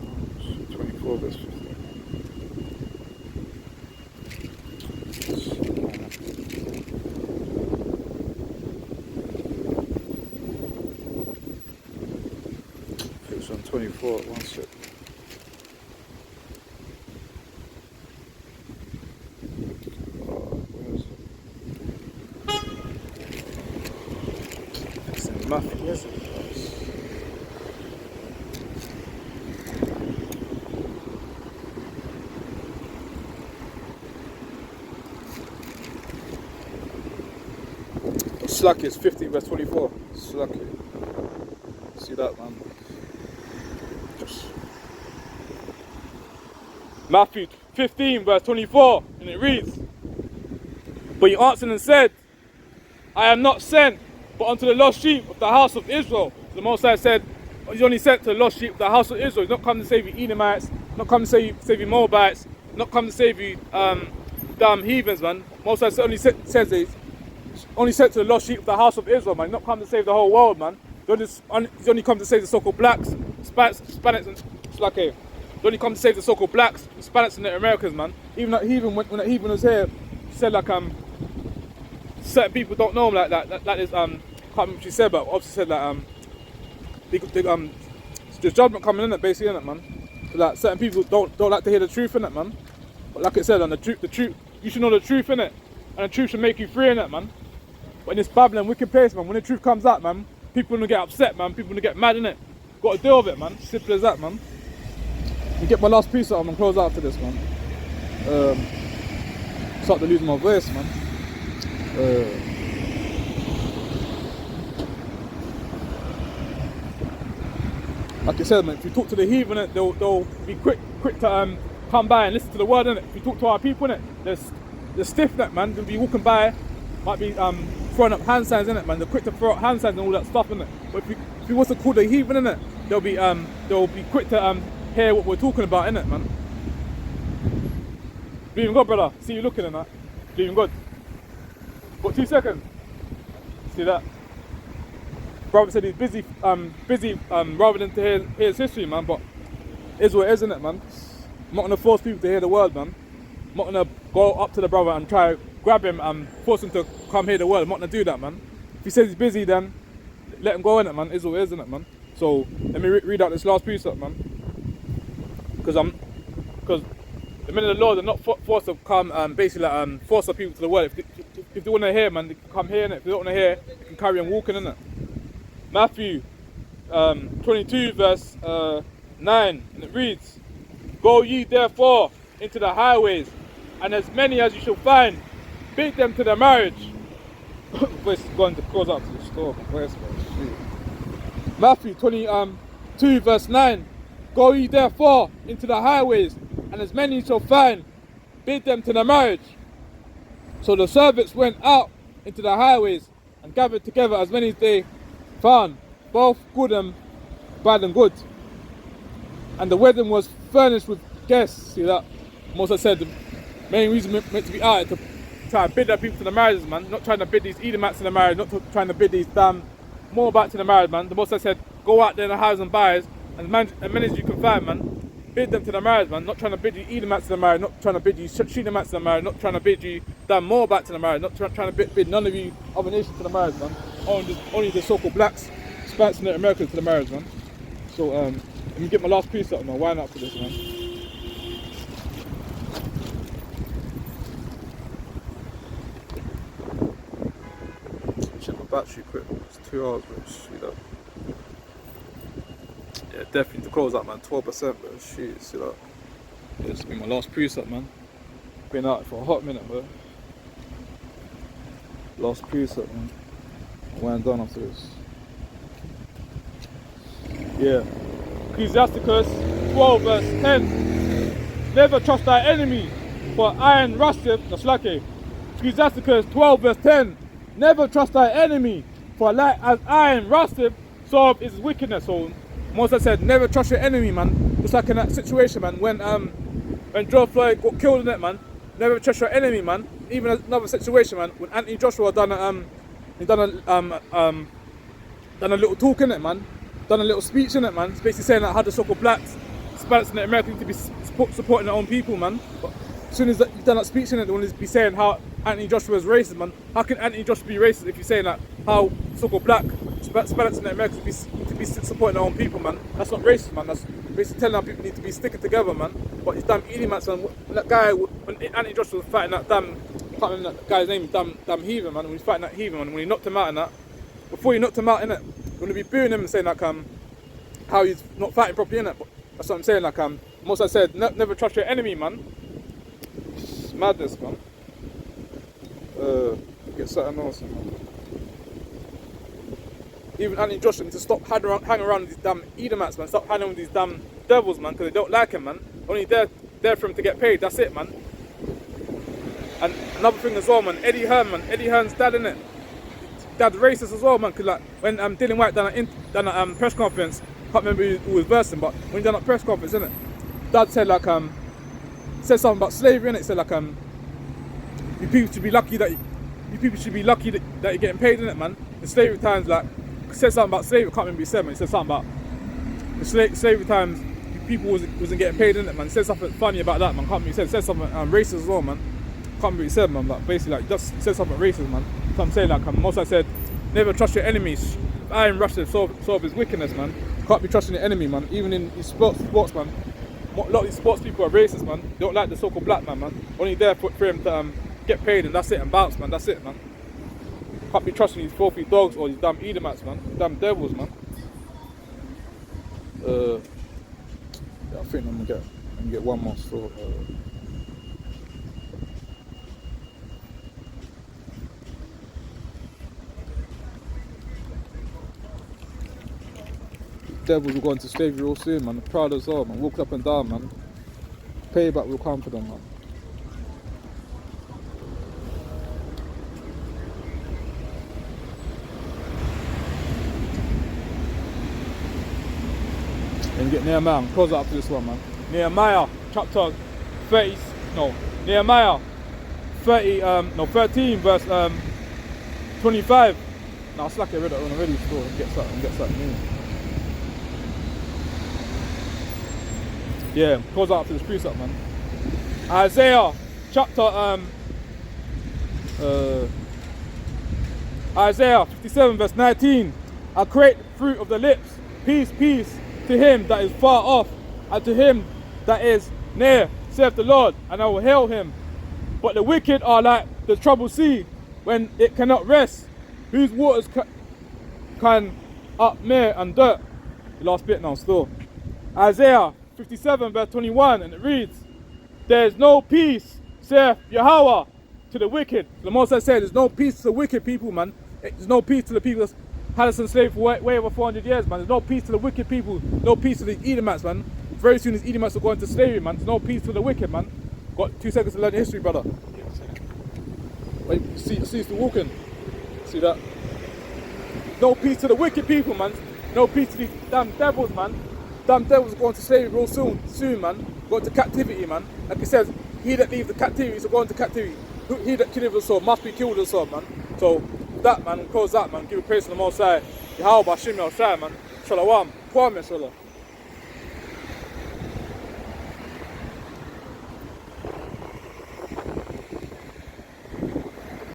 24 verse 15. It's on 24, one sec. Where is it? Matthew. Yes. Slack is 15 verse 24. Slack it. See that, man? Just. Matthew 15 verse 24, and it reads, "But he answered and said, I am not sent but unto the lost sheep of the house of Israel." The Most High said, he's only sent to the lost sheep of the house of Israel. He's not come to save you Edomites, not come to save you Moabites, not come to save you damn heathens, man. Most High says he's only sent to the lost sheep of the house of Israel, man. He's not come to save the whole world, man. He's only come to save the so-called blacks, Hispanics, and He's only come to save the so-called blacks, Hispanics, and the Americans, man. Even that heathen, when that heathen was here, he said like certain people don't know him like that. That is can't remember what she said, but obviously said that there's judgment coming in it, basically, in it, man. So, like certain people don't like to hear the truth in it, man. But like I said, the truth, you should know the truth in it, and the truth should make you free in it, man. But in this Babylon wicked place, man, when the truth comes out, man, people gonna get upset, man. People gonna get mad in it. Got to deal with it, man. Simple as that, man. You get my last piece out, I'm gonna close out to this, man. Start to lose my voice, man. Like I said, man, if you talk to the heathen, they'll be quick to come by and listen to the word, innit? If you talk to our people, innit, they're stiff, man. They'll be walking by, might be throwing up hand signs, innit, man. They're quick to throw up hand signs and all that stuff, innit. But if you want to call the heathen, innit, they'll be quick to hear what we're talking about, innit, man. Believe in God, brother. See you looking in that. Believe in God. Got 2 seconds. See that? Brother said he's busy rather than to hear his history, man. But it is what it is, isn't it, man? I'm not gonna force people to hear the word, man. I'm not gonna go up to the brother and try to grab him and force him to come hear the word. I'm not gonna do that, man. If he says he's busy, then let him go, in it, man. It is what it is, isn't it, man? So let me read out this last precept, man. Because the men of the Lord are not forced to come, basically force the people to the word. If they want to hear, man, they can come here, innit? If they don't want to hear, they can carry on walking, innit? Matthew 22 verse 9, and it reads, "Go ye therefore into the highways, and as many as you shall find, bid them to the marriage." Voice is going to close out to the store. Matthew 22 verse 9, "Go ye therefore into the highways, and as many shall find, bid them to the marriage." So the servants went out into the highways and gathered together as many as they found, both good and bad and good. And the wedding was furnished with guests. See that? Moses said the main reason meant to be out to try and bid their people to the marriages, man. Not trying to bid these Edomites to the marriage, not trying to bid these damn Moabites to the marriage, man. The Moses said, go out there in the houses and buyers, and as many as you can find, man, bid them to the marriage, man. Not trying to bid you Edomites to the marriage, not trying to bid you Shedemites to the marriage, not trying to bid you damn Moabites to the marriage, not trying to bid none of you other nations to the marriage, man. Only the so-called blacks, Hispanics and the Americans to the marriage, man. So let me get my last piece up, man. Why not for this, man? Check my battery quick. It's 2 hours, bro. See that? Yeah, definitely to close that, man. 12%, bro. Shit, see that? Yeah, this will be my last preset, man. Been out for a hot minute, bro. Last preset, man. Wind down after this. Yeah. Ecclesiasticus 12 verse 10. "Never trust thy enemy, for iron rusteth." That's like it. Ecclesiasticus 12 verse 10. "Never trust thy enemy, for like as iron rusteth, so is his wickedness." So Moses said, never trust your enemy, man. Just like in that situation, man, when George Floyd got killed in it, man. Never trust your enemy, man. Even another situation, man, when Anthony Joshua done a little talk in it, man. Done a little speech in it, man. It's basically saying that how the so-called blacks, Hispanics and the Americans need to be supporting their own people, man. But as soon as you've done that speech in it, they want to be saying how Anthony Joshua is racist, man. How can Anthony Joshua be racist if you're saying that how so-called black, Hispanics and the Americans need to be supporting their own people, man? That's not racist, man. That's basically telling our people need to be sticking together, man. But it's damn Edomites, man. That guy, when Anthony Joshua was fighting that damn, I can't remember that guy's name, damn heathen, man. When he was fighting that heathen, man, when he knocked him out in that, before he knocked him out in it, going to be booing him and saying like how he's not fighting properly, innit? But that's what I'm saying. Like most I said, never trust your enemy, man. It's madness, man. Get something else, man. Even Anthony Joshua needs to stop hanging around with these damn Edomites, man. Stop hanging with these damn devils, man, because they don't like him, man. Only there for him to get paid. That's it, man. And another thing as well, man. Eddie Hearn's dad, innit? Dad's racist as well, man. Cause like when Dylan White done a press conference, can't remember who was versing, but when he done a press conference, innit? Dad said like said something about slavery, innit? He said like you people should be lucky that you're getting paid, innit, man? In slavery times, like said something about slavery. I can't remember what he said, man. He said something about the slavery times people wasn't getting paid, innit, man? He said something funny about that, man. Can't remember. He said something racist as well, man. Can't remember what he said, man. Like basically, like just said something racist, man. So I'm saying like most I said, never trust your enemies. I am Russia solve his wickedness, man. Can't be trusting your enemy, man. Even in his sports, man. A lot of these sports people are racist, man. They don't like the so-called black man. Only there for him to get paid and that's it, and bounce, man. That's it, man. Can't be trusting these filthy dogs or these damn Edomites, man. These damn devils, man. Yeah, I think I'm gonna get one more store. Devils will go into slavery real soon, man. They're proud as well, man. Walk up and down, man. Payback will come for them, man. And get Nehemiah, close out for this one, man. Nehemiah chapter 13 verse 25. Now it's like I read it already, so get something new. Yeah, close out for this precept, man. Isaiah chapter Isaiah 57 verse 19. I create the fruit of the lips. Peace, peace to him that is far off, and to him that is near, saith the Lord, and I will heal him. But the wicked are like the troubled sea, when it cannot rest, whose waters can upmear and dirt. The last bit now still. Isaiah 57 verse 21, and it reads, there is no peace, saith Yahweh, to the wicked. The Most High said there's no peace to the wicked people, man. There's no peace to the people that's had us enslaved for way over 400 years, man. There's no peace to the wicked people, no peace to the Edomites, man. Very soon these Edomites will go into slavery, man. There's no peace to the wicked, man. Got 2 seconds to learn history, brother. Wait, see you still walking? See that? No peace to the wicked people, man. No peace to these damn devils, man. Damn devils are going to slavery real soon, man. Going to captivity, man. Like it says, he that leaves the captivity is going to captivity. He that killeth the sword must be killed with the sword, man. So that, man, close that, man. Give a praise to the Most High. Yahweh Bashim Yahshai, man. Shalom. Kwame, Shalom.